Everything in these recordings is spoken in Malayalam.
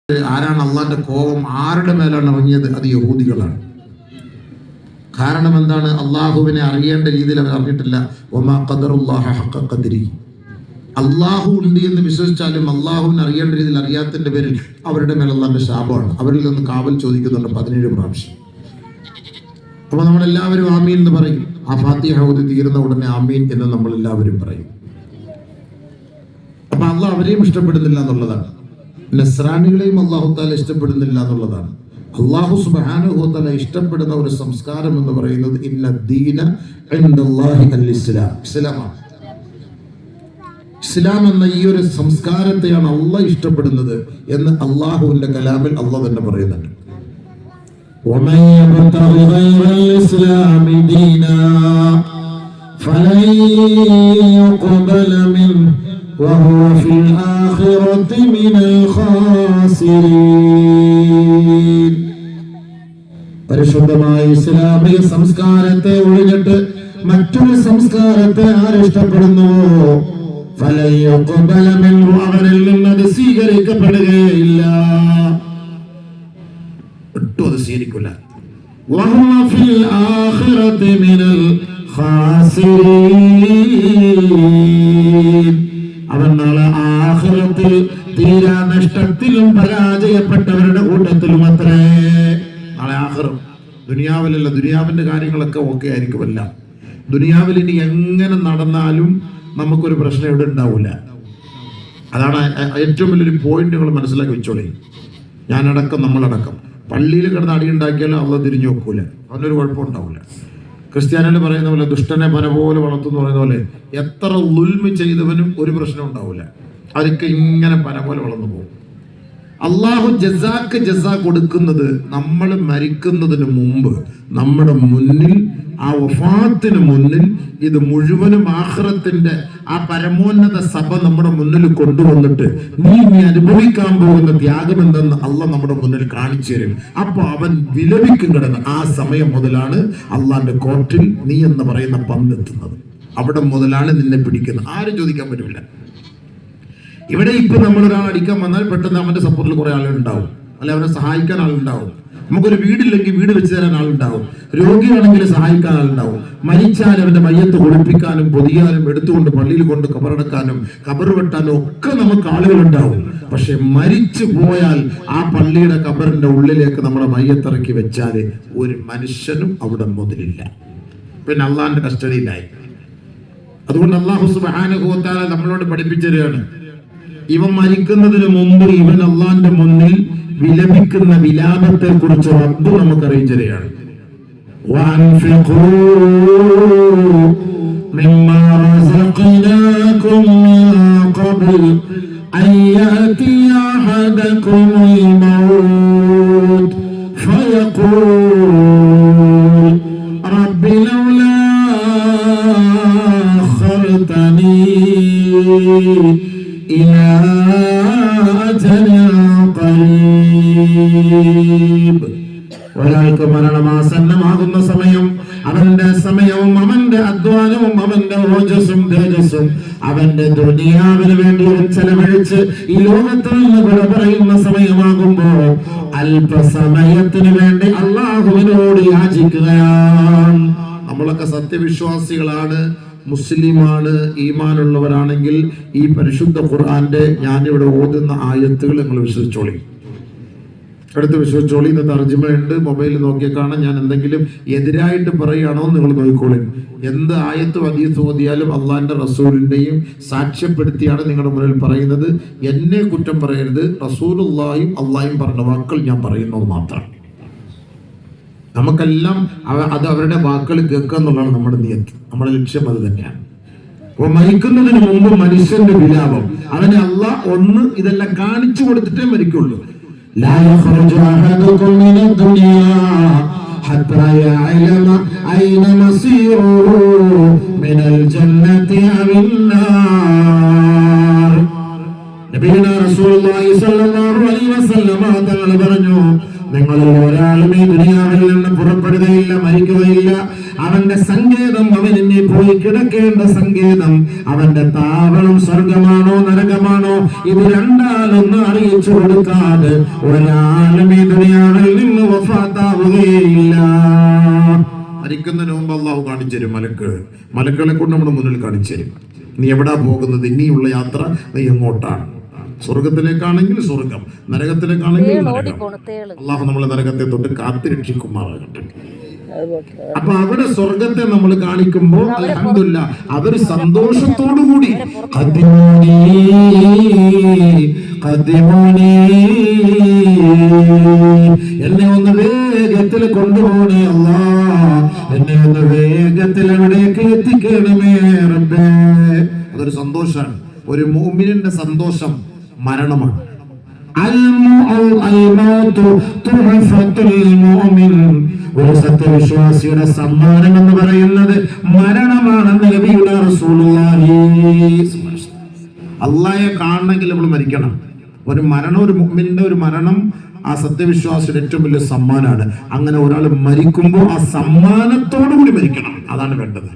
ആരാണ് അള്ളാന്റെ കോപം ആരുടെ മേലാണ് ഇറങ്ങിയത്? അത് യഹൂദികളാണ്. കാരണം എന്താണ്? അള്ളാഹുവിനെ അറിയേണ്ട രീതിയിൽ അവർ അറിഞ്ഞിട്ടില്ല. വമാ ഖദറുല്ലാഹ ഹഖ ഖദ്രി. അള്ളാഹു ഉണ്ട് എന്ന് വിശ്വസിച്ചാലും അള്ളാഹുവിനെ അറിയേണ്ട രീതിയിൽ അറിയാത്തതിന്റെ പേരിൽ അവരുടെ മേൽ അള്ളാന്റെ ശാപമാണ്. അവരിൽ നിന്ന് കാവൽ ചോദിക്കുന്നുണ്ട് 17 പ്രാവശ്യം. അപ്പൊ നമ്മളെല്ലാവരും ആമീൻ എന്ന് പറയും. ആ ഫാത്തിഹ ഓതി തീരുന്ന ഉടനെ ആമീൻ എന്ന് നമ്മൾ എല്ലാവരും പറയും. അപ്പൊ അള്ളാഹ് അവരെയും ഇഷ്ടപ്പെടുന്നില്ല എന്നുള്ളതാണ്. നസ്രാനികളെയും അള്ളാഹു താല ഇഷ്ടപ്പെടുന്നില്ല എന്നുള്ളതാണ്. അള്ളാഹു സുബ്ഹാനഹു വ തആല ഇഷ്ടപ്പെടുന്ന ഒരു സംസ്കാരം എന്ന് പറയുന്നത് ഇന്ന ദീന ഇൻദല്ലാഹി അൽ ഇസ്ലാം, ഇസ്ലാമാണ്. ഇസ്ലാം എന്ന ഈ ഒരു സംസ്കാരത്തെയാണ് അള്ളാഹ് ഇഷ്ടപ്പെടുന്നത് എന്ന് അള്ളാഹുവിന്റെ കലാമിൽ അള്ളാഹ് തന്നെ പറയുന്നുണ്ട്. ومن يبتغ غير الإسلام دينا فلن يقبل منه وهو في الآخرة من الخاسرين. പരിശുദ്ധമായ ഇസ്ലാമിക സംസ്കാരത്തെ ഒഴിഞ്ഞിട്ട് മറ്റൊരു സംസ്കാരത്തെ ആരിഷ്ടപ്പെടുന്നുവോ ഫലൻ യുഖ്ബല മിൻഹു, അവനിൽ നിന്ന് അത് സ്വീകരിക്കപ്പെടുകയില്ല. അത് സ്വീകരിക്കില്ല. വഹുവ ഫിൽ ആഖിറതി മിനൽ ഖാസിരീൻ, അവൻ നാളെ ആഖിറത്തിൽ തീരാ നഷ്ടത്തിലും പരാജയപ്പെട്ടവരുടെ കൂട്ടത്തിലും അത്രേ. നാളെ ആഖിറം, ദുനിയാവിലല്ല. ദുനിയാവിന്റെ കാര്യങ്ങളൊക്കെ ഓക്കെ ആയിരിക്കുമല്ല. ദുനിയാവിൽ ഇനി എങ്ങനെ നടന്നാലും നമുക്കൊരു പ്രശ്നം ഇവിടെ ഉണ്ടാവില്ല. അതാണ് ഏറ്റവും വലിയൊരു പോയിന്റ്. നിങ്ങൾ മനസ്സിലാക്കി വെച്ചോളേ. ഞാനടക്കം നമ്മളടക്കം പള്ളിയിൽ കിടന്ന് അടിയുണ്ടാക്കിയാലും അള്ളാഹ് തിരിഞ്ഞു നോക്കൂല, അവനൊരു കുഴപ്പമുണ്ടാവില്ല. ക്രിസ്ത്യാനികൾ പറയുന്ന പോലെ ദുഷ്ടനെ പന പോലെ വളർത്തുന്ന പറയുന്ന പോലെ എത്ര ളുൽമ് ചെയ്തവനും ഒരു പ്രശ്നം ഉണ്ടാവില്ല. അതൊക്കെ ഇങ്ങനെ പന പോലെ വളർന്നു പോകും. അള്ളാഹു ജസാക്ക് ജസാ കൊടുക്കുന്നത് നമ്മൾ മരിക്കുന്നതിന് മുമ്പ് നമ്മുടെ മുന്നിൽ, ആ വഫാത്തിന് മുന്നിൽ ഇത് മുഴുവനും ആഖിറത്തിന്റെ ആ പരമോന്നത സഭ നമ്മുടെ മുന്നിൽ കൊണ്ടുവന്നിട്ട് നീ അനുഭവിക്കാൻ പോകുന്ന ത്യാഗം എന്തെന്ന് അള്ളാഹ് നമ്മുടെ മുന്നിൽ കാണിച്ചു തരും. അപ്പൊ അവൻ വിലപിക്കും കിടന്ന്. ആ സമയം മുതലാണ് അള്ളാന്റെ കോർട്ടിൽ നീ എന്ന് പറയുന്ന പന്തെത്തുന്നത്. അവിടെ മുതലാണ് നിന്നെ പിടിക്കുന്നത്. ആരും ചോദിക്കാൻ പറ്റില്ല. ഇവിടെ ഇപ്പൊ നമ്മളൊരാൾ അടിക്കാൻ വന്നാൽ പെട്ടെന്ന് അവന്റെ സപ്പോർട്ടിൽ കുറെ ആളുണ്ടാവും, അല്ലെ അവനെ സഹായിക്കാൻ ആളുണ്ടാവും. നമുക്കൊരു വീടില്ലെങ്കിൽ വീട് വെച്ച് തരാൻ ആളുണ്ടാവും. രോഗിയാണെങ്കിൽ സഹായിക്കാൻ ആളുണ്ടാവും. മരിച്ചാൽ അവന്റെ മയ്യത്ത് കുളിപ്പിക്കാനും പൊതിയാനും എടുത്തുകൊണ്ട് പള്ളിയിൽ കൊണ്ട് കബറടക്കാനും കബർ വെട്ടാനും ഒക്കെ നമുക്ക് ആളുകളുണ്ടാവും. പക്ഷെ മരിച്ചു പോയാൽ ആ പള്ളിയുടെ കബറിന്റെ ഉള്ളിലേക്ക് നമ്മുടെ മയ്യത്തിറക്കി വെച്ചാൽ ഒരു മനുഷ്യനും അവിടെ മുതലില്ല. പിന്നെ അള്ളാന്റെ കസ്റ്റഡിയിലായി. അതുകൊണ്ട് അല്ലാഹു സുബ്ഹാനഹു വ തആല നമ്മളോട് പഠിപ്പിച്ചു തരികയാണ്, ഇവൻ മരിക്കുന്നതിന് മുമ്പ് ഇവൻ അള്ളാന്റെ മുന്നിൽ വിലപിക്കുന്ന വിലാപത്തെ കുറിച്ച് റബ്ബ് നമുക്ക് അറിയിച്ചു തരികയാണ്. മിമ്മാ റസഖനാകും മിൻ ഖബ്ൽ അൻ യഅതിയ അഹദകുമുൽ മൗത്ത് ഫയഖൂൽ റബ്ബി ലൗലാ അഖർതനി إلى أجل قريب. ഒരാൾക്ക് മരണമാസന്നമാകുന്ന സമയം അവന്റെ സമയവും അവന്റെ അധ്വാനവും അവന്റെ ഓജസ്സും തേജസ്സും അവന്റെ ദുനിയാവിന് വേണ്ടി ചെലവഴിച്ച് ഈ ലോകത്തിൽ നിന്ന് വിട പറയുന്ന സമയമാകുമ്പോ അല്പസമയത്തിന് വേണ്ടി അള്ളാഹുവിനോട് യാചിക്കുകയാണ്. നമ്മളൊക്കെ സത്യവിശ്വാസികളാണ്, മുസ്ലിമാണ്, ഈമാനുള്ളവരാണെങ്കിൽ ഈ പരിശുദ്ധ ഖുർആന്റെ ഞാനിവിടെ ഓതുന്ന ആയത്തുകൾ നിങ്ങൾ വിശ്വസിച്ചോളി, എടുത്ത് വിശ്വസിച്ചോളി. ഇന്ന് തർജ്ജമയുണ്ട്, മൊബൈലിൽ നോക്കിയാൽ കാണാം. ഞാൻ എന്തെങ്കിലും എതിരായിട്ട് പറയുകയാണോ നിങ്ങൾ നോക്കിക്കോളി. എന്ത് ആയത്ത് ഹദീസ് ഓതിയാലും അള്ളാഹിന്റെ റസൂലിന്റെയും സാക്ഷ്യപ്പെടുത്തിയാണ് നിങ്ങളുടെ മുന്നിൽ പറയുന്നത്. എന്നെ കുറ്റം പറയരുത്. റസൂലുള്ളാഹിയും അള്ളാഹിയും പറഞ്ഞ വാക്കുകൾ ഞാൻ പറയുന്നത് മാത്രം. നമുക്കെല്ലാം അത് അവരുടെ വാക്കുകൾ കേൾക്കുക എന്നുള്ളതാണ് നമ്മുടെ നിയത്ത്, നമ്മുടെ ലക്ഷ്യം അത് തന്നെയാണ്. അപ്പൊ മരിക്കുന്നതിന് മുമ്പ് മനുഷ്യന്റെ വിലാപം അവനെ അള്ളാഹ് ഒന്ന് ഇതെല്ലാം കാണിച്ചു കൊടുത്തിട്ടേ മരിക്കുള്ളൂ. ലാ യഖ്റുജു അഹദുകും മിനദ് ദുനിയാ ഹത്താ യഅലമ ഐന മസീറുഹു മിനൽ ജന്നതി അവിൻ നാർ. നബിയുനാ റസൂലുള്ളാഹി സ്വല്ലല്ലാഹു അലൈഹി വസല്ലം തങ്ങൾ പറഞ്ഞു, നിങ്ങളിൽ ഒരാളും ഈ ദുനിയാവിൽ നിന്ന് പുറപ്പെടുകയില്ല, മരിക്കുകയില്ല. അവന്റെ സങ്കേതം, അവൻ ഇനി പോയി കിടക്കേണ്ട സങ്കേതം, അവന്റെ താവളം സ്വർഗമാണോ നരകമാണോ, ഇത് രണ്ടാലൊന്ന് അറിയിച്ചു കൊടുക്കാതെ ഒരാളും ഈ ദുനിയാവിൽ നിന്ന് വഫാത്താവുകയില്ല. മരിക്കുന്നതിന് മുമ്പ് അള്ളാഹു കാണിച്ചു തരും. മലക്കുകളെ കൊണ്ട് നമ്മുടെ മുന്നിൽ കാണിച്ചു തരും. നീ എവിടാ പോകുന്നത്, ഇനിയുള്ള യാത്ര നീ എങ്ങോട്ടാണ്? സ്വർഗത്തിലേക്കാണെങ്കിൽ സ്വർഗം, നരകത്തിലേക്കാണെങ്കിൽ നരകം. അള്ളാഹു നമ്മളെ നരകത്തെ തൊട്ട് കാത്തിരക്ഷിക്കുമാറാകട്ടെ. അപ്പൊ അവിടെ സ്വർഗത്തെ നമ്മൾ കാണിക്കുമ്പോൾ അൽഹംദുലില്ലാ അതൊരു സന്തോഷത്തോടു കൂടി എന്നെ ഒന്ന് വേഗത്തിൽ കൊണ്ടുപോണേ അല്ലാ, എന്നെ ഒന്ന് വേഗത്തിൽ എവിടേക്ക് എത്തിക്കണമേ റബ്ബേ. അതൊരു സന്തോഷാണ്. ഒരു മുഅ്മിനിന്റെ സന്തോഷം മരണമാണ്. ഒരു സത്യവിശ്വാസിയുടെ സമ്മാനം എന്ന് പറയുന്നത് മരണമാണെന്ന് നബിയുടെ റസൂലുള്ളാഹി. അല്ലാഹയെ കാണണമെങ്കിൽ നമ്മൾ മരിക്കണം. ഒരു മരണം, ഒരു മുഅ്മിനിന്റെ ഒരു മരണം ആ സത്യവിശ്വാസിയുടെ ഏറ്റവും വലിയ സമ്മാനമാണ്. അങ്ങനെ ഒരാൾ മരിക്കുമ്പോൾ ആ സമ്മാനത്തോടു കൂടി മരിക്കണം. അതാണ് വേണ്ടത്,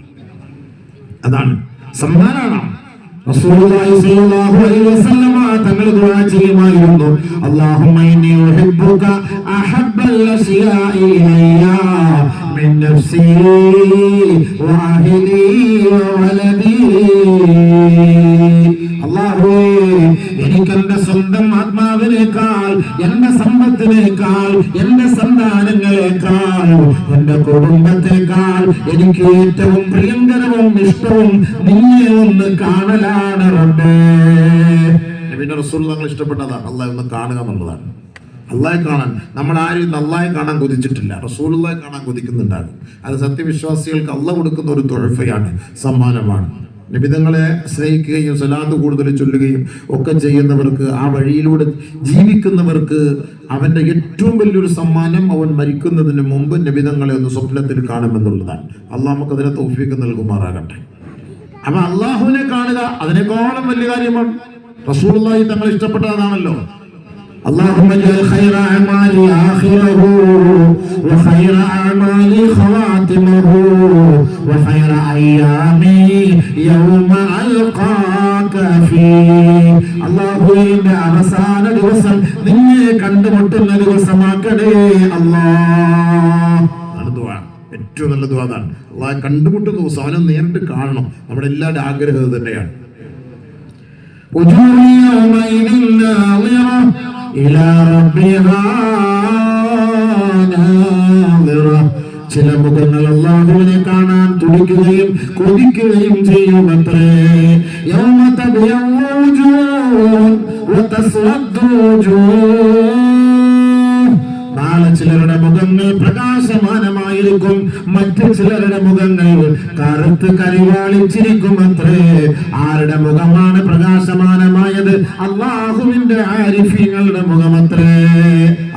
അതാണ് സമ്മാനമാണ്. റസൂലുള്ളാഹി സ്വല്ലല്ലാഹു അലൈഹി വസല്ലം തങ്ങൾ ദുആ ചെയ്യുമായിരുന്നു, അല്ലാഹുമ്മ ഇന്നി ഉഹിബ്ബുക അഹബ്ബൽ അശ്യാഇ ഇലയ്യ മിൻ നഫ്സി വഅഹ്ലി വവലദി. അല്ലാഹുവേ, എനിക്ക് എന്റെ സ്വന്തം ആത്മാവിനേക്കാൾ, എന്റെ സമ്പത്തിനേക്കാൾ, എന്റെ സന്താനങ്ങളെക്കാൾ, എന്റെ കുടുംബത്തെക്കാൾ എനിക്ക് ഏറ്റവും പ്രിയങ്കരവും ഇഷ്ടവും നിന്നെ ഒന്ന് കാണലാണ് റബ്ബേ. നബിയുടെ റസൂൽ തങ്ങൾ ഇഷ്ടപ്പെട്ടതാണ് അല്ലാഹ് ഒന്ന് കാണുക എന്നുള്ളതാണ്. അല്ലാഹെ കാണാൻ നമ്മൾ ആരും അല്ലാഹെ കാണാൻ കൊതിച്ചിട്ടില്ല, റസൂലുള്ളാഹെ കാണാൻ കൊതിക്കുന്നുണ്ടാകും. അത് സത്യവിശ്വാസികൾക്ക് അല്ലാഹ് കൊടുക്കുന്ന ഒരു തുഹഫയാണ്, സമ്മാനമാണ്. നിബിതങ്ങളെ സ്നേഹിക്കുകയും സ്വലാത്ത് കൂടുതൽ ചൊല്ലുകയും ഒക്കെ ചെയ്യുന്നവർക്ക്, ആ വഴിയിലൂടെ ജീവിക്കുന്നവർക്ക് അവന്റെ ഏറ്റവും വലിയൊരു സമ്മാനം അവൻ മരിക്കുന്നതിന് മുമ്പ് നിബിതങ്ങളെ ഒന്ന് സ്വപ്നത്തിൽ കാണുമെന്നുള്ളതാണ്. അള്ളാഹ് നമുക്ക് അതിനെ തൗഫീഖ് നൽകുമാറാകട്ടെ. അപ്പൊ അള്ളാഹുവിനെ കാണുക അതിനേക്കാളും വലിയ കാര്യമാണ്. റസൂലുള്ളാഹി തങ്ങൾ ഇഷ്ടപ്പെട്ടതാണല്ലോ, اللهم اجعل خير اعمالي اخره وخير اعمالي خواتمه وخير ايامي يوم القاك فيه. അല്ലാഹുവിന്റെ അവസാന ദിവസം നിന്നെ കണ്ടുമുട്ടുന്ന ദിവസമാക്കണേ അല്ലാഹ്. ആണ് ദുആ, ഏറ്റവും നല്ല ദുആ അതാണ്. അല്ലാഹ് കണ്ടുമുട്ടുന്ന ദിവസം അവനെ നേരിട്ട് കാണണം. നമ്മുടെ എല്ലാവരുടെ ആഗ്രഹം തന്നെയാണ്. ചില മുഖങ്ങൾ അല്ലാഹുവിനെ കാണാൻ തുടിക്കുകയും കൊതിക്കുകയും ചെയ്യുമത്രേ. നാളെ ചിലരുടെ മുഖങ്ങൾ പ്രകാശമാനമായിരിക്കും, മറ്റു ചിലരുടെ മുഖങ്ങൾ കറുത്ത് കരിവാളിച്ചിരിക്കുമത്രേ. ആരുടെ മുഖമാണ് പ്രകാശമാനമായത്? അല്ലാഹുവിന്റെ ആരിഫീങ്ങളുടെ മുഖമത്രേ.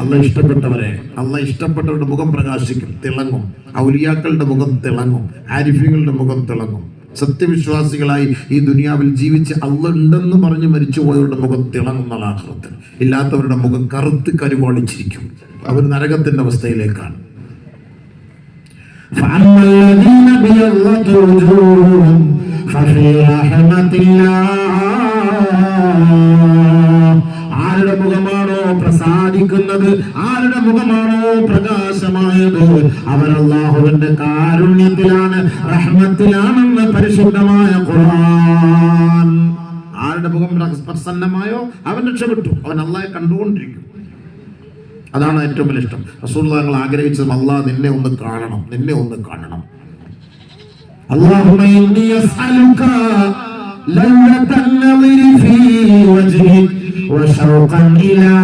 അല്ലാഹ് ഇഷ്ടപ്പെട്ടവരെ, അല്ലാഹ് ഇഷ്ടപ്പെട്ടവരുടെ മുഖം പ്രകാശിക്കും, തിളങ്ങും. ഔലിയാക്കളുടെ മുഖം തിളങ്ങും, ആരിഫീങ്ങളുടെ മുഖം തിളങ്ങും. സത്യവിശ്വാസികളായി ഈ ദുനിയാവിൽ ജീവിച്ച് അല്ലാഹ് ഉണ്ടെന്ന് പറഞ്ഞ് മരിച്ചുപോയവരുടെ മുഖം തിളങ്ങുന്ന ആഖിറത്തിൽ. ഇല്ലാത്തവരുടെ മുഖം കറുത്ത് കരുവാളിച്ചിരിക്കും. അവർ നരകത്തിന്റെ അവസ്ഥയിലേക്കാണ്. ആരുടെ മുഖമാണോ പ്രസാദിക്കുന്നത്, ആരുടെ മുഖമാണോ പ്രകാശമായത്, അവർ അല്ലാഹുവിന്റെ കാരുണ്യത്തിലാണ്, റഹ്മത്തിലാണെന്ന് പരിശുദ്ധമായ ഖുർആൻ. ആരുടെ മുഖം പ്രസന്നമായോ അവൻ രക്ഷപ്പെട്ടു, അവൻ അല്ലാഹെ കണ്ടുകൊണ്ടിരിക്കും. അതാണ് ഏറ്റവും വലിയ ഇഷ്ടം. റസൂലുള്ളാഹി തങ്ങൾ ആഗ്രഹിച്ചത് അല്ലാഹ് നിന്നെ ഒന്ന് കാണണം, നിന്നെ ഒന്ന് കാണണം. അല്ലാഹുമ്മ ഇന്നി അസ്അലുക ലല്ലതൻ നളിരി ഫീ വജ്ഹിക വശൗഖൻ ഇലാ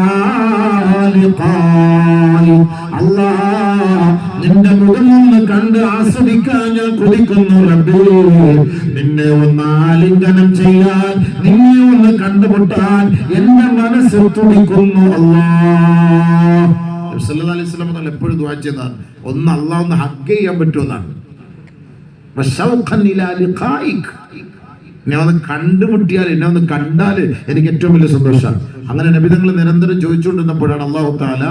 ലിഖായി. അല്ലാഹ് നിന്റെ മുഖം ഒന്ന് കണ്ട് ആസ്വദിക്കാൻ ഞാൻ കൊതിക്കുന്നു റബ്ബേ. നിന്നെ ഒന്ന് ആലിംഗനം ചെയ്യാൻ, നിന്നെ ഒന്ന് കണ്ടുമുട്ടാൻ എന്റെ മനസ്സ് തുടിക്കുന്നു അല്ലാഹ്. നബി സല്ലല്ലാഹു അലൈഹി വസല്ലം തങ്ങൾ എപ്പോഴും ദുആ ചെയ്തതാണ്, ഒന്ന് അല്ലാഹ് ഒന്ന് ഹഗ് ചെയ്യാൻ പറ്റുമെന്നാണ്. വശൗഖൻ ഇലാ ലിഖായിക്, എന്നെ ഒന്ന് കണ്ടുമുട്ടിയാൽ, എന്നെ ഒന്ന് കണ്ടാൽ എനിക്ക് ഏറ്റവും വലിയ സന്തോഷമാണ്. അങ്ങനെ നബി തങ്ങൾ നിരന്തരം ചോദിച്ചുകൊണ്ടിരുന്നപ്പോഴാണ് അല്ലാഹു തആല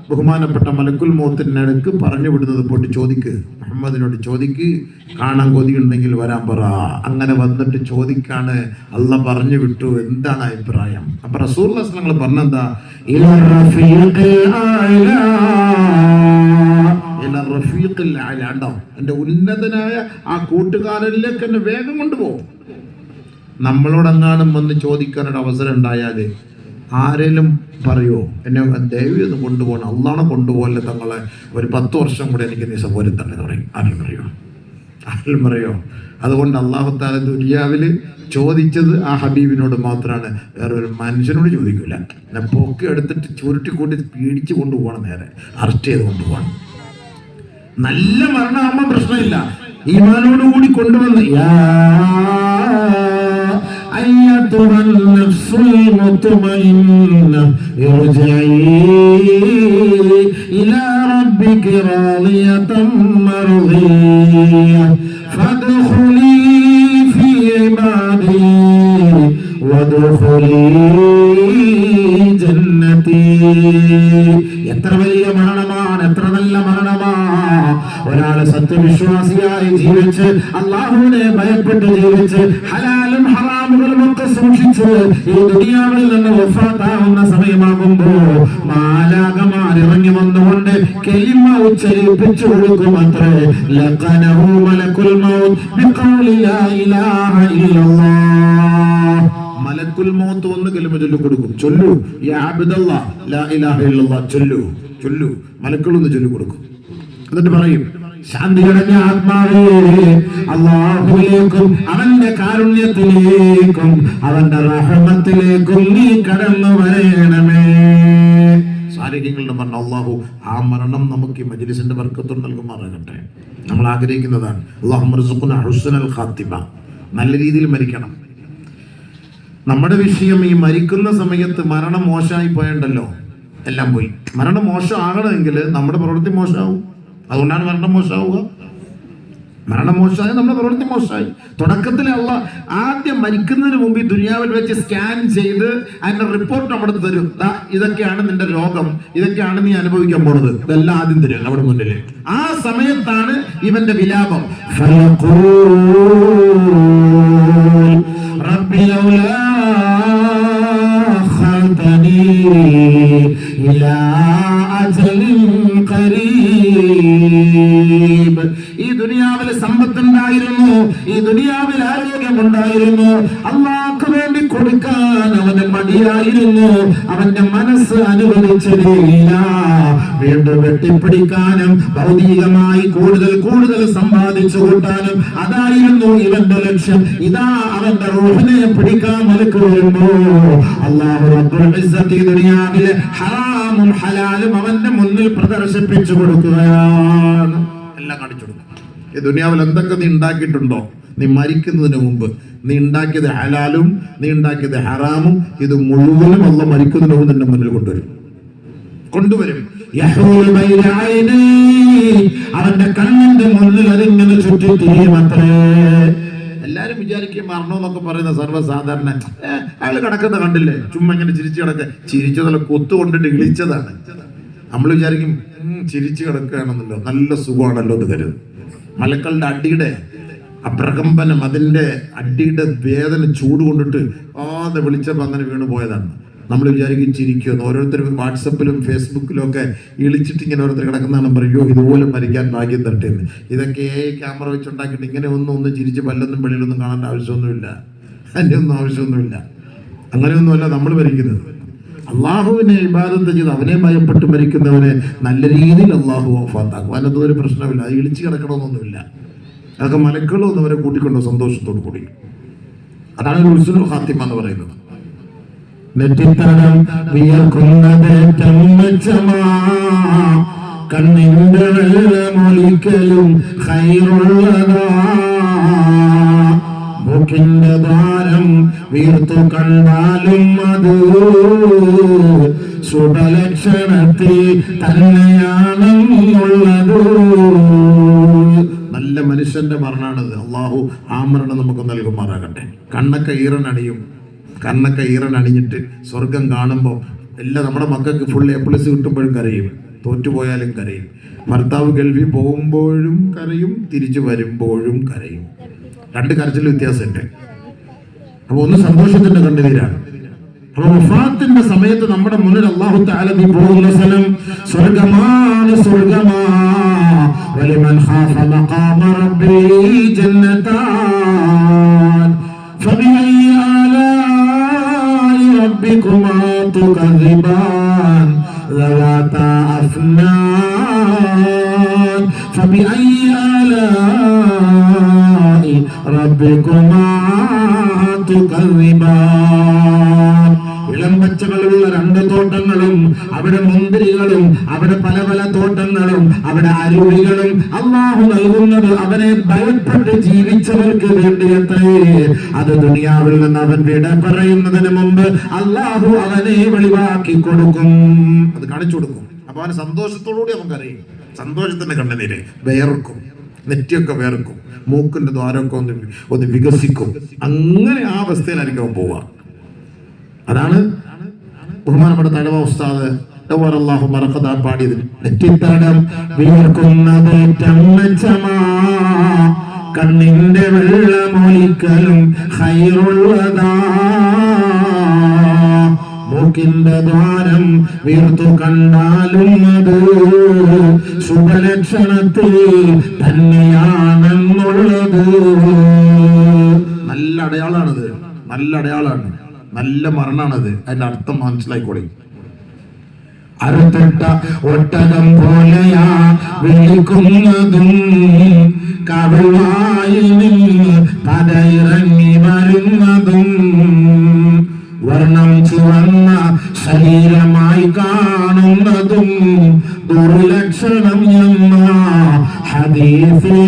ബഹുമാനപ്പെട്ട മലക്കുൽ മൗത്തിനടുക്ക് പറഞ്ഞു വിടുന്നത് പോയിട്ട് ചോദിക്ക്, മുഹമ്മദിനോട് ചോദിക്ക്, കാണാൻ കൊതിയുണ്ടെങ്കിൽ വരാൻ പറ. അങ്ങനെ വന്നിട്ട് ചോദിക്കാണ് അല്ല പറഞ്ഞു വിട്ടു. എന്താണ് അഭിപ്രായം? അപ്പൊ റസൂലുള്ളാഹി സ്വല്ലല്ലാഹു അലൈഹി വസല്ലം പറഞ്ഞെന്താ, എന്റെ ഉന്നതനായ ആ കൂട്ടുകാരനിലേക്ക് എന്നെ വേഗം കൊണ്ടുപോകും. നമ്മളോടെങ്ങാനും വന്ന് ചോദിക്കാനൊരു അവസരം ഉണ്ടായാൽ ആരെങ്കിലും പറയുമോ എന്നെ ദൈവം ഒന്ന് കൊണ്ടുപോകണം, അള്ളാണെ കൊണ്ടുപോകല്ലേ തങ്ങളെ, ഒരു 10 വർഷം കൂടെ എനിക്ക് നീ സൗകര്യം തന്നെ പറയും? ആരെങ്കിലും പറയോ? അതുകൊണ്ട് അല്ലാഹു തആല ദുനിയാവിൽ ചോദിച്ചത് ആ ഹബീബിനോട് മാത്രമാണ്, വേറൊരു മനുഷ്യനോട് ചോദിക്കില്ല. പൊക്കി എടുത്തിട്ട് ചുരുട്ടിക്കൂട്ടി പീഡിച്ച് കൊണ്ടുപോകണം, നേരെ അറസ്റ്റ് ചെയ്ത് കൊണ്ടുപോകണം. നല്ല മരണമാകുമ്പോൾ പ്രശ്നമില്ല, ഈമാനോടുകൂടി കൊണ്ടുവന്ന് أيتها النفس المطمئنة ارجعي إلى ربك راضية مرضية فادخلي في عبادي وادخلي جنتي. എത്ര വലിയ മരണമാണ്, എത്ര നല്ല മരണമാണ്. ഒരാൾ സത്യവിശ്വാസിയായി ജീവിച്ച് അല്ലാഹുവിനെ ഭയപ്പെട്ട് ജീവിച്ച് ഹലാലും ഹറാമുകളും ഒക്കെ സൂക്ഷിച്ച് ഈ ദുനിയാവിൽ നിന്ന് വഫാത്താവുന്ന സമയമാകുമ്പോ മാലാഖമാർ ഇറങ്ങി വന്നുകൊണ്ട് കലിമ ഉച്ചരിപ്പിച്ചു കൊടുക്കുമത്രേ. ലഖനഹു മലക്കുൽ മൗത്ത് ബിഖൗലി ലാ ഇലാഹ ഇല്ലല്ലാഹ്. മലക്കുൽ മൗത്ത് വന്ന് കലിമ ചൊല്ലി കൊടുക്കും. ചൊല്ലു യാ അബ്ദല്ലാഹ് ലാ ഇലാഹ ഇല്ലല്ലാഹ്, ചൊല്ലു. മലക്കുകളൊന്ന് ചൊല്ലി കൊടുക്കും. എന്നിട്ട് പറയും, ശാന്തി അടഞ്ഞ ആത്മാവേ, അല്ലാഹുവിലേക്കും അവന്റെ കാരുണ്യത്തിലേക്കും അവന്റെ റഹ്മത്തിലേക്കും നീ കടന്നു വരേണമേ. സാലിഹ്യങ്ങളുടെ മരണം അല്ലാഹു ആ മരണം നമുക്ക് ഈ മജ്ലിസിന്റെ ബർക്കത്ത് നൽകുമാറാകട്ടെ. നമ്മൾ ആഗ്രഹിക്കുന്നതാണ് അല്ലാഹുമ്മ ർസുഖ്നാ ഹുസ്നൽ ഖാത്തിമ, നല്ല രീതിയിൽ മരിക്കണം. നമ്മുടെ വിഷയം ഈ മരിക്കുന്ന സമയത്ത് മരണം മോശമായി പോയണ്ടല്ലോ, എല്ലാം പോയി. മരണം മോശമാകണമെങ്കിൽ നമ്മുടെ പ്രവൃത്തി മോശമാവും. അതുകൊണ്ടാണ് മരണം മോശമാവുക. മരണം മോശമായി നമ്മുടെ പ്രവൃത്തി മോശമായി. തുടക്കത്തിൽ അല്ലാഹ് ആദ്യം മരിക്കുന്നതിന് മുമ്പ് ഈ ദുനിയാവിൽ വെച്ച് സ്കാൻ ചെയ്ത് അതിന്റെ റിപ്പോർട്ട് നമ്മുടെ തരും. ഇതൊക്കെയാണ് നിന്റെ രോഗം, ഇതൊക്കെയാണ് നീ അനുഭവിക്കാൻ പോണത്, ഇതെല്ലാം ആദ്യം തരും നമ്മുടെ മുന്നിൽ. ആ സമയത്താണ് ഇവന്റെ വിലാപം. ഈ ദുനിയാവിൽ സമ്പത്തുണ്ടായിരുന്നു, ഈ ദുനിയാവിൽ ആരോഗ്യമുണ്ടായിരുന്നു, അല്ലാഹുവിന് വേണ്ടി കൊടുക്കാൻ അവന് മടിയായിരുന്നു, അവന്റെ മനസ്സ് അനുവദിച്ചതില്ല. വീണ്ടും വെട്ടിപ്പിടിക്കാനും ഭൗതികമായി കൂടുതൽ സമ്പാദിച്ചു കൂട്ടാനും അതായിരുന്നു ഇവന്റെ ലക്ഷ്യം. ഇതാ അവന്റെ റൂഹിനെ പിടിക്കാൻ മലക്ക് വരുമ്പോ അല്ലാഹു റബ്ബുൽ ഇസ്സത്തി ദുനിയാവിലെ ഹറാമും ഹലാലും അവന്റെ മുന്നിൽ പ്രദർശിപ്പിച്ചു കൊടുക്കുകയാണ്, എല്ലാം കാണിച്ചു കൊടുക്കും. ഈ ദുനിയാവിൽ എന്തൊക്കെ നീ ഉണ്ടാക്കിയിട്ടുണ്ടോ, നീ മരിക്കുന്നതിന് മുമ്പ് നീ ഉണ്ടാക്കിയത് ഹലാലും നീ ഉണ്ടാക്കിയത് ഹറാമും, ഇത് മുഴുവനും അല്ലാഹു മരിക്കുന്നതിന് മുമ്പ് നിന്റെ മുന്നിൽ കൊണ്ടുവരും. അവന്റെ കണ്ണിന്റെ മുന്നിൽ അതിങ്ങനെ ചുറ്റി തിരിയുമത്രേ. എല്ലാരും വിചാരിക്കും മരണം എന്നൊക്കെ പറയുന്ന സർവ്വസാധാരണ, അയാൾ കിടക്കുന്ന കണ്ടില്ലേ, ചുമ്മാ ഇങ്ങനെ ചിരിച്ചു കിടക്കുക. ചിരിച്ചതല്ല, കൊത്തുകൊണ്ടിട്ട് ഇളിച്ചതാണ്. നമ്മൾ വിചാരിക്കും ചിരിച്ചു കിടക്കുകയാണെന്നല്ലോ, നല്ല സുഖമാണല്ലോ എന്ന് കരുതും. മലക്കളുടെ അടിയുടെ പ്രകമ്പനം, അതിന്റെ അടിയുടെ വേദന ചൂട് കൊണ്ടിട്ട് ആദ്യം വിളിച്ചപ്പോൾ അങ്ങനെ വീണു പോയതാണ്. നമ്മൾ വിചാരിക്കും ചിരിക്കുമെന്ന്. ഓരോരുത്തർ വാട്സപ്പിലും ഫേസ്ബുക്കിലും ഒക്കെ ഇളിച്ചിട്ട് ഇങ്ങനെ ഓരോരുത്തർ കിടക്കുന്നതാണ്, പറയോ ഇതുപോലെ മരിക്കാൻ ഭാഗ്യം തട്ടേന്ന്. ഇതൊക്കെ ക്യാമറ വെച്ചുണ്ടാക്കിയിട്ട് ഇങ്ങനെ ഒന്ന് ചിരിച്ച് പല്ലൊന്നും വെളിയിലൊന്നും കാണേണ്ട ആവശ്യമൊന്നുമില്ല, അതിൻ്റെ ഒന്നും ആവശ്യമൊന്നുമില്ല. അങ്ങനെയൊന്നുമല്ല നമ്മൾ മരിക്കുന്നത്. അള്ളാഹുവിനെ ഇബാദത്ത് ചെയ്ത് അവനെ ഭയപ്പെട്ട് മരിക്കുന്നവനെ നല്ല രീതിയിൽ അള്ളാഹു വഫാത്താക്കും. അതിനകത്ത് ഒരു പ്രശ്നമില്ല, അത് ഇളിച്ച് കിടക്കണമെന്നൊന്നുമില്ല. അതൊക്കെ മലക്കളൊന്നും അവരെ കൂട്ടിക്കൊണ്ടോ സന്തോഷത്തോടു കൂടി. അതാണ് ഹുസ്നുൽ ഖാത്തിമ എന്ന് പറയുന്നത്. നെറ്റിത്തടം വിയർക്കുന്നതേറ്റം മെച്ചമാ, കണ്ണിന്റെ വെള്ളമൊലിക്കലും ഖൈറുള്ളതാ, മൂക്കിന്റെ ദ്വാരം വീർത്തു കണ്ടാലും അത് ശുഭലക്ഷണത്തിൽ തന്നെയാണെന്നുള്ളത്. നല്ല മനുഷ്യന്റെ മരണാണിത്. അള്ളാഹു ആ മരണം നമുക്ക് നൽകുമാറാകട്ടെ. കണ്ണൊക്കെ ഈറനണിഞ്ഞിട്ട് സ്വർഗം കാണുമ്പോൾ എല്ലാം നമ്മുടെ മക്കൾക്ക് ഫുൾ A+ കിട്ടുമ്പോഴും കരയും. തോറ്റുപോയാലും കരയും. ഭർത്താവ് ഗൾഫിൽ പോകുമ്പോഴും കരയും, തിരിച്ചു വരുമ്പോഴും കരയും. രണ്ട് കരച്ചിൽ വ്യത്യാസമുണ്ട്. അപ്പൊ ഒന്ന് സന്തോഷത്തിന്റെ കണ്ണുനീരാണ്. അപ്പൊ വഫാത്തിന്റെ സമയത്ത് നമ്മുടെ മുന്നിൽ അല്ലാഹു തആല പോകുന്ന സ്ഥലം സ്വർഗ്ഗമാണ്. സ്വർഗ്ഗമാ വലിമൻ ഖാഫ മഖാമ റബ്ബി ജന്നതാൻ ഫബിഅയ്യി ആലാഇ റബ്ബികുമാ തുകദിബാൻ ذواتا أفنان فبأي آلاء ربكما تكذبان. വിളമ്പച്ചകളുള്ള രണ്ട് തോട്ടങ്ങളും അവിടെ മുന്തിരികളും അവിടെ പല പല തോട്ടങ്ങളും അവിടെ അരുവികളും അല്ലാഹു നൽകുന്നത് അവനെ ഭയപ്പെട്ട് ജീവിച്ചവർക്ക് വേണ്ടിയത്രേ. അത് ദുനിയാവിൽ നിന്ന് അവൻ വിട പറയുന്നതിന് മുമ്പ് അല്ലാഹു അവനെ വെളിവാക്കി കൊടുക്കും, അത് കാണിച്ചു കൊടുക്കും. അപ്പൊ അവന് സന്തോഷത്തോടുകൂടി നമുക്കറിയും. സന്തോഷത്തിന്റെ കണ്ണുനീര് വേർക്കും, നെറ്റിയൊക്കെ വേർക്കും, മൂക്കിന്റെ ദ്വാരമൊക്കെ ഒന്ന് വികസിക്കും. അങ്ങനെ ആ അവസ്ഥയിലായിരിക്കും അവൻ പോവാ. അതാണ് ബഹുമാനപ്പെട്ട തഴവ ഉസ്താദ് അല്ലാഹു മറക്കദ പാടിയത്. നെറ്റിത്തടം വീർക്കുന്നതേറ്റം മെച്ചമാ കണ്ണിന്റെ വെള്ളമൊലിക്കലും ഖൈറുള്ളതാ. മൂക്കിന്റെ ദ്വാരം വീർത്തു കണ്ടാലും അത് ശുഭലക്ഷണത്തിൽ തന്നെയാണെന്നുള്ളത്. നല്ല അടയാളാണത്, നല്ല അടയാളാണ്, നല്ല മരണാണത്. അതിന്റെ അർത്ഥം മനസ്സിലായിക്കോളെ. അറുത്തിട്ട ഒട്ടകം പോലെയാ വിളിക്കുന്നതും കവിളായിൽ നിന്ന് പതയിറങ്ങി വരുന്നതും വർണ്ണം ചുവന്ന ശരീരമായി കാണുന്നതും ദുർലക്ഷണം എന്ന ഹദീസിൽ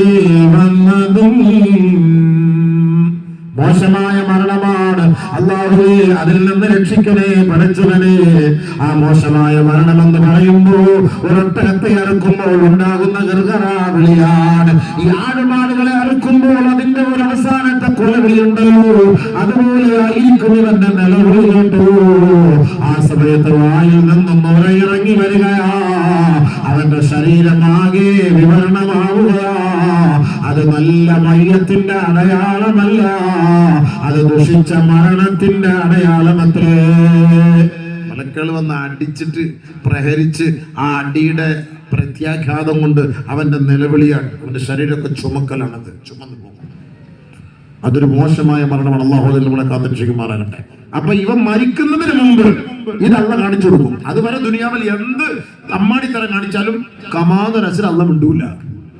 വന്നതും മോശമായ മരണമാണ്. അല്ലാഹുവേ അതിൽ നിന്ന് രക്ഷിക്കണേ പടച്ചവനെ. ആ മോശമായ മരണമെന്ന് പറയുമ്പോൾ ഒരൊട്ടകത്തെ അറുക്കുമ്പോൾ ഉണ്ടാകുന്ന ഗർഗറാവിളിയാണ്. ഈ ആടുമാടുകളെ അറുക്കുമ്പോൾ അതിന്റെ ഒരു അവസാനത്തെ കൊലവിളിയുണ്ടല്ലോ, അതുപോലെ ആയിരിക്കും ഇവന്റെ നിലവിളി കേട്ടു. ആ സമയത്ത് വായിൽ നിന്നും ഇറങ്ങി വരികയാ, അവന്റെ ശരീരമാകെ വിവരണമാവുകയാ. അത് നല്ല മയ്യത്തിന്റെ അടയാളമല്ല, അത് ദുഷിച്ച മരണത്തിന്റെ അടയാളമത്രേ. മലക്കൾ വന്ന് അടിച്ചിട്ട് പ്രഹരിച്ച് ആ അടിയുടെ പ്രത്യാഘാതം കൊണ്ട് അവന്റെ നിലവിളിയാണ്, അവന്റെ ശരീരമൊക്കെ ചുമക്കലാണത്, ചുമന്നു പോകും. അതൊരു മോശമായ മരണമാണ്. അല്ലാഹു നമ്മളെ കാത്തുരക്ഷിക്കുമാറാകട്ടെ. അപ്പൊ ഇവ മരിക്കുന്നതിന് മുമ്പ് ഇത് അല്ലാഹു കാണിച്ചു കൊടുക്കും. അതുവരെ ദുനിയാവിൽ എന്ത് അമ്മാടിത്തരം കാണിച്ചാലും കമാതരസിൽ അല്ലാഹു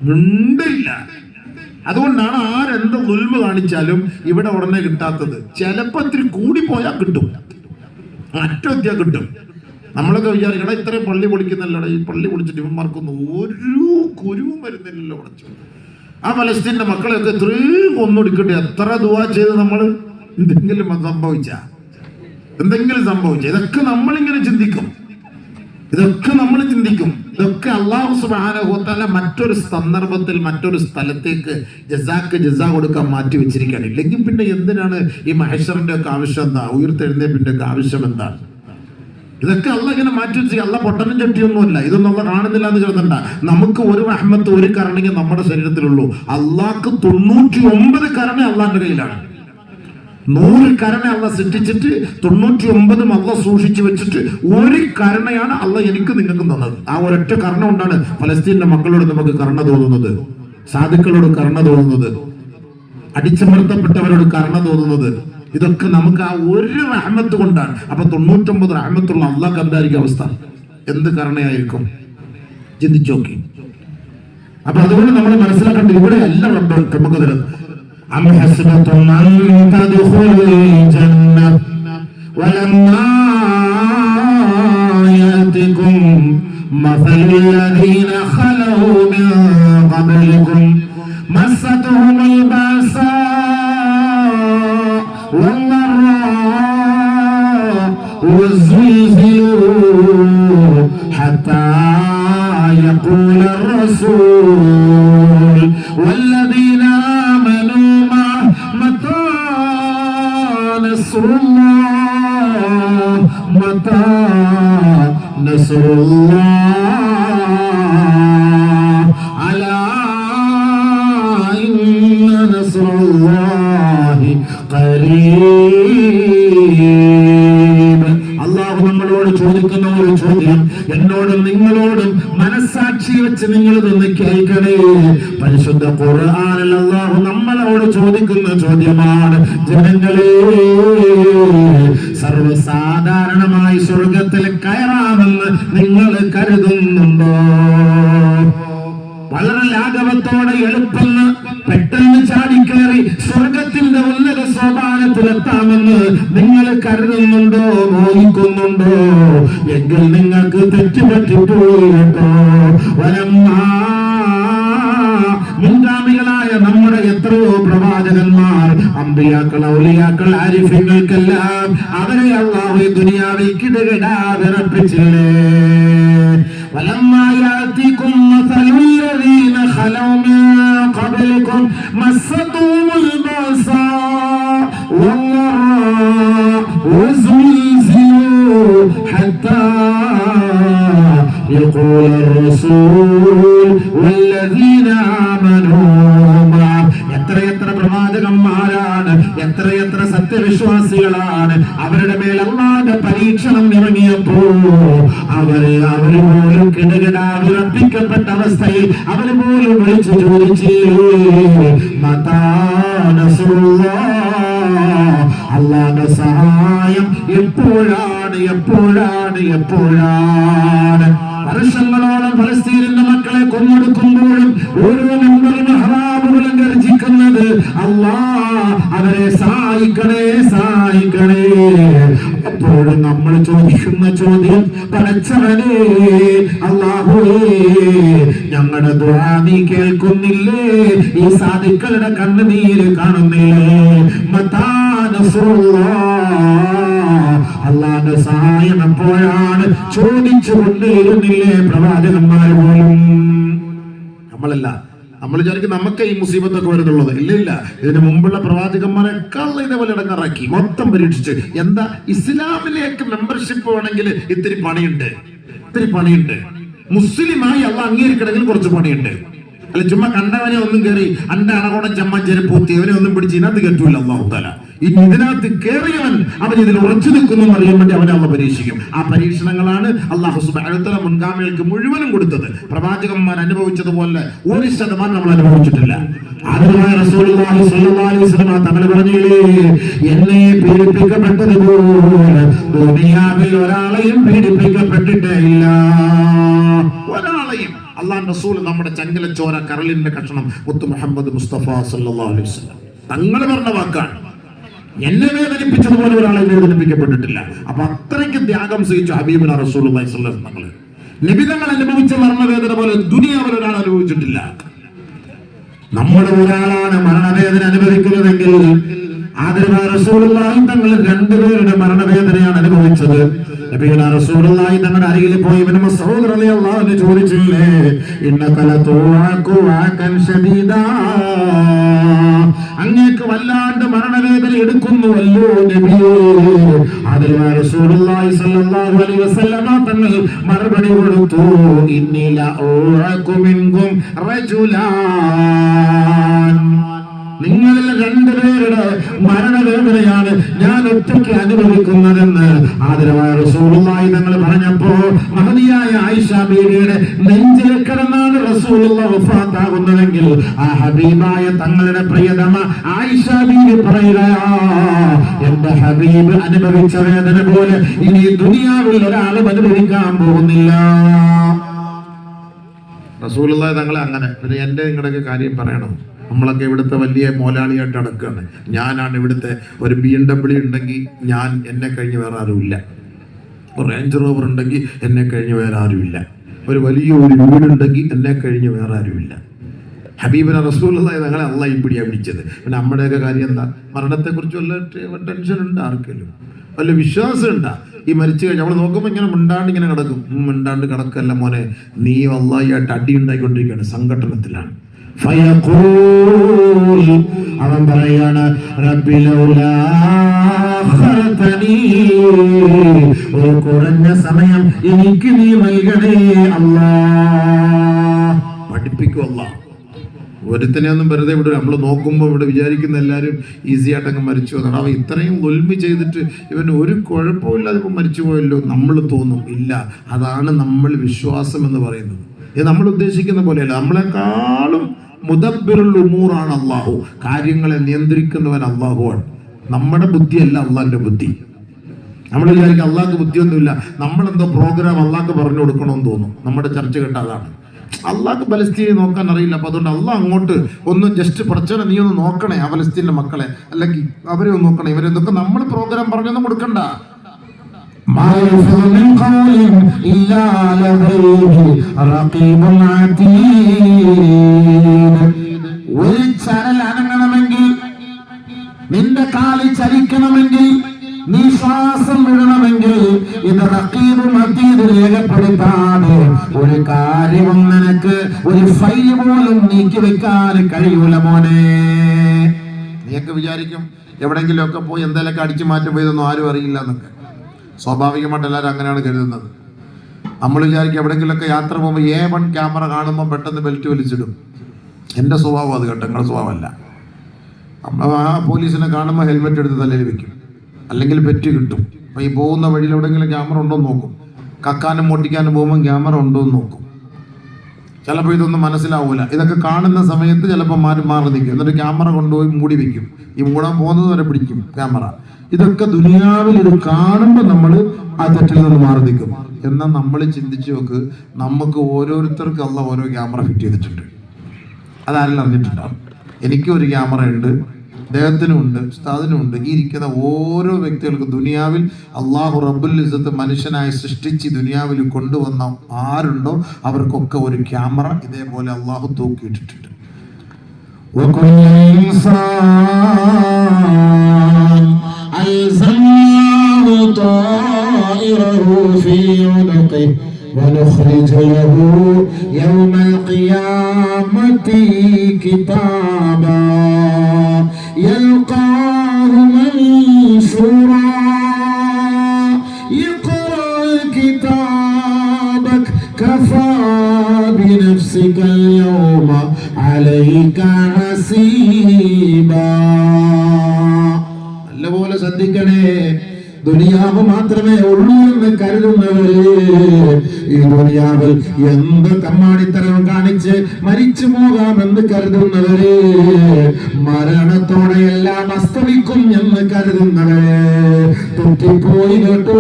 മിണ്ടില്ല. അതുകൊണ്ടാണ് ആരെന്ത് ദുൽമ കാണിച്ചാലും ഇവിടെ ഉടനെ കിട്ടാത്തത്. ചിലപ്പോ ഇത്തിരി കൂടിപ്പോയാൽ കിട്ടും, അറ്റൊത്തിയാ കിട്ടും. നമ്മളൊക്കെ വിചാരിക്കണം ഇത്രയും പള്ളി പൊളിക്കുന്നല്ലോ, ഈ പള്ളി പൊളിച്ചിട്ട് ഇവന്മാർക്കൊന്നും ഒരു കുരുവും വരുന്നില്ലല്ലോ. ഉടച്ചു ആ ഫലസ്തീന്റെ മക്കളെയൊക്കെ ഇത്രയും കൊന്നൊടുക്കട്ടെ. എത്ര ദുആ ചെയ്ത് നമ്മൾ എന്തെങ്കിലും സംഭവിച്ച ഇതൊക്കെ നമ്മളിങ്ങനെ ചിന്തിക്കും, ഇതൊക്കെ നമ്മൾ ചിന്തിക്കും. ഇതൊക്കെ അല്ലാഹു സുബ്ഹാനഹു വ തആല മറ്റൊരു സന്ദർഭത്തിൽ മറ്റൊരു സ്ഥലത്തേക്ക് ജസാ കൊടുക്കാൻ മാറ്റി വെച്ചിരിക്കുകയാണ്. ഇല്ലെങ്കിൽ പിന്നെ എന്തിനാണ് ഈ മഹ്ശറിന്റെ ഒക്കെ ആവശ്യം? എന്താ ഉയർത്തെഴുന്നേൽപ്പിന്റെ ഒക്കെ ആവശ്യം എന്താണ്? ഇതൊക്കെ അല്ലാഹ് ഇങ്ങനെ മാറ്റി വെച്ച് അല്ലാഹ് പൊട്ടനും ചട്ടിയൊന്നുമല്ല. ഇതൊന്നും അല്ലാഹ് കാണുന്നില്ല എന്ന് കരുതണ്ട. നമുക്ക് ഒരു റഹ്മത്ത്, ഒരു കരുണയെ നമ്മുടെ ശരീരത്തിലുള്ളൂ. അള്ളാഹ്ക്ക് 99 കരുണ അള്ളാഹിന്റെ കയ്യിലാണ്. 100 കരുണ അള്ളാഹ് സൃഷ്ടിച്ചിട്ട് 99 അള്ളാഹ് സൂക്ഷിച്ചു വെച്ചിട്ട് ഒരു കരുണയാണ് അള്ളാഹ് എനിക്ക് നിങ്ങൾക്ക് തന്നത്. ആ ഒരൊറ്റ കരുണ കൊണ്ടാണ് ഫലസ്തീന്റെ മക്കളോട് നമുക്ക് കരുണ തോന്നുന്നത്, സാധുക്കളോട് കരുണ തോന്നുന്നത്, അടിച്ചമർത്തപ്പെട്ടവരോട് കരുണ തോന്നുന്നത്. ഇതൊക്കെ നമുക്ക് ആ ഒരു റഹ്മത്ത് കൊണ്ടാണ്. അപ്പൊ 99 റഹ്മത്തുള്ള അള്ളാഹ് എന്തായിരിക്കും അവസ്ഥ? എന്ത് കരുണയായിരിക്കും? ചിന്തിച്ചു നോക്കി. അപ്പൊ അതുകൊണ്ട് നമ്മൾ മനസ്സിലാക്കേണ്ടത് ഇവിടെ എല്ലാം നമുക്ക് തരുന്നത്. أم حسبتم أن تدخلوا الجنة ولما يأتكم مثل الذين خلوا من قبلكم مستهم البأساء والضراء وزلزلوا حتى يقول الرسول والذين آمنوا متى نصر الله അലാ ഇന്ന നസ്റുല്ലാഹി ഖരീബ്. അല്ലാഹു നമ്മളോട് ചോദിക്കുന്ന ഒരു ചോദ്യം എന്നോടും നിങ്ങളോടും മനസ്സാക്ഷി വെച്ച് നിങ്ങൾ ഇതൊന്ന് കേൾക്കണേ. പരിശുദ്ധ ഖുർആനിൽ അല്ലാഹു നമ്മളോട് ചോദിക്കുന്ന ചോദ്യമാണ്, ജനങ്ങളെ സർവ്വസാധാരണമായി സ്വർഗത്തിൽ കയറാമെന്ന് നിങ്ങൾ കരുതുന്നുണ്ടോ? വളരെ ലാഘവത്തോടെ എളുപ്പന്ന് പെട്ടെന്ന് ചാടിക്കേറി സ്വർഗത്തിന്റെ ഉന്നത സോപാനത്തിലെത്താമെന്ന് നിങ്ങൾ കരുതുന്നുണ്ടോ, മോഹിക്കുന്നുണ്ടോ? എങ്കിൽ നിങ്ങൾക്ക് തെറ്റുപറ്റിപ്പോയി കേട്ടോ. മുൻഗാമികളായ നമ്മുടെ എത്രയോ പ്രവാചകന്മാർ, അമ്പിയാക്കൾ, ഔലിയാക്കൾ, ആരിഫ്യങ്ങൾക്കെല്ലാം അവരെ അല്ലാഹു ദുനിയാവിൽ കിടുകിടാതിറപ്പിച്ചില്ലേ? വലമ്മാ യാതികും മസലുൽ ലദീന ഖലൗ മിൻ ഖബ്ലികും മസ്സതുഹുൽ ബഅസാ വസുൽസിലൂ ഹത്താ യഖൂല الرسول والذين آمنوا معه. എത്രയെത്ര പ്രവാചകന്മാരാണ്, എത്രയെത്ര സത്യവിശ്വാസികളാണ്, അവരുടെ മേൽ അല്ലാഹുവിന്റെ പരീക്ഷണം ഇറങ്ങിയപ്പോ അവര് പോലും കിടകിടാവിറപ്പിക്കപ്പെട്ട അവസ്ഥയിൽ അവര് പോലും വിളിച്ചു ചോദിച്ചില്ലേ, മതാ നസ്റുല്ലാഹ്, അല്ലാഹുവിന്റെ സഹായം എപ്പോഴാണ്, എപ്പോഴാണ്, എപ്പോഴാണ്? വർഷങ്ങളോളം ഫലസ്തീനിന്റെ മക്കളെ കൊന്നൊടുക്കുമ്പോഴും ഓരോ മെമ്പറും ഹറാമുകളും ഗർജിക്കുന്നത്, അല്ലാഹ് അവരെ സഹായിക്കണേ, സഹായിക്കണേ. അപ്പോഴും നമ്മൾ ചോദിക്കുന്ന ചോദ്യം, പടച്ചവനേ, അല്ലാഹുവേ, ഞങ്ങളുടെ ദുആ നീ കേൾക്കുന്നില്ലേ? ഈ സാധുക്കളുടെ കണ്ണുനീര് കാണുന്നില്ലേ? മതാ നസ്റുല്ലാഹ്, അല്ലാഹുവിന്റെ സഹായം എപ്പോഴാണ് ചോദിച്ചു കൊണ്ടേയിരുന്നില്ലേ പ്രവാചകന്മാർ പോലും? നമ്മൾ വിചാരിക്കും നമുക്ക് ഈ മുസീബത്തൊക്കെ വരുന്നുള്ളത്. ഇല്ല, ഇതിന് മുമ്പുള്ള പ്രവാചകന്മാരെക്കാൾ ഇതേപോലെ ഇടങ്ങാറാക്കി മൊത്തം പരീക്ഷിച്ച്. എന്താ, ഇസ്ലാമിലേക്ക് മെമ്പർഷിപ്പ് വേണമെങ്കിൽ ഇത്തിരി പണിയുണ്ട്. മുസ്ലിമായി അള്ളാഹ് അംഗീകരിക്കണമെങ്കിൽ കുറച്ച് പണിയുണ്ട്. അല്ല ചുമ്മാ കണ്ടവനെ ഒന്നും കയറി അണ്ട അണകോടൻ ചമ്മഞ്ചേരി പൂത്തി അവനെ ഒന്നും പിടിച്ച് ഇതിനകത്ത് കയറ്റൂല അള്ളാഹു തആല. ഇനി ഇതിനകത്ത് കയറിയവൻ അവൻ ഇതിൽ ഉറച്ചു നിൽക്കുന്നു അറിയാൻ വേണ്ടി അവനെ അള്ളാഹ് പരീക്ഷിക്കും. ആ പരീക്ഷണങ്ങളാണ് അല്ലാഹു സുബ്ഹാനഹു വ തആല മുൻഗാമികൾക്ക് മുഴുവനും കൊടുത്തത്. പ്രവാചകന്മാർ അനുഭവിച്ചതുപോലെ 1% നമ്മൾ അനുഭവിച്ചിട്ടില്ല. ആദരവായ റസൂലുള്ളാഹി സ്വല്ലല്ലാഹു അലൈഹി വസല്ലം തങ്ങൾ പറഞ്ഞില്ലേ, എന്നെ പീഡിപ്പിക്കപ്പെട്ടതുപോലെ ദുനിയാവിൽ ഒരാളെയും പീഡിപ്പിക്കപ്പെട്ടിട്ടേ ഇല്ല. ഒരാളെയും. അല്ലാഹുവിന്റെ റസൂൽ നമ്മുടെ ചങ്കലച്ചോര കരളിന്റെ കഷണം മുത്ത് മുഹമ്മദ് മുസ്തഫ സല്ലല്ലാഹു അലൈഹി വസല്ലം തങ്ങൾ പറഞ്ഞ വാക്കാണ്. എന്നെ വേദനിപ്പിച്ചതുപോലെ ഒരാളെ വേദനിപ്പിക്കപ്പെട്ടിട്ടില്ല. അപ്പൊ അത്രയ്ക്ക് ത്യാഗം സഹിച്ചു ഹബീബുനാ റസൂലുള്ളാഹി സ്വല്ലല്ലാഹു അലൈഹി വസല്ലം. നബി തങ്ങൾ അനുഭവിച്ച മരണവേദന പോലെ ദുനിയാവിൽ ഒരാൾ അനുഭവിച്ചിട്ടില്ല. നമ്മുടെ ഒരാളാണ് മരണവേദന അനുഭവിക്കുന്നതെങ്കിൽ ആദരവായ റസൂലുള്ളാഹി തങ്ങൾ രണ്ടുപേരുടെ മരണവേദനയാണ് അനുഭവിച്ചത്. നബിയുനാ റസൂലുള്ളാഹി തങ്ങളുടെ അരികിൽ പോയി ഇബ്നു മസ്ഊദ് റളിയല്ലാഹു അൻഹു ചോദിച്ചില്ലേ, ഇന്നക ലതുഅഖു വഅകൻ ശദീദാ, അങ്ങേക്ക് വല്ലാണ്ട് മരണവേദന എടുക്കുന്നുവല്ലോ നബിയേ. ആദരവായ റസൂലുള്ളാഹി സ്വല്ലല്ലാഹു അലൈഹി വസല്ലമ തങ്ങൾ മറുപടി കൊടുത്തു, ഇന്നി ലഉഅഖു മിൻകും റജുലാൻ, നിങ്ങളിൽ രണ്ടുപേരുടെ മരണവേദനയാണ് ഞാൻ ഒറ്റയ്ക്ക് അനുഭവിക്കുന്നതെന്ന് ആദരവായ റസൂലുള്ളാഹി തങ്ങൾ പറഞ്ഞപ്പോ മഹദിയായ ആയിഷ ബീവിയുടെ നെഞ്ചിൽ കിടന്നാണ് റസൂലുള്ളാഹി വഫാത്താകുന്നതെങ്കിൽ ആ ഹബീബായ തങ്ങളുടെ പ്രിയതമ ആയിഷ ബീവി പറയുകയാ, എന്റെ ഹബീബ് അനുഭവിച്ച വേദന പോലെ ഇനി ദുനിയാവിൽ ഒരാളും അനുഭവിക്കാൻ പോകുന്നില്ല. റസൂലുള്ളാഹി തങ്ങളെ അങ്ങനെ. പിന്നെ എന്റെ നിങ്ങളുടെയൊക്കെ കാര്യം പറയണം. നമ്മളൊക്കെ ഇവിടുത്തെ വലിയ മോലാളിയായിട്ട് നടക്കുകയാണ്. ഞാനാണ് ഇവിടുത്തെ ഒരു BMW ഉണ്ടെങ്കിൽ എന്നെ കഴിഞ്ഞ് വേറെ ആരുമില്ല. ഒരു റേഞ്ച് റോവർ ഉണ്ടെങ്കിൽ എന്നെ കഴിഞ്ഞ് വേറെ ആരുമില്ല. ഒരു വലിയൊരു വീടുണ്ടെങ്കിൽ എന്നെ കഴിഞ്ഞ് വേറെ ആരുമില്ല. ഹബീബിനെ റസൂലുള്ളാഹി തങ്ങളെ അള്ളാഹ് ഇപ്പിടിയാണ് പിടിച്ചത്. പിന്നെ നമ്മുടെയൊക്കെ കാര്യം എന്താ? മരണത്തെക്കുറിച്ച് വല്ല ടെൻഷൻ ഉണ്ട് ആർക്കെങ്കിലും? വല്ല വിശ്വാസം ഉണ്ടാ? ഈ മരിച്ചു കഴിഞ്ഞാൽ നമ്മൾ നോക്കുമ്പോൾ ഇങ്ങനെ മിണ്ടാണ്ട് ഇങ്ങനെ കിടക്കും. മിണ്ടാണ്ട് കിടക്കല്ല മോനെ, നീ അള്ളാഹിയായിട്ട് അടി ഉണ്ടായിക്കൊണ്ടിരിക്കുകയാണ്, സംഘടനത്തിലാണ്. ഫയഖൂൽ, അവൻ പറയാണ് റബ്ബി ലൗലാ അഖർതനീ, ഒരു കുറഞ്ഞ സമയം എനിക്ക് നീ നൽകണേ അല്ലാഹ്. പഠിപ്പിക്കും അല്ലാഹ്. ഒരുത്തനെ ഒന്നും വെറുതെ വിടും. നമ്മൾ നോക്കുമ്പോൾ ഇവിടെ വിചാരിക്കുന്ന എല്ലാവരും ഈസി ആയിട്ടങ്ങ് മരിച്ചു എന്നാണ്. അവൻ ഇത്രയും ദുൽമ ചെയ്തിട്ട് ഇവന് ഒരു കുഴപ്പമില്ലാതെ ഇപ്പം മരിച്ചു പോയല്ലോ നമ്മൾ തോന്നും. ഇല്ല, അതാണ് നമ്മൾ വിശ്വാസം എന്ന് പറയുന്നത്. ഇത് നമ്മൾ ഉദ്ദേശിക്കുന്ന പോലെയല്ല. നമ്മളെക്കാളും മുദബ്ബിറുൽ ഉമൂറാണ് അള്ളാഹു. കാര്യങ്ങളെ നിയന്ത്രിക്കുന്നവൻ അള്ളാഹുവാണ്. നമ്മുടെ ബുദ്ധിയല്ല അള്ളാഹിന്റെ ബുദ്ധി. നമ്മൾ വിചാരിക്കും അള്ളാഹ്ക്ക് ബുദ്ധിയൊന്നുമില്ല, നമ്മളെന്തോ പ്രോഗ്രാം അള്ളാഹ്ക്ക് പറഞ്ഞു കൊടുക്കണമെന്ന് തോന്നും. നമ്മുടെ ചർച്ച കേട്ട അതാണ്. അള്ളാഹ്ക്ക് പലസ്തീനെ നോക്കാൻ അറിയില്ല. അപ്പൊ അതുകൊണ്ട് അള്ളാഹ് അങ്ങോട്ട് ഒന്ന് ജസ്റ്റ് പഠിച്ചോനെ നീ ഒന്ന് നോക്കണേ ആ ഫലസ്തീനിലെ മക്കളെ, അല്ലെങ്കിൽ അവരെ ഒന്ന് നോക്കണേ. ഇവരെന്തൊക്കെ നമ്മൾ പ്രോഗ്രാം പറഞ്ഞൊന്നും കൊടുക്കണ്ട. ഒരു ചരൽ അനങ്ങണമെങ്കിൽ, നിന്റെ കാല് ചലിക്കണമെങ്കിൽ, നീ ശ്വാസം വിടണമെങ്കിൽ ഇത് റഖീബും അതീദ് രേഖപ്പെടുത്താതെ ഒരു കാര്യവും നിനക്ക് ഒരു ഫൈൽ പോലും നീക്കി വെക്കാൻ കഴിയൂല മോനെ. നീയൊക്കെ വിചാരിക്കും എവിടെയെങ്കിലും ഒക്കെ പോയി എന്തെങ്കിലുമൊക്കെ അടിച്ചു മാറ്റി പോയതൊന്നും ആരും അറിയില്ല എന്നൊക്കെ. സ്വാഭാവികമായിട്ട് എല്ലാവരും അങ്ങനെയാണ് കരുതുന്നത്. നമ്മൾ വിചാരിക്കും എവിടെയെങ്കിലുമൊക്കെ യാത്ര പോകുമ്പോൾ A1 ക്യാമറ കാണുമ്പോൾ പെട്ടെന്ന് ബെൽറ്റ് വലിച്ചിടും. എൻ്റെ സ്വഭാവം അത് കേട്ടോ, നിങ്ങളുടെ സ്വഭാവമല്ല. ആ പോലീസിനെ കാണുമ്പോൾ ഹെൽമെറ്റ് എടുത്ത് തലയിൽ വെക്കും, അല്ലെങ്കിൽ പെറ്റ് കിട്ടും. അപ്പോൾ ഈ പോകുന്ന വഴിയിൽ എവിടെയെങ്കിലും ക്യാമറ ഉണ്ടോ എന്ന് നോക്കും. കക്കാനും മോട്ടിക്കാനും പോകുമ്പോൾ ക്യാമറ ഉണ്ടോ എന്ന് നോക്കും. ചിലപ്പോൾ ഇതൊന്നും മനസ്സിലാവൂല. ഇതൊക്കെ കാണുന്ന സമയത്ത് ചിലപ്പോൾ മാറി നിൽക്കും. എന്നിട്ട് ക്യാമറ കൊണ്ടുപോയി മൂടി വെക്കും. ഈ മൂടാൻ പോകുന്നത് വരെ പിടിക്കും ക്യാമറ. ഇതൊക്കെ ദുനിയാവിൽ ഇത് കാണുമ്പോൾ നമ്മൾ ആ തെറ്റിൽ നിന്ന് മാറി നിൽക്കും. എന്നാൽ നമ്മൾ ചിന്തിച്ചു നോക്ക്, നമുക്ക് ഓരോരുത്തർക്കും അല്ലാഹ് ഓരോ ക്യാമറ ഫിറ്റ് ചെയ്തിട്ടുണ്ട്. അതാരെല്ലാം അറിഞ്ഞിട്ടുണ്ടാവും. എനിക്കും ഒരു ക്യാമറ ഉണ്ട്, അദ്ദേഹത്തിനും ഉണ്ട്, ഉസ്താദിനും ഉണ്ട്. ഈ ഇരിക്കുന്ന ഓരോ വ്യക്തികൾക്കും ദുനിയാവിൽ അള്ളാഹു റബ്ബുൽ ഇസ്സത്ത് മനുഷ്യനായി സൃഷ്ടിച്ച് ദുനിയാവിൽ കൊണ്ടുവന്ന ആരുണ്ടോ അവർക്കൊക്കെ ഒരു ക്യാമറ ഇതേപോലെ അള്ളാഹു തൂക്കിയിട്ടിട്ടുണ്ട്. ونخرج له يوم القيامة كتابا يلقاه منشورا اقرأ كتابك كفى بنفسك اليوم عليك حسيبا. നല്ലപോലെ ശ്രദ്ധിക്കണേ. ദുനിയാവ് മാത്രമേ ഉള്ളൂ എന്ന് കരുതുന്നവര് ഈ ദുനിയാവിൽ എന്ത് കമ്മാടിത്തരം കാണിച്ച് മരിച്ചു പോകാമെന്ന് കരുതുന്നവര്, മരണത്തോടെ എല്ലാം അസ്തമിക്കും എന്ന് കരുതുന്നവര് തെറ്റിപ്പോയി കേട്ടോ.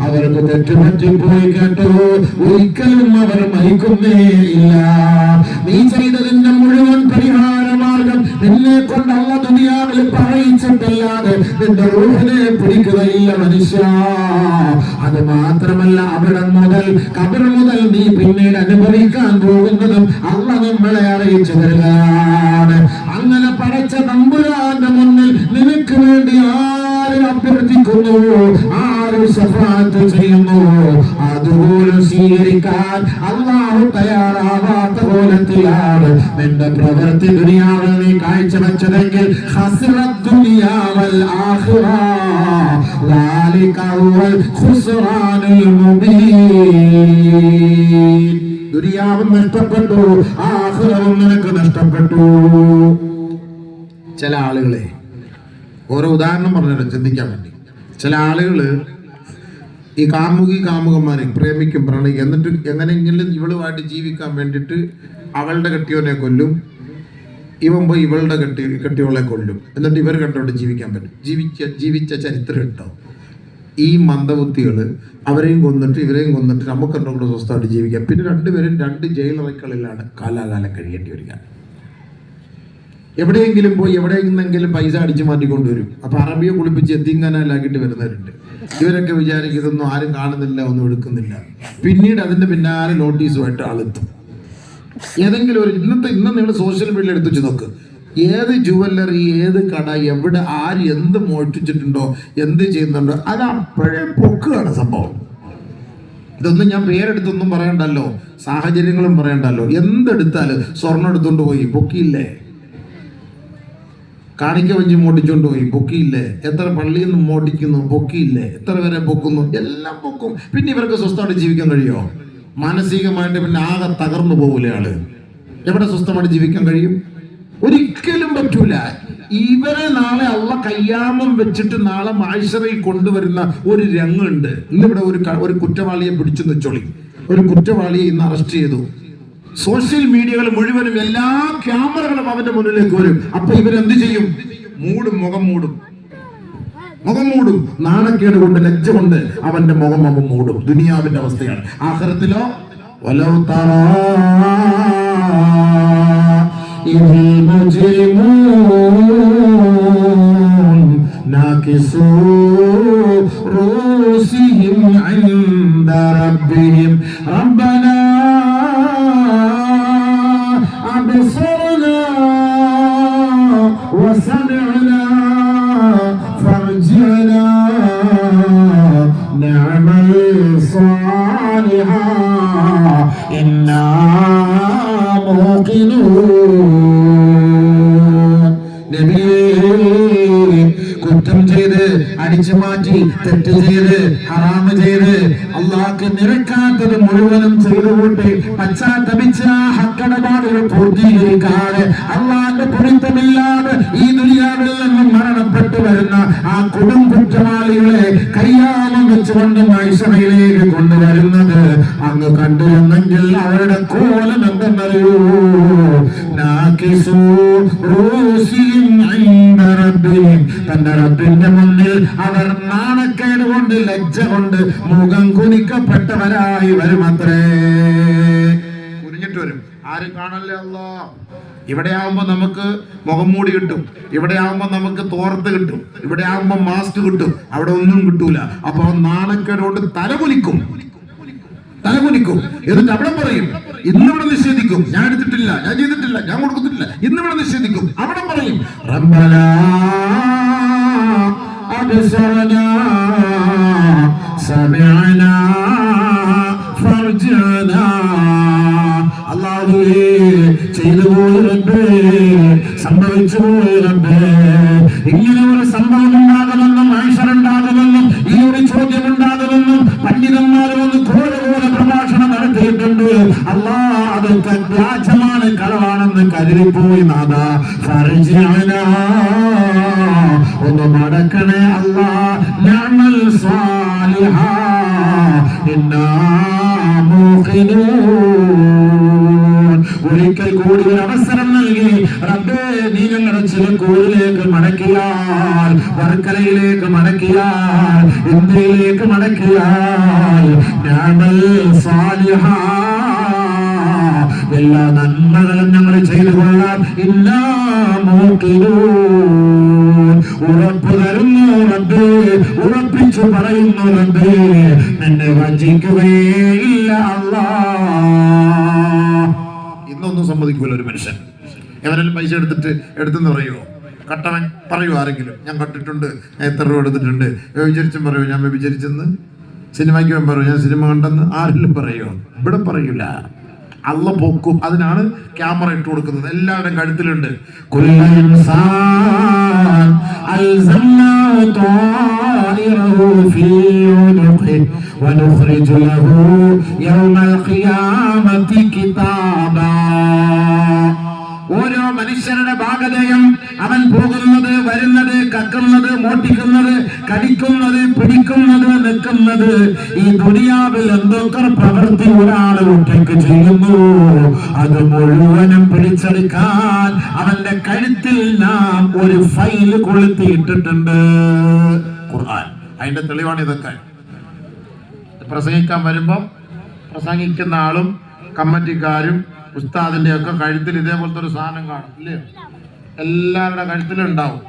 അവർക്ക് തെറ്റുപറ്റിപ്പോയി കേട്ടോ. ഒരിക്കലും അവർ മരിക്കുന്നേ ഇല്ല. നീ ചെയ്തതിന്റെ മുഴുവൻ പരിഹാരമാർഗം നിന്നെ കൊണ്ട് അല്ലാഹ് ദുനിയാവിൽ പറയിച്ചിട്ടല്ലാതെ നിന്റെ റൂഹിനെ പിടിക്കുകയില്ല മനുഷ്യ. അത് മാത്രമല്ല, അവിടെ മുതൽ ഖബർ മുതൽ നീ പിന്നീട് അനുഭവിക്കാൻ പോകുന്നതും അല്ലാഹ് നമ്മളെ അറിയിച്ചു തരുകയാണ്. അങ്ങനെ പടച്ച തമ്പുരാന്റെ മുന്നിൽ നിനക്ക് വേണ്ടി ആരും അഭ്യർത്ഥിക്കുന്നു, ആരും ശഫാഅത്ത് ചെയ്യുന്നു, അതുപോലും സ്വീകരിക്കാൻ അല്ലാഹു തയ്യാറാവാത്ത കോലത്തിലാണ് നിന്റെ പ്രവൃത്തി ദുനിയാവിൽ നീ കാഴ്ചവെച്ചതെങ്കിൽ ഖസ്റത് ദുനിയാ വൽ ആഖിറ ذلك هو الخسران المبين. ദുനിയാവും നഷ്ടപ്പെട്ടു, ആഖിറവും നിനക്ക് നഷ്ടപ്പെട്ടു. ചില ആളുകളെ ഓരോ ഉദാഹരണം പറഞ്ഞുതരാം ചിന്തിക്കാൻ വേണ്ടി. ചില ആളുകള് ഈ കാമുകന്മാരെ പ്രേമിക്കും, പ്രണയിക്കും, എന്നിട്ട് എങ്ങനെയെങ്കിലും ഇവളുമായിട്ട് ജീവിക്കാൻ വേണ്ടിയിട്ട് അവളുടെ കെട്ടിയോനെ കൊല്ലും, ഇവൻ പോയി ഇവളുടെ കെട്ടിയോളെ കൊല്ലും, എന്നിട്ട് ഇവർ കണ്ടോണ്ട് ജീവിക്കാൻ പറ്റും. ജീവിച്ച ചരിത്രം ഉണ്ടാവും. ഈ മന്ദബുദ്ധികൾ അവരെയും കൊന്നിട്ട് ഇവരെയും കൊന്നിട്ട് നമുക്ക് എന്തെങ്കിലും കൂടെ സ്വസ്ഥമായിട്ട് ജീവിക്കാം. പിന്നെ രണ്ടുപേരും 2 ജയിലറകളിലാണ് കാലാകാലം കഴിയേണ്ടി വരിക. എവിടെയെങ്കിലും പോയി എവിടെയെങ്കിലും പൈസ അടിച്ചു മാറ്റിക്കൊണ്ടുവരും. അപ്പൊ അറബിയെ കുളിപ്പിച്ച് എത്തിങ്ങാനാലാക്കിയിട്ട് വരുന്നവരുണ്ട്. ഇവരൊക്കെ വിചാരിക്കും ഇതൊന്നും ആരും കാണുന്നില്ല, ഒന്നും എടുക്കുന്നില്ല. പിന്നീട് അതിന്റെ പിന്നാലെ നോട്ടീസുമായിട്ട് ആളെത്തും. ഏതെങ്കിലും ഒരു ഇന്ന് നിങ്ങൾ സോഷ്യൽ മീഡിയ എടുത്തു നോക്ക്, ഏത് ജുവല്ലറി, ഏത് കട, എവിടെ ആര് എന്ത് മോഷ്ടിച്ചിട്ടുണ്ടോ, എന്ത് ചെയ്യുന്നുണ്ടോ, അത് അപ്പോഴേ പൊക്കുകയാണ് സംഭവം. ഇതൊന്നും ഞാൻ പേരെടുത്തൊന്നും പറയണ്ടല്ലോ, സാഹചര്യങ്ങളും പറയണ്ടല്ലോ. എന്തെടുത്താലും സ്വർണ്ണം എടുത്തോണ്ട് പോയി പൊക്കിയില്ലേ, കാണിക്ക വഞ്ചി മോട്ടിച്ചോണ്ട് പോയി പൊക്കിയില്ലേ, എത്ര പള്ളിയിൽ നിന്ന് മോട്ടിക്കുന്നു പൊക്കിയില്ലേ, എത്ര പേരെ പൊക്കുന്നു, എല്ലാം പൊക്കും. പിന്നെ ഇവർക്ക് സ്വസ്ഥമായിട്ട് ജീവിക്കാൻ കഴിയുമോ? മാനസികമായിട്ട് പിന്നെ ആകെ തകർന്നു പോകൂലേ ആള്. എവിടെ സ്വസ്ഥമായിട്ട് ജീവിക്കാൻ കഴിയും? ഒരിക്കലും പറ്റൂല. ഇവരെ നാളെ അള്ള കയ്യാമം വെച്ചിട്ട് നാളെ മാഴ്ശറയിൽ കൊണ്ടുവരുന്ന ഒരു രംഗുണ്ട്. ഇന്നിവിടെ ഒരു കുറ്റവാളിയെ പിടിച്ചു വെച്ചോളി. ഒരു കുറ്റവാളിയെ ഇന്ന് അറസ്റ്റ് ചെയ്തു. സോഷ്യൽ മീഡിയകൾ മുഴുവനും എല്ലാ ക്യാമറകളും അവന്റെ മുന്നിലേക്ക് വരും. അപ്പൊ ഇവരെന്ത് ചെയ്യും? മുഖം മൂടും. നാണക്കേട് കൊണ്ട്, ലജ്ജ കൊണ്ട് അവന്റെ മുഖം അവൻ മൂടും. ദുനിയാവിന്റെ അവസ്ഥയാണ്. ആഖിറത്തിലോ വലൗ തറാ ഇദിൽ മുജ്രിമൂൻ നാകിസൂ റൂസിഹിം ഇൻദ റബ്ബിഹിം റബ്ബനാ أبصرنا وسمعنا فارجعنا نعمل صالحا إنا موقنون. കുറ്റം ചെയ്ത്, അടിച്ചു മാറ്റി, തെറ്റ് ചെയ്ത്, ഹറാമ് ചെയ്ത്, അള്ളാഹ്ക്ക് നിരക്കാത്തത് മുഴുവനും ചെയ്തുകൊണ്ട് പശ്ചാത്തപിച്ച ഹക്കടപാടുകൾ പൂർത്തീകരിക്കാതെ അള്ളാഹ്ന്റെ പൊരുത്തമില്ലാതെ ഈ ദുനിയാവിൽ നിന്നും മരണപ്പെട്ടു വരുന്ന ആ കൊടും കുറ്റവാളികളെ കയ്യാമം വെച്ചുകൊണ്ട് മൈസറയിലേക്ക് കൊണ്ടുവരുന്നത് അങ്ങ് കണ്ടിരുന്നെങ്കിൽ അവരുടെ കോലം എന്തെന്നറിയൂ. തന്റെ റബ്ബിന്റെ മുന്നിൽ അവർ നാണക്കേട് കൊണ്ട്, ലജ്ജ കൊണ്ട് മുഖം കുനിക്കപ്പെട്ടവരായി വരുമത്രേ. കുനിഞ്ഞിട്ട് വരും. ആരും കാണല്ലേ അല്ലാഹ്. ഇവിടെ ആവുമ്പോ നമുക്ക് മുഖം മൂടി കിട്ടും, ഇവിടെ ആവുമ്പോ നമുക്ക് തോർത്ത് കിട്ടും, ഇവിടെ ആവുമ്പോ മാസ്ക് കിട്ടും, അവിടെ ഒന്നും കിട്ടൂല. അപ്പൊ നാണക്കേട് കൊണ്ട് തലകുനിക്കും. എന്നിട്ട് അവിടെ പറയും, ഇന്നിവിടെ നിഷേധിക്കും, ഞാൻ എടുത്തിട്ടില്ല, ഞാൻ ചെയ്തിട്ടില്ല, ഞാൻ കൊടുത്തിട്ടില്ല, ഇന്നിവിടെ നിഷേധിക്കും. അവിടെ പറയും റബ്ബനാ അബ്സറനാ സമിഅനാ ഫർജിഅനാ. അല്ലാഹുവേ, ചെയ്തു പോയി റബ്ബേ, സംഭവിച്ചു പോയി റബ്ബേ. ഇങ്ങനെ ഒരു സംഭവം ഉണ്ടാകുമെന്നും മനുഷ്യരുണ്ടാകുമെന്നും ഈ ഒരു ചോദ്യം ഉണ്ടാകുമെന്നും പണ്ഡിതന്മാർ വന്ന് ഘോരഘോര പ്രഭാഷണം നടത്തിയിട്ടുണ്ട്. അല്ലാഹ് അതൊക്കെ വ്യാജമാണ്, കളവാണെന്ന് കരുതിപ്പോയി. നാദാ ഫർജിഅനാ, ഒന്ന് മടക്കണേ അല്ലാഹ്. നഅമൽ സാലിഹാ ഇന്നാ മൂഖിനൂൻ. ഒരിക്കൽ കൂടി ഒരു അവസരം നൽകി റബ്ബേ, നീ ഞങ്ങളുടെ ചിലക്കൂരിലേക്ക് മടക്കിയാൽ, വർക്കലയിലേക്ക് മടക്കിയാൽ, ഇന്ത്യയിലേക്ക് മടക്കിയാൽ നഅമൽ സാലിഹാ, എല്ലാ നന്മകളും ഞങ്ങൾ ചെയ്തു കൊള്ളാം. ഇന്നാ മൂഖിനൂൻ. ഉറപ്പ് തരുന്നു റബ്ബേ, ഉറപ്പിച്ചു പറയുന്നു റബ്ബേ, നിന്നെ വഞ്ചിക്കുകയില്ല അല്ലാഹ്. ഇന്നൊന്നും സമ്മതിക്കൂല ഒരു മനുഷ്യൻ. എവരെല്ലാം പൈസ എടുത്തെന്ന് പറയുമോ? കട്ടവൻ പറയൂ ആരെങ്കിലും, ഞാൻ കട്ടിട്ടുണ്ട്, ഞാൻ എത്ര രൂപ എടുത്തിട്ടുണ്ട്. വ്യഭിചരിച്ചും പറയൂ, ഞാൻ വ്യഭിചരിച്ചെന്ന്. സിനിമയ്ക്ക് പോകാൻ പറയൂ, ഞാൻ സിനിമ കണ്ടെന്ന്. ആരെങ്കിലും പറയുമോ? ഇവിടെ പറയൂല. അള്ള പൊക്കും. അതിനാണ് ക്യാമറ ഇട്ട് കൊടുക്കുന്നത്. എല്ലാവരുടെയും കഴുത്തിലുണ്ട്. ഓരോ മനുഷ്യരുടെ ഭാഗതയും അവൻ പോകുന്നത്, വരുന്നത്, കക്കുന്നത്, മോട്ടിക്കുന്നത്, കടിക്കുന്നത്, പിടിക്കുന്നത്, നിൽക്കുന്നത്, ഈ ദുനിയാവിൽ എന്തൊക്കെ പ്രവൃത്തി ഒരാൾ ഒറ്റയ്ക്ക് ചെയ്യുന്നു, അത് മുഴുവനും പിടിച്ചെടുക്കാൻ അവന്റെ കഴുത്തിൽ നാം ഒരു ഫയൽ കൊളുത്തിയിട്ടിട്ടുണ്ട്. ഖുർആൻ അതിന്റെ തെളിവാണ് ഇതൊക്കെ. പ്രസംഗിക്കാൻ വരുമ്പം പ്രസംഗിക്കുന്ന ആളും കമ്മിറ്റിക്കാരും ഉസ്താദിന്റെ ഒക്കെ കഴുത്തിൽ ഇതേപോലത്തെ ഒരു സാധനം കാണും, ഇല്ലേ? എല്ലാവരുടെ കഴുത്തിലുണ്ടാവും.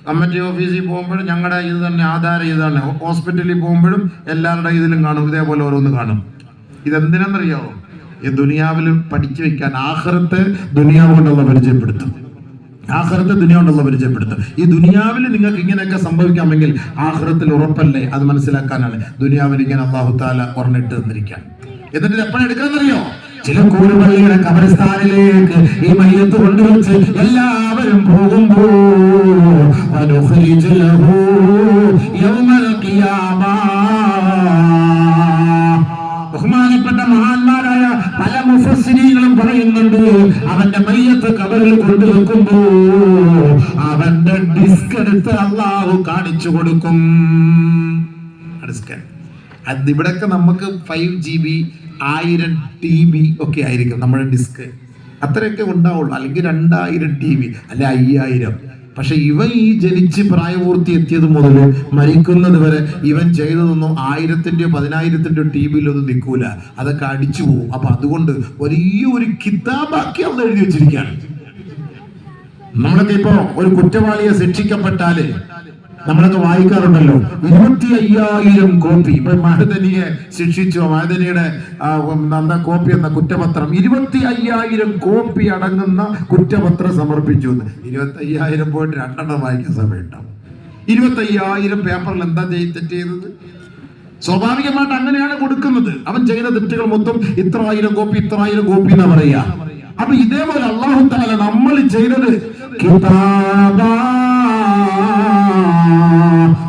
കമ്മിറ്റി ഓഫീസിൽ പോകുമ്പോഴും ഞങ്ങളുടെ ഇത് തന്നെ ആധാരം ഇതാണ്. ഹോസ്പിറ്റലിൽ പോകുമ്പോഴും എല്ലാവരുടെ ഇതിലും കാണും, ഇതേപോലെ ഓരോന്ന് കാണും. ഇതെന്തിനെന്നറിയാവോ? ഈ ദുനിയാവിൽ പഠിച്ചു വെക്കാൻ, ആഖിറത്തെ ദുനിയാവ് കൊണ്ടുള്ള പരിചയപ്പെടുത്തും. ആഖിറത്തെ ദുനിയാവുണ്ടല്ലോ പരിചയപ്പെടുത്തും. ഈ ദുനിയാവിൽ നിങ്ങൾക്ക് ഇങ്ങനെയൊക്കെ സംഭവിക്കാമെങ്കിൽ ആഖിറത്തിൽ ഉറപ്പല്ലേ? അത് മനസ്സിലാക്കാനാണ് ദുനിയാവിൽ ഇങ്ങനെ അല്ലാഹു തആല പറഞ്ഞിട്ട് തന്നിരിക്കാൻ. എന്നിട്ട് എപ്പോഴും എടുക്കാന്നറിയോ? ചില കൂറുപള്ളിയുടെ ഖബർസ്ഥാനിലേക്ക് ഈ മയ്യത്ത് കൊണ്ടുവച്ച് എല്ലാവരും പോകുമ്പോൾ ബഹുമാനപ്പെട്ട മഹാന്മാരായ പല മുഫസ്സിരീകളും പറയുന്നുണ്ട്, അവന്റെ മയ്യത്ത് ഖബറിൽ കൊണ്ടുവെക്കുമ്പോ അവന്റെ ഡിസ്ക് എടുത്ത് അല്ലാഹു കാണിച്ചു കൊടുക്കും. അത് ഇവിടെയൊക്കെ നമുക്ക് 5GB 1000 TB ഒക്കെ ആയിരിക്കും നമ്മുടെ ഡിസ്ക്, അത്രയൊക്കെ ഉണ്ടാവുള്ളൂ. അല്ലെങ്കിൽ 2000 TB അല്ലെ 5000. പക്ഷെ ഇവൻ ഈ ജനിച്ച് പ്രായപൂർത്തി എത്തിയത് മുതൽ മരിക്കുന്നത് വരെ ഇവൻ ചെയ്തതൊന്നും 1000-ന്റെയോ 10,000-ന്റെയോ TBയിലൊന്നും നിൽക്കൂല, അതൊക്കെ അടിച്ചു പോകും. അപ്പൊ അതുകൊണ്ട് വലിയൊരു കിതാബാക്കി അന്ന് എഴുതി വെച്ചിരിക്കുകയാണ്. നമ്മളൊക്കെ ഇപ്പോ ഒരു കുറ്റവാളിയെ ശിക്ഷിക്കപ്പെട്ടാല് നമ്മളൊക്കെ വായിക്കാറുണ്ടല്ലോ, 25,000 കോപ്പി. ഇപ്പൊ മഹദനിയെ ശിക്ഷിച്ചു, മഹദനിയുടെ കോപ്പി എന്ന കുറ്റപത്രം 25,000 കോപ്പി അടങ്ങുന്ന കുറ്റപത്രം സമർപ്പിച്ചു. 25,000 പോയിട്ട് 2 വായിക്കാൻ സമയമുണ്ടാവും. 25,000 പേപ്പറിൽ എന്താ തെറ്റ് ചെയ്തത്? സ്വാഭാവികമായിട്ട് അങ്ങനെയാണ് കൊടുക്കുന്നത്. അവൻ ചെയ്ത തെറ്റുകൾ മൊത്തം ഇത്ര 1000 കോപ്പി, ഇത്ര 1000 കോപ്പി എന്നാ പറയാ. അപ്പൊ ഇതേപോലെ അല്ലാഹു തആല നമ്മൾ ചെയ്തത്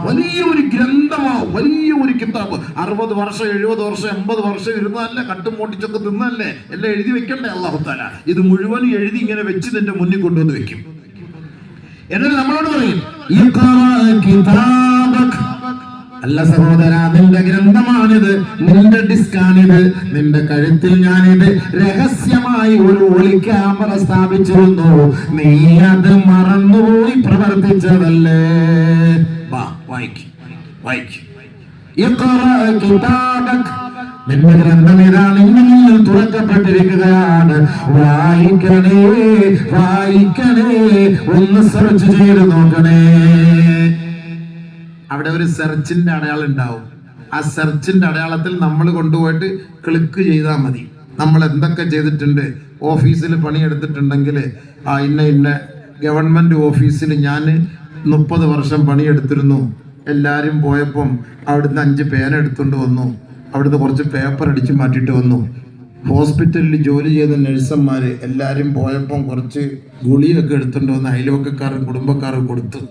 വലിയൊരു ഗ്രന്ഥമാ, വലിയൊരു കിതാബ്. 60 വർഷം 70 വർഷം 80 വർഷം ഇരുന്നല്ലേ, കട്ടും മോട്ടിച്ചൊക്കെ തിന്നല്ലേ, എല്ലാം എഴുതി വെക്കണ്ടേ അല്ലാഹു തആല? ഇത് മുഴുവൻ എഴുതി ഇങ്ങനെ വെച്ച് നിന്റെ മുന്നിൽ കൊണ്ടുവന്ന് വെക്കും. എന്നിട്ട് നമ്മളോട് പറയും, അല്ല സഹോദര, നിന്റെ ഗ്രന്ഥമാണിത്, നിന്റെ ഡിസ്കാണിത്, നിന്റെ കഴുത്തിൽ ഞാനിത് രഹസ്യമായി ഒരു ഒളി ക്യാമറ സ്ഥാപിച്ചിരുന്നു, നീ അത് മറന്നുപോയി പ്രവർത്തിച്ചതല്ലേ. നിന്റെ ഗ്രന്ഥം ഇതാണ്, ഇന്ന് തുറക്കപ്പെട്ടിരിക്കുകയാണ്, വായിക്കണേ വായിക്കണേ, ഒന്ന് സെർച്ച് ചെയ്ത് നോക്കണേ. അവിടെ ഒരു സെർച്ചിന്റെ അടയാളം ഉണ്ടാവും. ആ സെർച്ചിന്റെ അടയാളത്തിൽ നമ്മൾ കൊണ്ടുപോയിട്ട് ക്ലിക്ക് ചെയ്താൽ മതി. നമ്മൾ എന്തൊക്കെ ചെയ്തിട്ടുണ്ട്, ഓഫീസിൽ പണിയെടുത്തിട്ടുണ്ടെങ്കിൽ ഇന്ന ഗവൺമെന്റ് ഓഫീസിൽ ഞാൻ 30 വർഷം പണിയെടുത്തിരുന്നു, എല്ലാവരും പോയപ്പം അവിടുന്ന് 5 പേന എടുത്തുകൊണ്ട് വന്നു, അവിടുന്ന് കുറച്ച് പേപ്പർ അടിച്ച് മാറ്റിയിട്ട് വന്നു. ഹോസ്പിറ്റലിൽ ജോലി ചെയ്ത നഴ്സന്മാർ എല്ലാവരും പോയപ്പം കുറച്ച് ഗുളിയൊക്കെ എടുത്തുകൊണ്ട് വന്ന് അയൽവക്കക്കാരും കുടുംബക്കാരും കൊടുത്തു.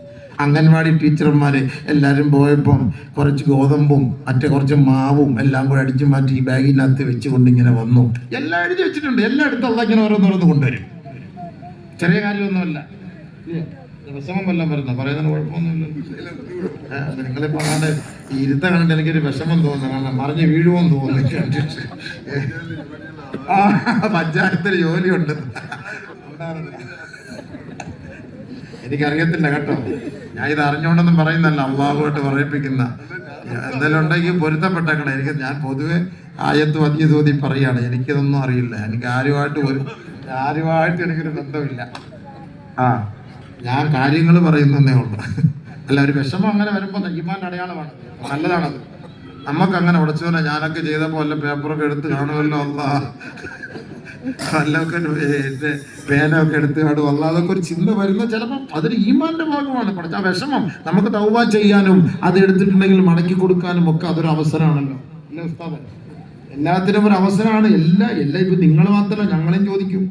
അംഗൻവാടി ടീച്ചർമാർ എല്ലാവരും പോയപ്പം കുറച്ച് ഗോതമ്പും മറ്റേ കുറച്ച് മാവും എല്ലാം കൂടെ അടിച്ചു മാറ്റി ഈ ബാഗിനകത്ത് വെച്ചുകൊണ്ട് ഇങ്ങനെ വന്നു. എല്ലാം എഴുതി വെച്ചിട്ടുണ്ട്, എല്ലാം എടുത്തുള്ള ഇങ്ങനെ ഓരോന്നോരോന്ന് കൊണ്ടുവരും. ചെറിയ കാര്യമൊന്നുമല്ല. വിഷമം വല്ലതും വരുന്ന പറയുന്നതിന് കുഴപ്പമൊന്നുമില്ല. നിങ്ങളിപ്പോ കാണാണ്ട് ഇരുത്ത കണ്ടിട്ട് എനിക്കൊരു വിഷമം തോന്നുന്നു, മറിഞ്ഞ് വീഴുമെന്ന് തോന്നുന്നു. പഞ്ചായത്തിൽ ജോലിയുണ്ട്, എനിക്കറിയത്തില്ല കേട്ടോ. ഞാൻ ഇത് അറിഞ്ഞുകൊണ്ടൊന്നും പറയുന്നല്ല, അള്ളാഹുമായിട്ട് പറയിപ്പിക്കുന്ന എന്തെങ്കിലും ഉണ്ടെങ്കിൽ പൊരുത്തപ്പെട്ടേക്കണേ. ഞാൻ പൊതുവെ ആയത്ത് വലിയ തോതി പറയാണ്, എനിക്കിതൊന്നും അറിയില്ല, എനിക്ക് ആരുമായിട്ട് എനിക്കൊരു ബന്ധമില്ല. ഞാൻ കാര്യങ്ങൾ പറയുന്നതേ ഉള്ളൂ. അല്ല, ഒരു വിഷമം അങ്ങനെ വരുമ്പോൾ ഈമാന്റെ അടയാളമാണ്, നല്ലതാണത്. നമുക്കങ്ങനെ ഉടച്ചോനെ ഞാനൊക്കെ ചെയ്തപ്പോൾ വല്ല പേപ്പറൊക്കെ എടുത്ത് കാണുമല്ലോ, നല്ലൊക്കെ പേനൊക്കെ എടുത്ത് കാണും, അതൊക്കെ ഒരു ചിന്ത വരുന്ന ചിലപ്പോൾ അതൊരു ഈമാന്റെ ഭാഗമാണ്. പഠിച്ച ആ വിഷമം നമുക്ക് തൗബ ചെയ്യാനും അത് എടുത്തിട്ടുണ്ടെങ്കിൽ മടക്കി കൊടുക്കാനും ഒക്കെ അതൊരു അവസരമാണല്ലോ. അല്ലേ ഉസ്താദേ? എല്ലാത്തിനും ഒരു അവസരമാണ്. എല്ലാം ഇപ്പൊ നിങ്ങൾ മാത്രമല്ല, ഞങ്ങളെയും ചോദിക്കും.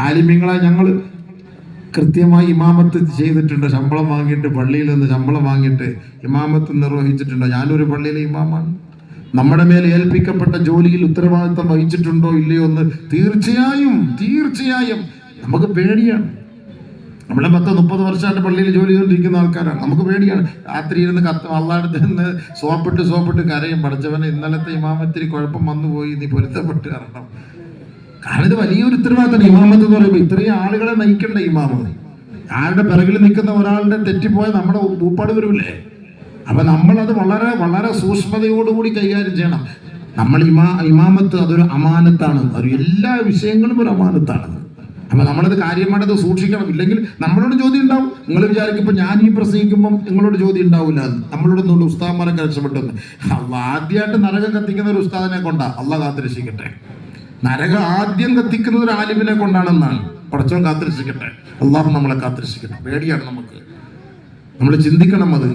ആലിമ്യങ്ങളെ ഞങ്ങൾ കൃത്യമായി ഇമാമത്ത് ചെയ്തിട്ടുണ്ട്, ശമ്പളം വാങ്ങിയിട്ട്, പള്ളിയിൽ നിന്ന് ശമ്പളം വാങ്ങിയിട്ട് ഇമാമത്ത് നിർവഹിച്ചിട്ടുണ്ട്. ഞാനൊരു പള്ളിയിലെ ഇമാമാണ്. നമ്മുടെ മേലെ ഏൽപ്പിക്കപ്പെട്ട ജോലിയിൽ ഉത്തരവാദിത്തം വഹിച്ചിട്ടുണ്ടോ ഇല്ലയോ എന്ന് തീർച്ചയായും നമുക്ക് പേടിയാണ്. നമ്മളെ 30 വർഷമായിട്ട് പള്ളിയിൽ ജോലി ചെയ്തുകൊണ്ടിരിക്കുന്ന ആൾക്കാരാണ്. നമുക്ക് പേടിയാണ്. രാത്രി ഇരുന്ന് അള്ളാഹുവിന്റെ നിന്ന് സോപ്പിട്ട് കരയും, പഠിച്ചവനെ ഇന്നലത്തെ ഇമാമത്തിരി കുഴപ്പം വന്നുപോയി, നീ പൊരുത്തപ്പെട്ട് കാരണം ഇത് വലിയൊരു ഉത്തരവാദിത്തമാണ്. ഇമാമത്ത് എന്ന് പറയുമ്പോൾ ഇത്രയും ആളുകളെ നയിക്കേണ്ട ഇമാമ. ആരുടെ പിറകിൽ നിൽക്കുന്ന ഒരാളുടെ തെറ്റിപ്പോയ നമ്മുടെ ഊപ്പാട് വരൂലേ? അപ്പൊ നമ്മളത് വളരെ വളരെ സൂക്ഷ്മതയോടുകൂടി കൈകാര്യം ചെയ്യണം. നമ്മൾ ഇമാമത്ത് അതൊരു അമാനത്താണ്, ഒരു എല്ലാ വിഷയങ്ങളും ഒരു അമാനത്താണ്. അപ്പൊ നമ്മളത് കാര്യമായിട്ടത് സൂക്ഷിക്കണം. ഇല്ലെങ്കിൽ നമ്മളോട് ചോദ്യം ഉണ്ടാവും. നിങ്ങൾ വിചാരിക്കുമ്പോൾ ഞാൻ ഈ പ്രസംഗിക്കുമ്പോൾ നിങ്ങളോട് ചോദ്യം ഉണ്ടാവില്ല. നമ്മളോട് ഒന്നുകൊണ്ട് ഉസ്താദന്മാരൊക്കെ രക്ഷപ്പെട്ടെന്ന്. ആദ്യമായിട്ട് നരകം കത്തിക്കുന്ന ഒരു ഉസ്താദിനെ കൊണ്ടാ, അള്ളാഹ് കാത്ത് രക്ഷിക്കട്ടെ. നരകം ആദ്യം കത്തിക്കുന്നത് ഒരു ആലിമിനെ കൊണ്ടാണെന്നാണ്. പടച്ചവൻ കാത്തിരക്ഷിക്കട്ടെ. അള്ളാഹു നമ്മളെ കാത്തിരക്ഷിക്കട്ടെ. പേടിയാണ് നമുക്ക്, നമ്മൾ ചിന്തിക്കണം അത്.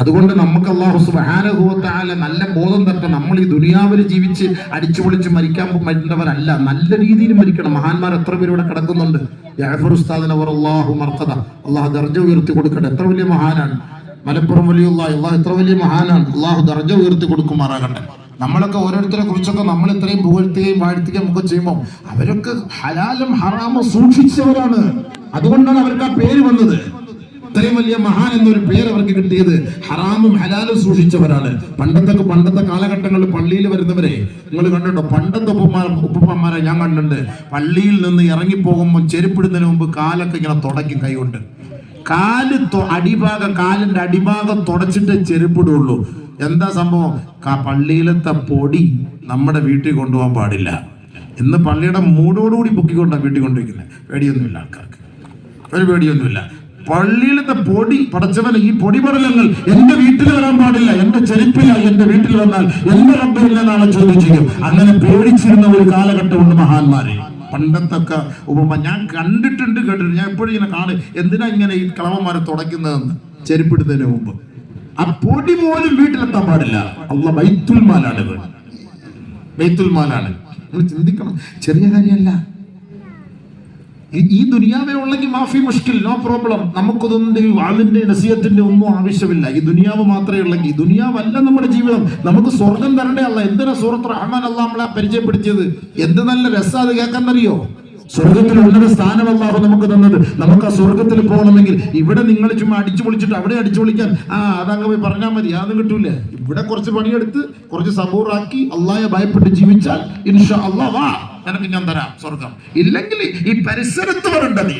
അതുകൊണ്ട് നമുക്ക് അല്ലാഹു സുബ്ഹാനഹു വ തആല നല്ല ബോധം തരട്ടെ. നമ്മൾ ഈ ദുനിയാവിൽ ജീവിച്ച് അടിച്ചു പൊളിച്ച് മരിക്കാൻ പറ്റുന്നവരല്ല, നല്ല രീതിയിൽ മരിക്കണം. മഹാന്മാർ എത്ര പേര് ഇവിടെ കിടക്കുന്നുണ്ട്. ജഅഫർ ഉസ്താദിനെ അല്ലാഹു മർഖദ, അല്ലാഹു ദർജ ഉയർത്തി കൊടുക്കട്ടെ. എത്ര വലിയ മഹാനാണ് മലപ്പുറം വലിയുള്ളാഹി, അല്ലാഹു എത്ര വലിയ മഹാനാണ്. അല്ലാഹു ദർജ ഉയർത്തി കൊടുക്കുമാറാകട്ടെ. നമ്മളൊക്കെ ഓരോരുത്തരെ കുറിച്ചൊക്കെ നമ്മൾ ഇത്രയും പുകഴ്ത്തുകയും വാഴ്ത്തുകയും ഒക്കെ ചെയ്യുമ്പോൾ അവരൊക്കെ ഹലാലും ഹറാമും സൂക്ഷിച്ചവരാണ്. അതുകൊണ്ടാണ് അവർക്ക് ആ പേര് വന്നത്. ഇത്രയും വലിയ മഹാൻ എന്നൊരു പേര് അവർക്ക് കിട്ടിയത് ഹറാമും ഹലാലും സൂക്ഷിച്ചവരാണ്. പണ്ടത്തെ കാലഘട്ടങ്ങളിൽ പള്ളിയിൽ വരുന്നവരെ നിങ്ങൾ കണ്ടിട്ടോ? പണ്ടത്തെ ഉപ്പന്മാരെ ഞാൻ കണ്ടിട്ടുണ്ട്. പള്ളിയിൽ നിന്ന് ഇറങ്ങിപ്പോകുമ്പോൾ ചെരുപ്പിടുന്നതിന് മുമ്പ് കാലൊക്കെ ഇങ്ങനെ തുടയ്ക്കും കൈകൊണ്ട്. കാലിന്റെ അടിഭാഗം തുടച്ചിട്ട് ചെരുപ്പിടുള്ളൂ. എന്താ സംഭവം? പള്ളിയിലത്തെ പൊടി നമ്മുടെ വീട്ടിൽ കൊണ്ടുപോകാൻ പാടില്ല. ഇന്ന് പള്ളിയുടെ മൂടോടുകൂടി പൊക്കിക്കൊണ്ടാണ് വീട്ടിൽ കൊണ്ടുവയ്ക്കുന്നത്. പേടിയൊന്നുമില്ല ആൾക്കാർക്ക്, ഒരു പേടിയൊന്നുമില്ല. പള്ളിയിലത്തെ പൊടി, പടച്ചവൻ ഈ പൊടിപടലങ്ങൾ എന്റെ വീട്ടിൽ വരാൻ പാടില്ല, എന്റെ ചെരുപ്പിലായി എന്റെ വീട്ടിൽ വന്നാൽ എന്റെ റബ്ബില്ലെന്നാണ് ചോദിച്ചിരിക്കും. അങ്ങനെ പേടിച്ചിരുന്ന ഒരു കാലഘട്ടമുണ്ട് മഹാന്മാരെ. പണ്ടത്തൊക്കെ ഉപമ ഞാൻ കണ്ടിട്ടുണ്ട്, കേട്ടിട്ടുണ്ട്. ഞാൻ എപ്പോഴും ഇങ്ങനെ കാണും, എന്തിനാ ഇങ്ങനെ ഈ കളവന്മാരെ തുടയ്ക്കുന്നതെന്ന്. ചെരുപ്പിടുന്നതിന് മുമ്പ് ആ പൊടി പോലും വീട്ടിലെത്താൻ പാടില്ല. അല്ലാഹ് ബൈത്തുൽ മാലാണ്, ബൈത്തുൽ മാലാണ്. നിങ്ങൾ ചിന്തിക്കണം, ചെറിയ കാര്യമല്ല. ഈ ദുനിയാവേ ഉള്ളെങ്കിൽ മാഫി മുഷ്കിൽ, നോ പ്രോബ്ലം. നമുക്കതൊന്നും വാളിന്റെ നസീഹത്തിന്റെ ഒന്നും ആവശ്യമില്ല. ഈ ദുനിയാവ് മാത്രമേ ഉള്ളെങ്കിൽ. ഈ ദുനിയാവല്ല നമ്മുടെ ജീവിതം. നമുക്ക് സ്വർഗം തരണ്ടേ അല്ല. എന്തിനാ സൂറത്ത് റഹ്മാൻ അല്ലാഹ് നമ്മളെ പരിചയപ്പെടുത്തിയത്? എന്ത് നല്ല രസം അത് കേൾക്കാന്നറിയോ? സ്വർഗത്തിൽ ഉന്നത സ്ഥാനം അല്ലാഹു നമുക്ക് തന്നത്. നമുക്ക് ആ സ്വർഗത്തിൽ പോകണമെങ്കിൽ ഇവിടെ നിങ്ങൾ ചുമ്മാ അടിച്ചു പൊളിച്ചിട്ട് അവിടെ അടിച്ചു പൊളിക്കാൻ അതങ്ങ് പോയി പറഞ്ഞാൽ മതി, അതൊന്നും കിട്ടൂല. ഇവിടെ കുറച്ച് പണിയെടുത്ത് കുറച്ച് സബൂറാക്കി അള്ളാഹയെ ഭയപ്പെട്ട് ജീവിച്ചാൽ ഇൻഷാ അല്ലാഹ് വാ, നിനക്ക് ഞാൻ തരാം സ്വർഗം. ഇല്ലെങ്കിൽ ഈ പരിസരത്ത് വരണ്ട നീ.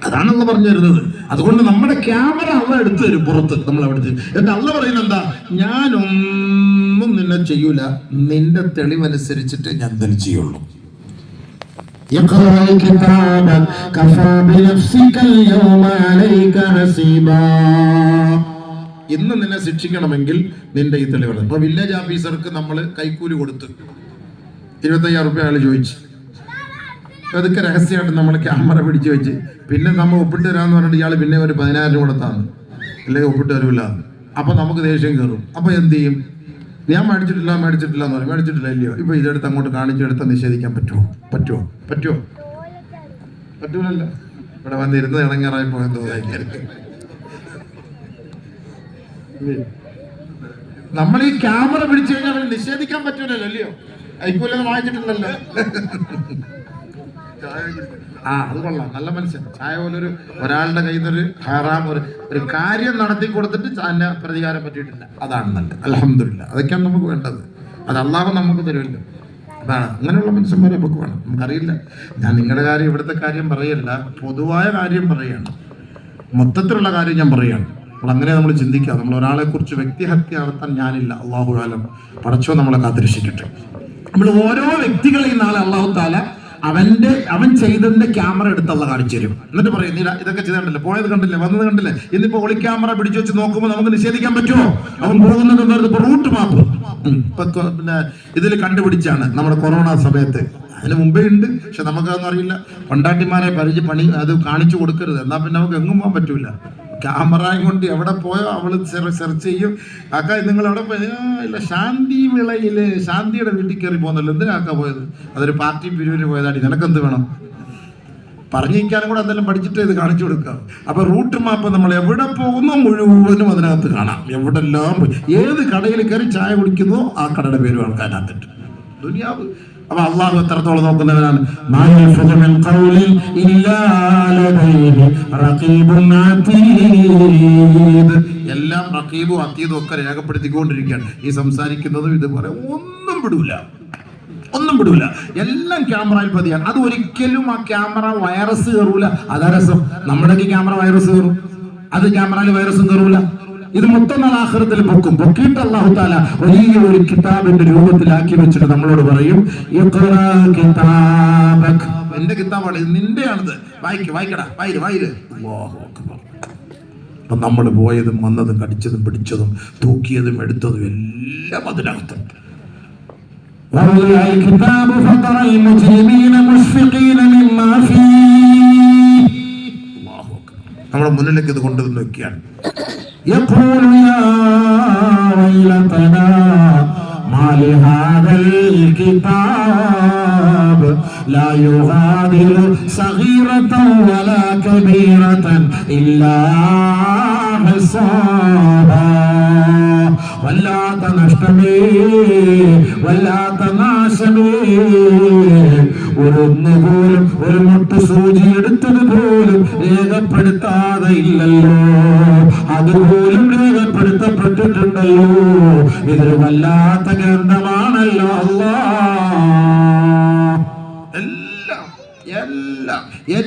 അതാണല്ലോ പറഞ്ഞു തരുന്നത്. അതുകൊണ്ട് നമ്മുടെ ക്യാമറ അള്ള എടുത്തു തരും പുറത്ത്. നമ്മൾ അവിടെ എന്നിട്ട് അള്ള പറയുന്നത് എന്താ? ഞാനൊന്നും നിന്നെ ചെയ്യൂല, നിന്റെ തെളിവനുസരിച്ചിട്ട് ഞാൻ തന്നെ ചെയ്യുള്ളൂ. ഇന്ന് നിന്നെ ശിക്ഷിക്കണമെങ്കിൽ നിന്റെ ഈ തെളിവാണ്. ഇപ്പൊ വില്ലേജ് ഓഫീസർക്ക് നമ്മൾ കൈക്കൂലി കൊടുത്ത് 25,000 രൂപ അയാൾ ചോദിച്ചു. അതൊക്കെ രഹസ്യമായിട്ട് നമ്മൾ ക്യാമറ പിടിച്ചു വെച്ച് പിന്നെ നമ്മൾ ഒപ്പിട്ട് തരാമെന്ന് പറഞ്ഞിട്ട് ഇയാൾ പിന്നെ ഒരു 10,000 കൊടുത്താണ്, അല്ലെങ്കിൽ ഒപ്പിട്ട് തരൂല. അപ്പൊ നമുക്ക് ദേഷ്യം കയറും. അപ്പൊ എന്ത് ചെയ്യും? ഞാൻ മേടിച്ചിട്ടില്ല എന്ന് പറയും. മേടിച്ചിട്ടില്ല ഇല്ലയോ? ഇപ്പൊ ഇതെടുത്ത് അങ്ങോട്ട് കാണിച്ചെടുത്ത് നിഷേധിക്കാൻ പറ്റുമോ? പറ്റൂലല്ലോ. ഇവിടെ വന്നിരുന്ന് ഇണങ്ങാറായി പോയെന്ന് തോന്നിയായിരിക്കും. നമ്മൾ ഈ ക്യാമറ പിടിച്ചു കഴിഞ്ഞാൽ നിഷേധിക്കാൻ പറ്റൂലല്ലോ, അല്ലയോ? അയക്കൂലെന്ന് വാങ്ങിച്ചിട്ടില്ലല്ലോ. അത് കൊള്ളാം, നല്ല മനുഷ്യൻ. ചായ പോലൊരു ഒരാളുടെ കയ്യിൽ നിന്നൊരു ഹറാം ഒരു കാര്യം നടത്തി കൊടുത്തിട്ട് അതിനെ പ്രതികാരം പറ്റിയിട്ടില്ല. അതാണ് നല്ലത്. അൽഹംദുലില്ലാ. അതൊക്കെയാണ് നമുക്ക് വേണ്ടത്. അത് അല്ലാഹു നമുക്ക് തരുമല്ലോ. അതാണ്, അങ്ങനെയുള്ള മനുഷ്യന്മാരെ നമുക്ക് വേണം. നമുക്കറിയില്ല, ഞാൻ നിങ്ങളുടെ കാര്യം ഇവിടുത്തെ കാര്യം പറയല്ല, പൊതുവായ കാര്യം പറയാണ്, മൊത്തത്തിലുള്ള കാര്യം ഞാൻ പറയാണ്. അപ്പോൾ അങ്ങനെ നമ്മൾ ചിന്തിക്കുക. നമ്മൾ ഒരാളെ കുറിച്ച് വ്യക്തിഹത്യ നടത്താൻ ഞാനില്ല. അല്ലാഹു ആലം. പടച്ചോ നമ്മളെ കാത്തിരക്ഷിക്കട്ടെ. നമ്മൾ ഓരോ വ്യക്തികളെയും നാളെ അല്ലാഹു തആല അവൻ ചെയ്തതിന്റെ ക്യാമറ എടുത്തുള്ള കാണിച്ചു തരും. എന്നിട്ട് പറയും, നീ ഇതൊക്കെ ചെയ്തിട്ടില്ല, പോയത് കണ്ടില്ലേ, വന്നത് കണ്ടില്ലേ. ഇന്നിപ്പോ ഒളി ക്യാമറ പിടിച്ചു വെച്ച് നോക്കുമ്പോൾ നമുക്ക് നിഷേധിക്കാൻ പറ്റുമോ? അവൻ പോകുന്നത് ഇപ്പൊ റൂട്ട് മാപ്പ് പിന്നെ ഇതിൽ കണ്ടുപിടിച്ചാണ് നമ്മുടെ കൊറോണ സമയത്ത്. അതിന് മുമ്പേ ഉണ്ട്, പക്ഷെ നമുക്കതൊന്നും അറിയില്ല. കൊണ്ടാട്ടിമാരെ പണി അത് കാണിച്ചു കൊടുക്കരുത്, എന്നാ പിന്നെ നമുക്ക് എങ്ങും പോകാൻ പറ്റൂല. ക്യാമറയും കൊണ്ട് എവിടെ പോയോ അവള് സെർച്ച് ചെയ്യും. ആക്കാ നിങ്ങൾ എവിടെ പോയി? ഇല്ല, ശാന്തി വിളയില് ശാന്തിയുടെ വീട്ടിൽ കയറി പോകുന്നല്ലോ. എന്തിനാക്കാ പോയത്? അതൊരു പാർട്ടി പിരിവിന് പോയതാടി, നിനക്കെന്ത് വേണം? പറഞ്ഞിരിക്കാനും കൂടെ എന്തെങ്കിലും പഠിച്ചിട്ട് ഇത് കാണിച്ചു കൊടുക്കാം. അപ്പൊ റൂട്ട് മാപ്പ് നമ്മൾ എവിടെ പോകുന്നോ മുഴുവനും അതിനകത്ത് കാണാം. എവിടെല്ലാം പോയി ഏത് കടയിൽ കയറി ചായ കുടിക്കുന്നോ ആ കടയുടെ പേരും ആൾക്കാരകത്തിട്ട്. ദുനിയാവ്. അപ്പൊ അള്ളാഹു എത്രത്തോളം നോക്കുന്നവനാണ്. എല്ലാം റഖീബും അതീതും ഒക്കെ രേഖപ്പെടുത്തിക്കൊണ്ടിരിക്കുകയാണ്. ഈ സംസാരിക്കുന്നതും ഇതുപോലെ ഒന്നും വിടൂല. എല്ലാം ക്യാമറയിൽ പതിയാണ്. അത് ഒരിക്കലും ആ ക്യാമറ വൈറസ് കയറൂല. അതാ രസം. നമ്മുടെ ക്യാമറ വൈറസ് കയറും, അത് ക്യാമറയിൽ വൈറസും കയറൂല. ഇത് മൊത്തം നാൾ ആഖിറത്തിൽ പൊക്കിയിട്ട് അല്ലാഹു തആല വലിയ ഒരു കിതാബിന്റെ രൂപത്തിലാക്കി വെച്ചിട്ട് നമ്മളോട് പറയും, എന്റെ കിതാബാണ്, ഇത് നിന്റെയാണിത്, വായിക്കടാ, വായിര്. അല്ലാഹു അക്ബർ. അപ്പൊ നമ്മൾ പോയതും വന്നതും കടിച്ചതും പിടിച്ചതും തൂക്കിയതും എടുത്തതും എല്ലാം അതിനകത്തുണ്ട്. ووضع الكتاب فترى المجرمين مشفقين مما فيه. നമ്മുടെ മുന്നിലേക്ക് ഇത് കൊണ്ടുവന്ന് വെക്കുകയാണ്. يقول يا ويلتنا ما لهذا الكتاب لا يغادر صغيرة ولا كبيرة إلا أحصاها. വല്ലാത്ത നഷ്ടമേ, വല്ലാത്ത നാശമേ, ഒന്നുപോലും ഒരു മുട്ട സൂചി എടുത്തത് പോലും രേഖപ്പെടുത്താതെ ഇല്ലല്ലോ, അതുപോലും രേഖപ്പെടുത്തപ്പെട്ടിട്ടുണ്ടല്ലോ. ഇതൊരു വല്ലാത്ത ഗ്രന്ഥമാണല്ലോ. എല്ലാം എല്ലാം എ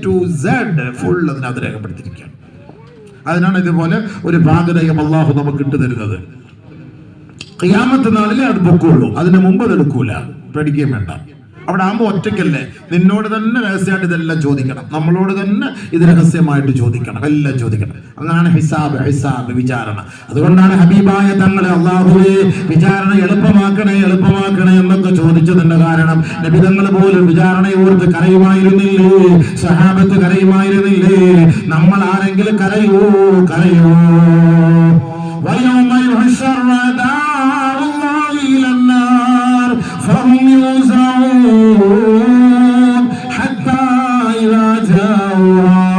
ടു സെഡ് ഫുൾ അതിനകത്ത് രേഖപ്പെടുത്തിയിരിക്കുകയാണ്. അതിനാണ് ഇതുപോലെ ഒരു ഭാഗതയം അള്ളാഹു നമുക്ക് ഇട്ട് തരുന്നത്. ഖിയാമത്ത് നാളിലെ അത് പൊക്കുള്ളൂ, അതിന് മുമ്പ് അത് എടുക്കൂല. പേടിക്കുകയും വേണ്ട. അവിടെ ആകുമ്പോൾ ഒറ്റയ്ക്കല്ലേ, നിന്നോട് തന്നെ രഹസ്യമായിട്ട് ഇതെല്ലാം ചോദിക്കണം, നമ്മളോട് തന്നെ ഇത് രഹസ്യമായിട്ട് ചോദിക്കണം, എല്ലാം ചോദിക്കണം. അങ്ങനെയാണ് ഹിസാബ് വിചാരണ. അതുകൊണ്ടാണ് ഹബീബായ തങ്ങളെ അള്ളാഹുവേ വിചാരണ എളുപ്പമാക്കണേ എന്നൊക്കെ ചോദിച്ചതിന്റെ കാരണം നബി തങ്ങൾ പോലും വിചാരണയെ ഓർത്ത് കരയുമായിരുന്നില്ലേ? സഹാബത്ത് കരയുമായിരുന്നില്ലേ? നമ്മൾ ആരെങ്കിലും കരയോ? ويوم يحشر أعداء الله إلى النار فهم يوزعون حتى إذا جاءوها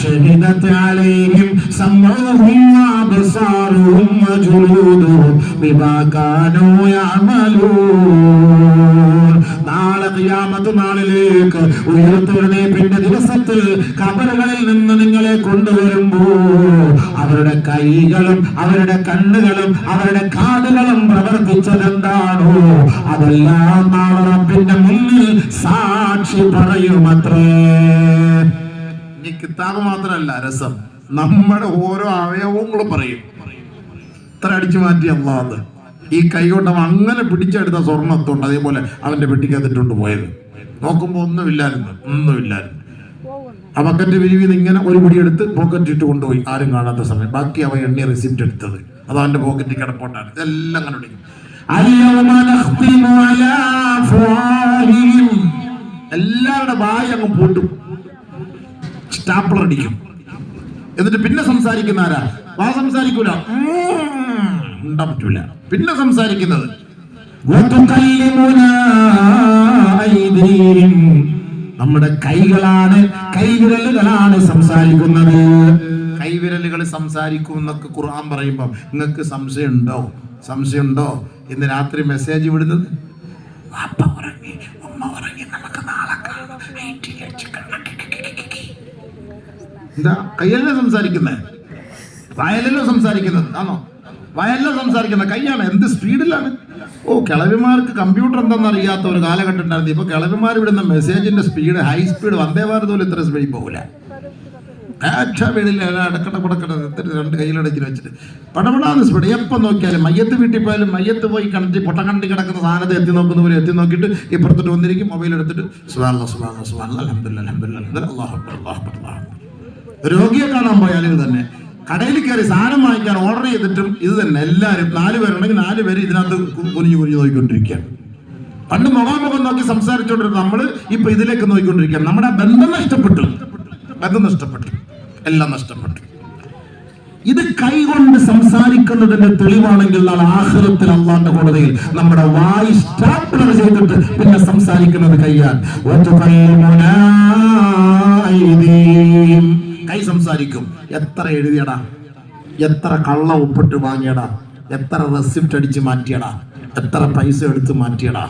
شهدت عليهم سمعهم وأبصارهم وجلودهم بما كانوا يعملون. നാളെ ഖിയാമത്ത് നാളിലേക്ക് ഉയർത്തെഴുന്നേൽപ്പിന്റെ ദിവസത്തിൽ ഖബറുകളിൽ നിന്ന് നിങ്ങളെ കൊണ്ടുവരുമ്പോൾ അവരുടെ കൈകളും അവരുടെ കണ്ണുകളും അവരുടെ കാതുകളും പ്രവർത്തിച്ചതെന്താണോ അതെല്ലാം നാളെ റബ്ബിന്റെ മുന്നിൽ സാക്ഷി പറയുമത്രേ. ഈ കിതാബ് മാത്രമല്ല രസം, നമ്മുടെ ഓരോ അവയവങ്ങളും പറയും. ഇത്ര അടിച്ചു മാറ്റി അല്ലാഹ് ഈ കൈ കൊണ്ട് അവൻ അങ്ങനെ പിടിച്ചെടുത്ത സ്വർണ്ണത്തുണ്ട്, അതേപോലെ അവന്റെ പെട്ടിക്കകത്തിട്ടുണ്ട് പോയത്. നോക്കുമ്പോൾ ഒന്നുമില്ലായിരുന്നു. ആ ബക്കറ്റ് വിരിവിന്ന് ഇങ്ങനെ ഒരു പിടി എടുത്ത് പോക്കറ്റ് ഇട്ട് കൊണ്ടുപോയി, ആരും കാണാത്ത സമയം. ബാക്കി അവൻ എണ്ണി റിസിപ്റ്റ് എടുത്തത് അത് അവന്റെ പോക്കറ്റിൽ കിടപ്പോണ്ടാണ്. ഇതെല്ലാം അങ്ങനെ എല്ലാവരുടെ വായ അങ്ങ് പൂട്ടും, സ്റ്റാപ്ലർ അടിക്കും. എന്നിട്ട് പിന്നെ സംസാരിക്കുന്ന ആരാ? വാ സംസാരിക്കൂല, ഉണ്ടാൻ പറ്റൂല. പിന്നെ സംസാരിക്കുന്നത് നമ്മുടെ കൈവിരലുകളാണ് സംസാരിക്കുന്നത്. കൈവിരലുകൾ സംസാരിക്കും എന്നൊക്കെ ഖുർആൻ പറയുമ്പോൾ നിങ്ങൾക്ക് സംശയമുണ്ടോ ഇന്ന് രാത്രി മെസ്സേജ് വിടുന്നത്? അപ്പ ഉറങ്ങി, ഉമ്മ ഉറങ്ങി, നമുക്ക് നാളെ കാണാം. എന്താ കൈയല്ലേ സംസാരിക്കുന്നത്? വായലല്ലോ സംസാരിക്കുന്നത്? ആണോ? വയല്ല സംസാരിക്കുന്ന കൈയാണ്. എന്ത് സ്പീഡിലാണ്! കിളവിമാർക്ക് കമ്പ്യൂട്ടർ എന്താണെന്ന് അറിയാത്ത ഒരു കാലഘട്ടം ഉണ്ടായിരുന്നു. ഇപ്പൊ കിളവിമാർ വിടുന്ന മെസ്സേജിന്റെ speed, high speed, Vande Bharat പോലും ഇത്ര സ്പീഡിൽ പോകില്ല. വീടില്ല, അടക്കട രണ്ട് കയ്യിലടക്കി വെച്ചിട്ട് പടപടാന്ന് സ്പീഡ്. എപ്പം നോക്കിയാലും മയ്യത്ത് വീട്ടിൽ പോയാലും മയ്യത്ത് പോയി കണ്ടി പൊട്ട കണ്ടി കിടക്കുന്ന സാധനത്തെ എത്തി നോക്കുന്ന പോലെ എത്തി നോക്കിയിട്ട് ഇപ്പുറത്തോട്ട് വന്നിരിക്കും, മൊബൈൽ എടുത്തിട്ട് രോഗിയെ കാണാൻ പോയാലും ഇത് തന്നെ. കടയിൽ കയറി സാധനം വാങ്ങിക്കാൻ ഓർഡർ ചെയ്തിട്ടും ഇത് തന്നെ. എല്ലാവരും 4 പേരുണ്ടെങ്കിൽ 4 പേര് ഇതിനകത്ത് കുനിഞ്ഞു നോക്കിക്കൊണ്ടിരിക്കുകയാണ്. പണ്ട് മുഖാമുഖം നോക്കി സംസാരിച്ചുകൊണ്ടിരുന്ന നമ്മൾ ഇപ്പൊ ഇതിലേക്ക് നോക്കിക്കൊണ്ടിരിക്കുകയാണ്. നമ്മുടെ ബന്ധം നഷ്ടപ്പെട്ടു, എല്ലാം നഷ്ടപ്പെട്ടു. ഇത് കൈകൊണ്ട് സംസാരിക്കുന്നതിന്റെ തെളിവാണെങ്കിൽ നാളെ ആഖിറത്തിൽ അല്ലാഹുവിന്റെ കോടതിയിൽ നമ്മുടെ വായി സ്റ്റാപ്ലർ ചെയ്തിട്ട് പിന്നെ സംസാരിക്കുന്നത് കൈയാൻ. കൈ സംസാരിക്കും. എത്ര എഴുതിയടാ, എത്ര കള്ള ഒപ്പിട്ട് വാങ്ങിയടാ, എത്ര റെസിപ്റ്റ് അടിച്ച് മാറ്റിയടാ, എത്ര പൈസ എടുത്ത് മാറ്റിയടാ,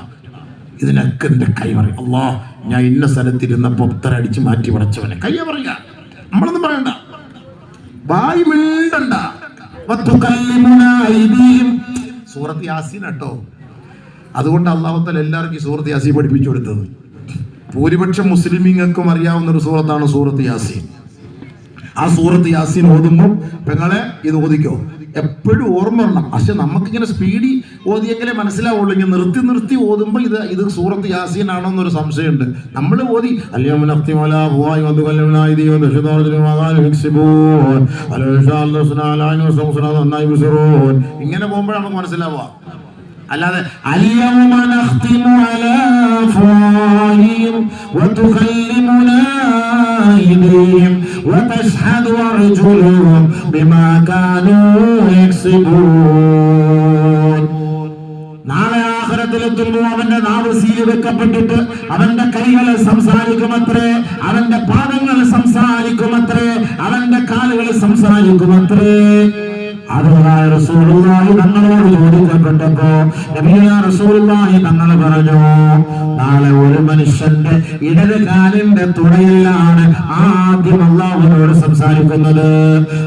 ഇതിനൊക്കെ എന്റെ കൈ പറയും. അല്ലാഹ്, ഞാൻ ഇന്ന സ്ഥലത്തിരുന്നപ്പോ ഇത്ര അടിച്ച് മാറ്റി പടച്ചവനെ. കയ്യ പറയുക, നമ്മളൊന്നും പറയണ്ട, വായി മിണ്ടണ്ട. സൂറത്ത് യാസീൻ കേട്ടോ. അതുകൊണ്ട് അല്ലാഹു തആല എല്ലാവർക്കും സൂറത്ത് യാസീൻ പഠിപ്പിച്ചു കൊടുത്തത്. ഭൂരിപക്ഷം മുസ്ലിമീങ്ങൾക്കും അറിയാവുന്ന ഒരു സൂറത്താണ് സൂറത്ത് യാസീൻ. ആ സൂറത്ത് യാസീൻ ഓതുമ്പോൾ പെങ്ങളെ ഇത് ഓദിക്കോ, എപ്പോഴും ഓർമ്മ വരണം. പക്ഷെ നമുക്കിങ്ങനെ സ്പീഡിൽ ഓതിയെങ്കിലേ മനസ്സിലാവുള്ളൂ. ഇങ്ങനെ നിർത്തി ഓതുമ്പോൾ ഇത് സൂറത്ത് യാസീൻ ആണോ എന്നൊരു സംശയമുണ്ട്. നമ്മൾ ഓതി ഇങ്ങനെ പോകുമ്പോഴാണ് നമുക്ക് മനസ്സിലാവുക. അല്ലാതെ അൽയൗമ നഖ്തിമു അലാ അഫ്വാഹിഹിം വതുകല്ലിമുനാ അയ്ദീഹിം വതശ്ഹദു അർജുലുഹും ബിമാ കാനൂ യക്സിബൂൻ. നാളെ ആഖിറത്തിലെത്തുമ്പോൾ അവന്റെ നാവ് സീൽ വെക്കപ്പെട്ടിട്ട് അവന്റെ കൈകൾ സംസാരിക്കുമത്രേ, അവന്റെ പാദങ്ങൾ സംസാരിക്കുമത്രേ, അവന്റെ കാലുകൾ സംസാരിക്കുമത്രേ. അതുകൊണ്ടാണ് റസൂലുള്ളാഹി തങ്ങളോട് ചോദിക്കപ്പെട്ടപ്പോ നബിയുനാ റസൂലുള്ളാഹി തങ്ങൾ പറഞ്ഞു, നാളെ ഒരു മനുഷ്യന്റെ ഇടത് കാലിന്റെ തുടയിലാണ് ആദ്യം അള്ളാഹുവിനോട് സംസാരിക്കുന്നത്.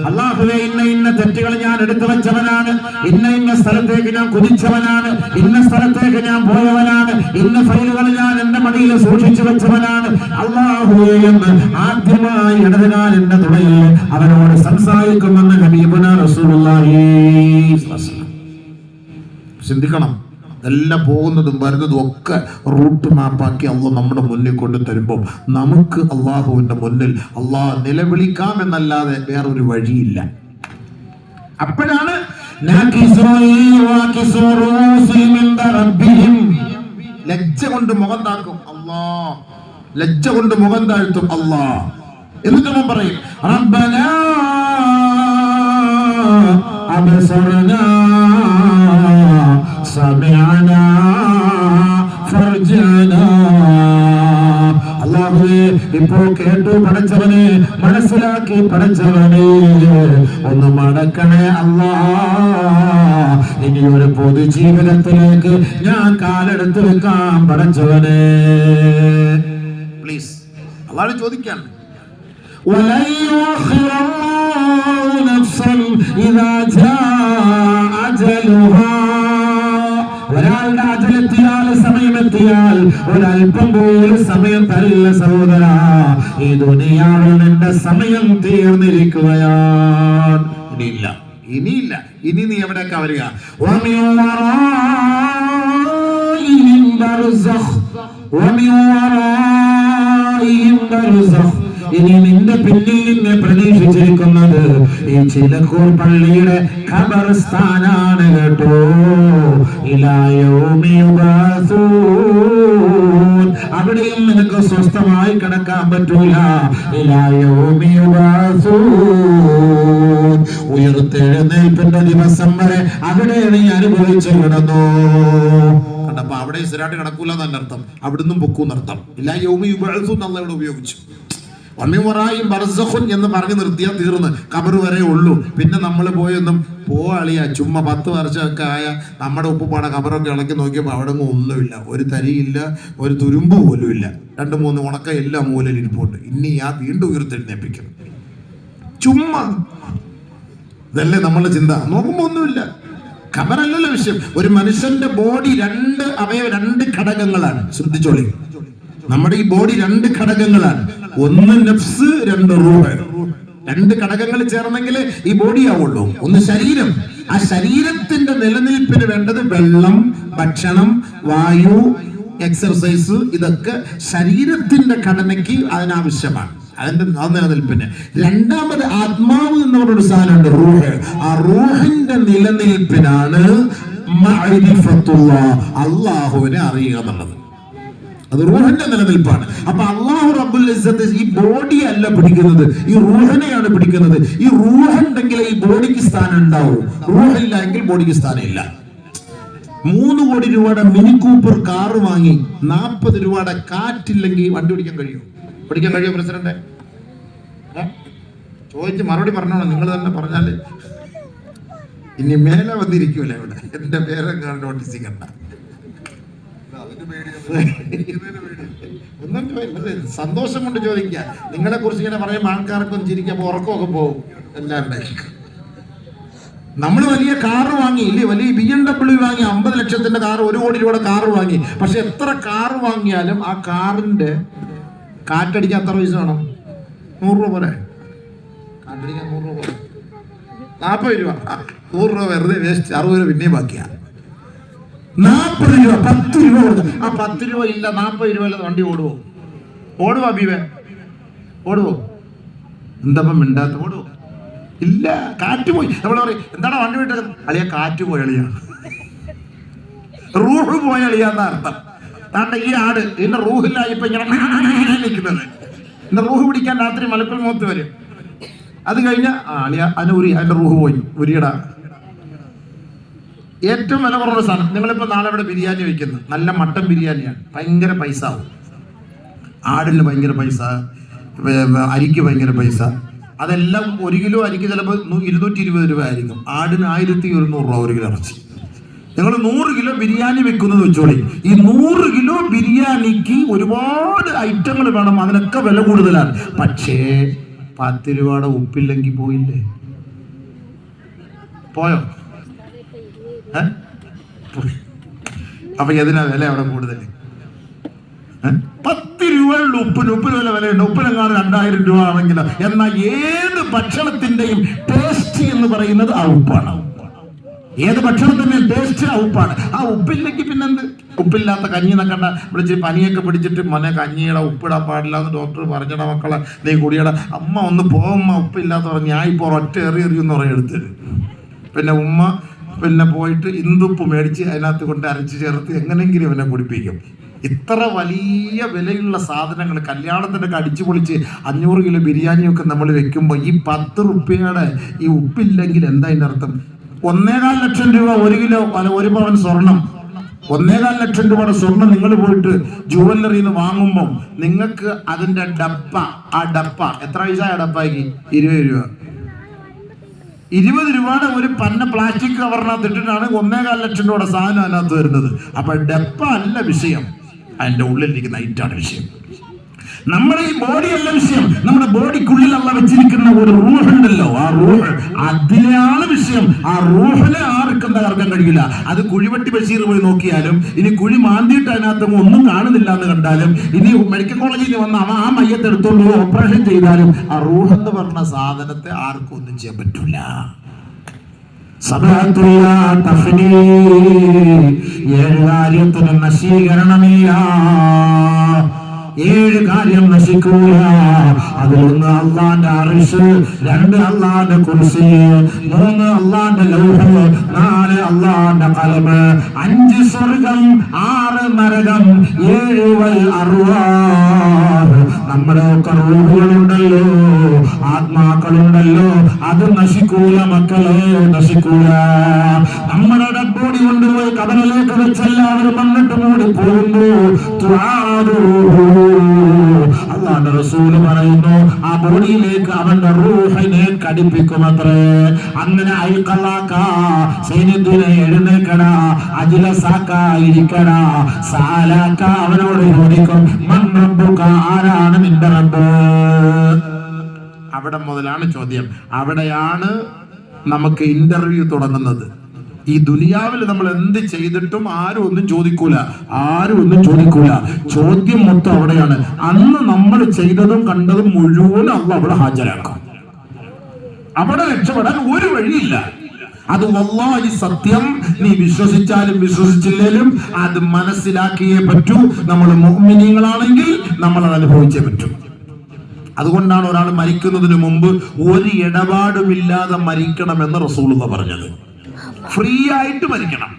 അള്ളാഹുവേ, ഇന്ന തെറ്റുകൾ ഞാൻ എടുത്തു വെച്ചവനാണ്, ഇന്ന സ്ഥലത്തേക്ക് ഞാൻ കുതിച്ചവനാണ്, ഇന്ന സ്ഥലത്തേക്ക് ഞാൻ പോയവനാണ്, ഇന്ന ഫയലുകൾ ഞാൻ എന്റെ മടിയിൽ സൂക്ഷിച്ചു വെച്ചവനാണ്. അള്ളാഹുവേ എന്ന് ആദ്യമായി ഇടത് കാലിന്റെ തുടയിൽ അവനോട് സംസാരിക്കുമെന്ന് നബിയുനാ റസൂലുള്ളാഹി. ചിന്തിക്കണം, എല്ലാം പോകുന്നതും വരുന്നതും ഒക്കെ റൂട്ട് മാപ്പാക്കി അള്ളാഹ് നമ്മുടെ മുന്നിൽ കൊണ്ട് തരുമ്പോൾ നമുക്ക് അള്ളാഹുവിന്റെ മുന്നിൽ അള്ളാഹ് നിലവിളിക്കാമെന്നല്ലാതെ വേറൊരു വഴിയില്ല. അപ്പോഴാണ് ലജ്ജ കൊണ്ട് മുഖം താക്കും അള്ളാഹ്, ലജ്ജ കൊണ്ട് മുഖം താഴ്ത്തും അള്ളാഹ്. എന്നിട്ട് അവൻ പറയും, റബ്ബനാ അബ്സറനാ സമഅനാ ഫർജഅനാ. അല്ലാഹുവേ, ഇപ്പോൾ കേട്ടു പഠിച്ചവനെ, മനസ്സിലാക്കി പഠിച്ചവനെ, ഒന്ന് മടക്കണേ അല്ലാഹ്. ഇനി ഒരു പൊതുജീവിതത്തിലേക്ക് ഞാൻ കാലെടുത്ത് വെക്കാൻ പഠിച്ചവനെ. പ്ലീസ്, അള്ളാഹ് ചോദിക്കാണ്, ولن يؤخر الله نفسا إذا جاء أجلها. ഒരാളുടെ അജലെത്തിയാൽ, സമയമെത്തിയാൽ ഒരൽപ്പം പോലും സമയം തരില്ല സഹോദര. ഈ ദുനിയാവിൽ നിന്റെ സമയം തീർന്നിരിക്കുകയാണ്. ഇനിയില്ല, ഇനിയില്ല. ഇനി നീ എവിടേക്കാ വരിക? ومن ورائهم برزخ ومن ورائهم برزخ. ഇനി നിന്റെ പിന്നിൽ നിന്നെ പ്രതീക്ഷിച്ചിരിക്കുന്നത് ഈ ചിലക്കൂർ പള്ളിയുടെ ഖബർസ്ഥാനാണ് കേട്ടോ. ഇലാ യൗമി യുബഅസൂൻ. അവിടെയും നിനക്ക് സ്വസ്ഥമായി കിടക്കാൻ പറ്റൂല. ഇലാ യൗമി യുബഅസൂൻ. ഉയർത്തെഴുന്നേൽപ്പിന്റെ ദിവസം വരെ അവിടെ നീ അനുഭവിച്ചു കിടന്നു. കണ്ടപ്പോ അവിടെ സ്ഥിരമായിട്ട് കിടക്കൂല എന്നല്ല അർത്ഥം, അവിടുന്ന് പൊക്കൂന്നർത്ഥം. ഇലാ യൗമി യുബഅസൂൻ എന്നുള്ള ഇവിടെ ഉപയോഗിച്ചു. വമിവറായും ബർസഖുൻ എന്ന് പറഞ്ഞു നിർത്തിയാൽ തീർന്ന്, ഖബർ വരെ ഉള്ളൂ. പിന്നെ നമ്മൾ പോയൊന്നും പോളിയ ചുമ്മാ 10 വർഷമൊക്കെ ആയ നമ്മുടെ ഉപ്പുപാട ഖബറൊക്കെ ഇളക്കി നോക്കിയപ്പോൾ അവിടെ ഒന്നുമില്ല, ഒരു തരിയില്ല, ഒരു തുരുമ്പ് പോലും ഇല്ല. 2-3 ഉണക്ക എല്ലാം മൂലയിൽ ഇരിപ്പുണ്ട്. ഇനി ആ വീണ്ടും ഉയർത്തെഴുന്നേൽപ്പിക്കണം. ചുമ്മാ ഇതല്ലേ നമ്മളുടെ ചിന്ത. നോക്കുമ്പോ ഒന്നുമില്ല. ഖബറല്ലല്ലോ വിഷയം. ഒരു മനുഷ്യന്റെ ബോഡി 2 അവയവ 2 ഘടകങ്ങളാണ്. ശ്രദ്ധിച്ചോളി, നമ്മുടെ ഈ ബോഡി 2 ഘടകങ്ങളാണ്. ഒന്ന് നഫ്സ്, 2 റൂഹ്. 2 ഘടകങ്ങൾ ചേർന്നെങ്കിൽ ഈ ബോഡി ആവുള്ളൂ. ഒന്ന് ശരീരം. ആ ശരീരത്തിന്റെ നിലനിൽപ്പിന് വേണ്ടത് വെള്ളം, ഭക്ഷണം, വായു, എക്സർസൈസ്, ഇതൊക്കെ ശരീരത്തിന്റെ ഘടനയ്ക്ക് അതിനാവശ്യമാണ്. അതിന്റെ നിലനിൽപ്പിന്. രണ്ടാമത് ആത്മാവ് എന്ന് പറഞ്ഞൊരു സാധനമുണ്ട്, റൂഹ്. ആ റൂഹിന്റെ നിലനിൽപ്പിനാണ് മഅരിഫത്തുല്ലാഹ്, അല്ലാഹുവിനെ അറിയുക എന്നുള്ളത്. അത് റൂഹിന്റെ നിലനിൽപ്പാണ്. അപ്പൊ അല്ലാഹു റബ്ബുൽ ഇസ്സത്ത് ഈ ബോഡി അല്ല പിടിക്കുന്നത്, ഈ റൂഹിനെയാണ് പിടിക്കുന്നത്. ഈ റൂഹുണ്ടെങ്കിൽ ഈ ബോഡിക്ക് സ്ഥാനം ഉണ്ടാവും. റൂഹില്ല എങ്കിൽ ബോഡിക്ക് സ്ഥാനം ഇല്ല. 3 കോടി രൂപയുടെ മിനി കൂപ്പർ കാറ് വാങ്ങി 40 രൂപയുടെ കാറ്റില്ലെങ്കിൽ വണ്ടി ഓടിക്കാൻ കഴിയുമോ? ഓടിക്കാൻ കഴിയുമോ പ്രസിഡന്റ്? ചോദിച്ച് മറുപടി പറഞ്ഞോളാം. നിങ്ങൾ തന്നെ പറഞ്ഞാല് ഇനി മേലെ വന്നിരിക്കൂല ഇവിടെ. എന്റെ പേരൊക്കെ നോട്ടീസ് കണ്ട സന്തോഷം കൊണ്ട് ചോദിക്കുക. നിങ്ങളെ കുറിച്ച് ഇങ്ങനെ പറയുമ്പോൾ ആൾക്കാർക്കൊന്നും ചിരിക്കുമ്പോൾ ഉറക്കമൊക്കെ പോകും എല്ലാവരുടെ. നമ്മൾ വലിയ കാറ് വാങ്ങി ഇല്ലേ, വലിയ BMW വാങ്ങി, 50 ലക്ഷത്തിന്റെ കാറ്, 1 കോടി രൂപയുടെ കാറ് വാങ്ങി. പക്ഷെ എത്ര കാറ് വാങ്ങിയാലും ആ കാറിന്റെ കാറ്റടിക്കാൻ എത്ര പൈസ വേണം? 100 രൂപ പോലെ. കാറ്റടിക്കാൻ 100 രൂപ പോലെ, 40 രൂപ. 100 രൂപ വെറുതെ വേസ്റ്റ്, 60 രൂപ പിന്നെയും ബാക്കിയാ. 40 രൂപ, 10 രൂപ കൊടുക്കും. ആ 10 രൂപ ഇല്ല, 40 രൂപ ഇല്ലാതെ വണ്ടി ഓടുവോ? ഓടുവോ അബീബേ? ഓടുവോ? എന്താ മിണ്ടാത്ത? ഓടുവോ? ഇല്ല. കാറ്റ് പോയി. നമ്മൾ പറയും എന്താണ് വണ്ടി വിട്ടത്? അളിയ കാറ്റ് പോയി. അളിയ റൂഹ് പോയ അളിയാന്ന അർത്ഥം. താണ്ട ഈ ആട് ഇതിന്റെ റൂഹില്ല ഇപ്പൊ ഇങ്ങനെ നിൽക്കുന്നത്. ഇതിന്റെ റൂഹ് പിടിക്കാൻ രാത്രി മലക്കുൽ മൗത്ത് വരും. അത് കഴിഞ്ഞ അളിയ അതിന് ഉരി, അതിന്റെ റൂഹ് പോയി ഉരിയടാ. ഏറ്റവും വില കുറവുള്ള സാധനം, നിങ്ങളിപ്പോൾ നാളെ ഇവിടെ ബിരിയാണി വയ്ക്കുന്നു, നല്ല മട്ടൻ ബിരിയാണിയാണ്, ഭയങ്കര പൈസ ആവും. ആടിന് ഭയങ്കര പൈസ, അരിക്ക് ഭയങ്കര പൈസ. അതെല്ലാം 1 കിലോ അരിക്ക് ചിലപ്പോൾ 220 രൂപ ആയിരിക്കും. ആടിന് 1100 രൂപ 1 കിലോ ഇറച്ചി. നിങ്ങൾ 100 കിലോ ബിരിയാണി വെക്കുന്നത് വെച്ചോളി. ഈ 100 കിലോ ബിരിയാണിക്ക് ഒരുപാട് ഐറ്റങ്ങൾ വേണം, അതിനൊക്കെ വില കൂടുതലാണ്. പക്ഷേ 10 രൂപയുടെ ഉപ്പില്ലെങ്കിൽ പോയില്ലേ? പോയോ? അപ്പൊ എതിനാ വില അവിടെ കൂടുതൽ? 10 രൂപയുള്ള ഉപ്പിന് വില വിലയുണ്ട്. ഉപ്പിനെങ്ങാണ് 2000 രൂപ ആണെങ്കിലോ. എന്നാൽ ഏത് ഭക്ഷണത്തിന്റെയും ടേസ്റ്റ് എന്ന് പറയുന്നത് ആ ഉപ്പാണ്. ഏത് ഭക്ഷണത്തിന്റെയും ടേസ്റ്റ് ആ ഉപ്പാണ്. ആ ഉപ്പില്ലെങ്കിൽ പിന്നെന്ത്? ഉപ്പില്ലാത്ത കഞ്ഞി എന്നൊക്കെ വിളിച്ച് പനിയൊക്കെ പിടിച്ചിട്ട് മോനെ കഞ്ഞിയുടെ ഉപ്പിടാൻ പാടില്ല എന്ന് ഡോക്ടർ പറഞ്ഞട മക്കളെ, നീ കുടിയട. അമ്മ ഒന്ന് പോകുമ്മ ഉപ്പില്ലാത്ത പറഞ്ഞ് ഞാൻ ഇപ്പോൾ ഒറ്റ എറിയെന്ന് പറയും എടുത്തത്. പിന്നെ ഉമ്മ പോയിട്ട് ഇന്ദുപ്പ് മേടിച്ച് അതിനകത്ത് കൊണ്ട് അരച്ച് ചേർത്ത് എങ്ങനെങ്കിലും ഇവനെ കുടിപ്പിക്കും. ഇത്ര വലിയ വിലയുള്ള സാധനങ്ങൾ കല്യാണത്തിനൊക്കെ അടിച്ചു പൊളിച്ച് 500 കിലോ ബിരിയാണിയൊക്കെ നമ്മൾ വെക്കുമ്പോൾ ഈ 10 റുപ്യയുടെ ഈ ഉപ്പില്ലെങ്കിൽ എന്താ അതിൻ്റെ അർത്ഥം? 1.25 ലക്ഷം രൂപ 1 കിലോ അല്ല 1 പവൻ സ്വർണം, 1.25 ലക്ഷം രൂപയുടെ സ്വർണം നിങ്ങൾ പോയിട്ട് ജുവല്ലറിയിൽ നിന്ന് വാങ്ങുമ്പോൾ നിങ്ങൾക്ക് അതിൻ്റെ ഡപ്പ, ആ ഡപ്പ എത്ര പൈസ ഡപ്പാക്കി? 20 രൂപ. 20 രൂപയുടെ ഒരു പന്ന പ്ലാസ്റ്റിക് കവറിനകത്ത് ഇട്ടിട്ടാണ് 1.25 ലക്ഷം രൂപയുടെ സാധനം അതിനകത്ത് വരുന്നത്. അപ്പൊ ഡപ്പ അല്ല വിഷയം, അതിന്റെ ഉള്ളിലിരിക്കുന്ന ഐറ്റാണ് വിഷയം. നമ്മുടെ ഈ ബോഡിയല്ല വിഷയം, നമ്മുടെ ബോഡിക്കുള്ളിലുള്ള വെച്ചിരിക്കുന്ന ഒരു റൂഹുണ്ടല്ലോ, ആ റൂഹ് അതിലാണ് വിഷയം. ആ റൂഹിനെ ആർക്കും തകർക്കാൻ കഴിയില്ല. അത് കുഴിവെട്ടി ബഷീർ പോയി നോക്കിയാലും, ഇനി കുഴി മാന്തിയിട്ട് അതിനകത്ത് ഒന്നും കാണുന്നില്ല എന്ന് കണ്ടാലും, ഇനി മെഡിക്കൽ കോളേജിൽ നിന്ന് വന്ന് ആ മയ്യത്ത് എടുത്തുകൊണ്ട് ഓപ്പറേഷൻ ചെയ്താലും ആ റൂഹ് എന്ന് പറഞ്ഞ സാധനത്തെ ആർക്കും ഒന്നും ചെയ്യാൻ പറ്റില്ല. ഏഴ് കാര്യത്തിന് നശീകരണമില്ല, 7 കാര്യം നശിക്കൂല. അതിലൊന്ന് അള്ളാന്റെ അർശ്, 2 അള്ളാന്റെ കുർസി, 3 അള്ളാന്റെ ലൗഹ്, 4 അള്ളാന്റെ ഖലം, 5 സ്വർഗം, 6 നരകം, 7 വൽ അർവാഹ്. നമ്മുടെ ഒക്കെ റൂഹുകളുണ്ടല്ലോ, ആത്മാക്കളുണ്ടല്ലോ, അത് നശിക്കൂല മക്കളെ, നശിക്കൂല. നമ്മുടെ ഡബോടി കൊണ്ടുപോയി കബറിലേക്ക് വെച്ചെല്ലാവരും വന്നിട്ട് മൂടി പോകുന്നു. അല്ലാഹുവിന്റെ റസൂൽ പറയുന്നു, ആ ബോഡിയിലേക്ക് അവന്റെ റൂഹിനെ കടിപ്പിക്കുമത്രേ. അങ്ങനെ ഐഖലാക്ക, സൈനുദ്ദീനെ എഴുന്നേൽക്കടാ, അജ്ലസാക്ക, ഇരിക്കടാ, സാലാക്ക, അവനോട് ചോദിക്കും, മൻ റബ്ബുക, ആരാണ് നിന്റെ റബ്ബ്? അവിടെ മുതലാണ് ചോദ്യം. അവിടെയാണ് നമുക്ക് ഇന്റർവ്യൂ തുടങ്ങുന്നത്. ഈ ദുനിയാവിൽ നമ്മൾ എന്ത് ചെയ്തിട്ടും ആരും ഒന്നും ചോദിക്കൂല, ചോദ്യം മൊത്തം അവിടെയാണ്. അന്ന് നമ്മൾ ചെയ്തതും കണ്ടതും മുഴുവൻ അള്ളാഹ് അവിടെ ഹാജരാക്കും. അവിടെ രക്ഷപ്പെടാൻ ഒരു വഴിയില്ല. അത് വല്ലാഹി സത്യം. നീ വിശ്വസിച്ചാലും വിശ്വസിച്ചില്ലേലും അത് മനസ്സിലാക്കിയേ പറ്റൂ. നമ്മൾ മുഅ്മിനീങ്ങളാണെങ്കിൽ നമ്മൾ അത് അനുഭവിച്ചേ പറ്റൂ. അതുകൊണ്ടാണ് ഒരാൾ മരിക്കുന്നതിന് മുമ്പ് ഒരു ഇടപാടുമില്ലാതെ മരിക്കണമെന്ന് റസൂലുള്ളാഹി പറഞ്ഞത്. ഫ്രീ ആയിട്ട് മരിക്കണം.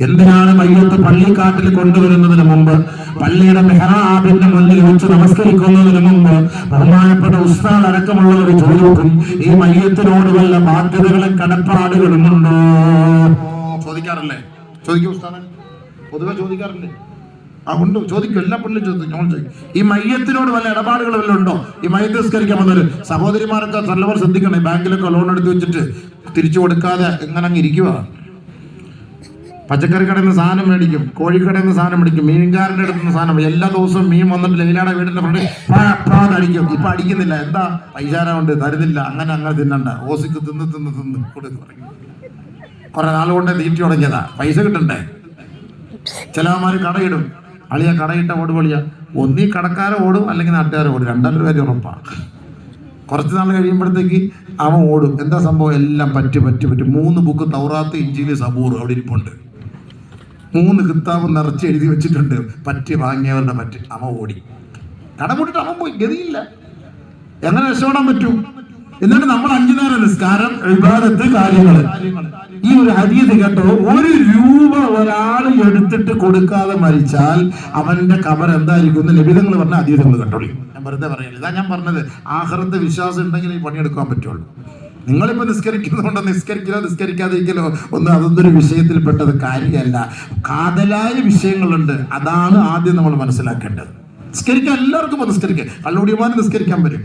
എന്തിനാണ് മയ്യത്ത് പള്ളിക്കാട്ടിൽ കൊണ്ടുവരുന്നതിന് മുമ്പ്, പള്ളിയുടെ മെഹ്റാബിന്റെ മുന്നിൽ വെച്ച് നമസ്കരിക്കുന്നതിന് മുമ്പ് ബഹുമാനപ്പെട്ട ഉസ്താദ് അടക്കമുള്ളവർ ചോദിക്കും, ഈ മയ്യത്തിനോട് വല്ല ബാധ്യതകളും കടപ്പാടുകളും ഉണ്ടോ? ചോദിക്കാറില്ലേ? ചോദിക്കും ഉസ്താദ്, പൊതുവെ ചോദിക്കാറില്ലേ? ഉണ്ട്, ചോദിക്കും. എല്ലാ പള്ളിയും ചോദിക്കും. ഈ മയ്യത്തിനോട് വല്ല ഇടപാടുകൾ വല്ലതും ഉണ്ടോ? ഈ മയ്യത്ത് നിസ്കരിക്കാൻ വന്നൊരു സഹോദരിമാരൊക്കെ നല്ലവർ ശ്രദ്ധിക്കണേ. ബാങ്കിലൊക്കെ ലോൺ എടുത്ത് വെച്ചിട്ട് തിരിച്ചു കൊടുക്കാതെ എങ്ങനെ അങ്ങ് ഇരിക്കുക. പച്ചക്കറി കടയിൽ നിന്ന് സാധനം മേടിക്കും, കോഴിക്കടയിൽ നിന്ന് സാധനം മേടിക്കും, മീൻകാരൻ്റെ അടുത്ത് നിന്ന് സാധനം. എല്ലാ ദിവസവും മീൻ വന്നിട്ട് ലൈലാടെ വീടിന്റെ ഫ്രണ്ട് അടിക്കും. ഇപ്പൊ അടിക്കുന്നില്ല, എന്താ? പൈസ കൊണ്ട് തരുന്നില്ല. അങ്ങനെ തിന്നണ്ട, ഓസിക്ക് തിന്ന് കൊടുക്കും. കുറെ നാൾ കൊണ്ട് തീറ്റി തുടങ്ങിയതാ, പൈസ കിട്ടണ്ടേ? ചിലവന്മാര് കടയിടും. അളിയ കടയിട്ട ഓട് പൊളിയ, ഒന്നീ കടക്കാരെ ഓടും, അല്ലെങ്കിൽ നാട്ടുകാരെ ഓടും. 2 കാര്യം ഉറപ്പാണ്. കുറച്ച് നാൾ കഴിയുമ്പോഴത്തേക്ക് അവൻ ഓടും. എന്താ സംഭവം? എല്ലാം പറ്റി 3 ബുക്ക് തൗറാത്ത്, ഇഞ്ചീൽ, സബൂർ അവിടെ ഇരിപ്പുണ്ട്. 3 കിതാബ് നിറച്ച് എഴുതി വെച്ചിട്ടുണ്ട്. പറ്റി വാങ്ങിയവരുടെ പറ്റി. അവൻ ഓടി കടമുട്ടിട്ട് അവൻ പോയി, ഗതിയില്ല. എങ്ങനെ രക്ഷപ്പെടാൻ പറ്റും? എന്നിട്ട് നമ്മൾ 5 നേരം നിസ്കാരം, ഇബാദത്ത്, കാര്യങ്ങള്. ഈ ഒരു ഹദീസ് കേട്ടോ, 1 രൂപ ഒരാൾ എടുത്തിട്ട് കൊടുക്കാതെ മരിച്ചാൽ അവന്റെ ഖബർ എന്തായിരിക്കും എന്ന് നബി തങ്ങൾ പറഞ്ഞ അതീതങ്ങൾ കണ്ടോളി. ഞാൻ വെറുതെ പറയല്ല, ഇതാ ഞാൻ പറഞ്ഞത്. ആഖിറത്തെ വിശ്വാസം ഉണ്ടെങ്കിൽ ഈ പണിയെടുക്കാൻ പറ്റുള്ളൂ. നിങ്ങളിപ്പോ നിസ്കരിക്കുന്നതുകൊണ്ട് നിസ്കരിക്കാതിരിക്കലോ അതൊന്നും ഒരു വിഷയത്തിൽപ്പെട്ടത് കാര്യമല്ല. കാതലായ വിഷയങ്ങളുണ്ട്, അതാണ് ആദ്യം നമ്മൾ മനസ്സിലാക്കേണ്ടത്. നിസ്കരിക്കാൻ എല്ലാവർക്കും നിസ്കരിക്കാം. കള്ളുടിയമാര് നിസ്കരിക്കാൻ വരും,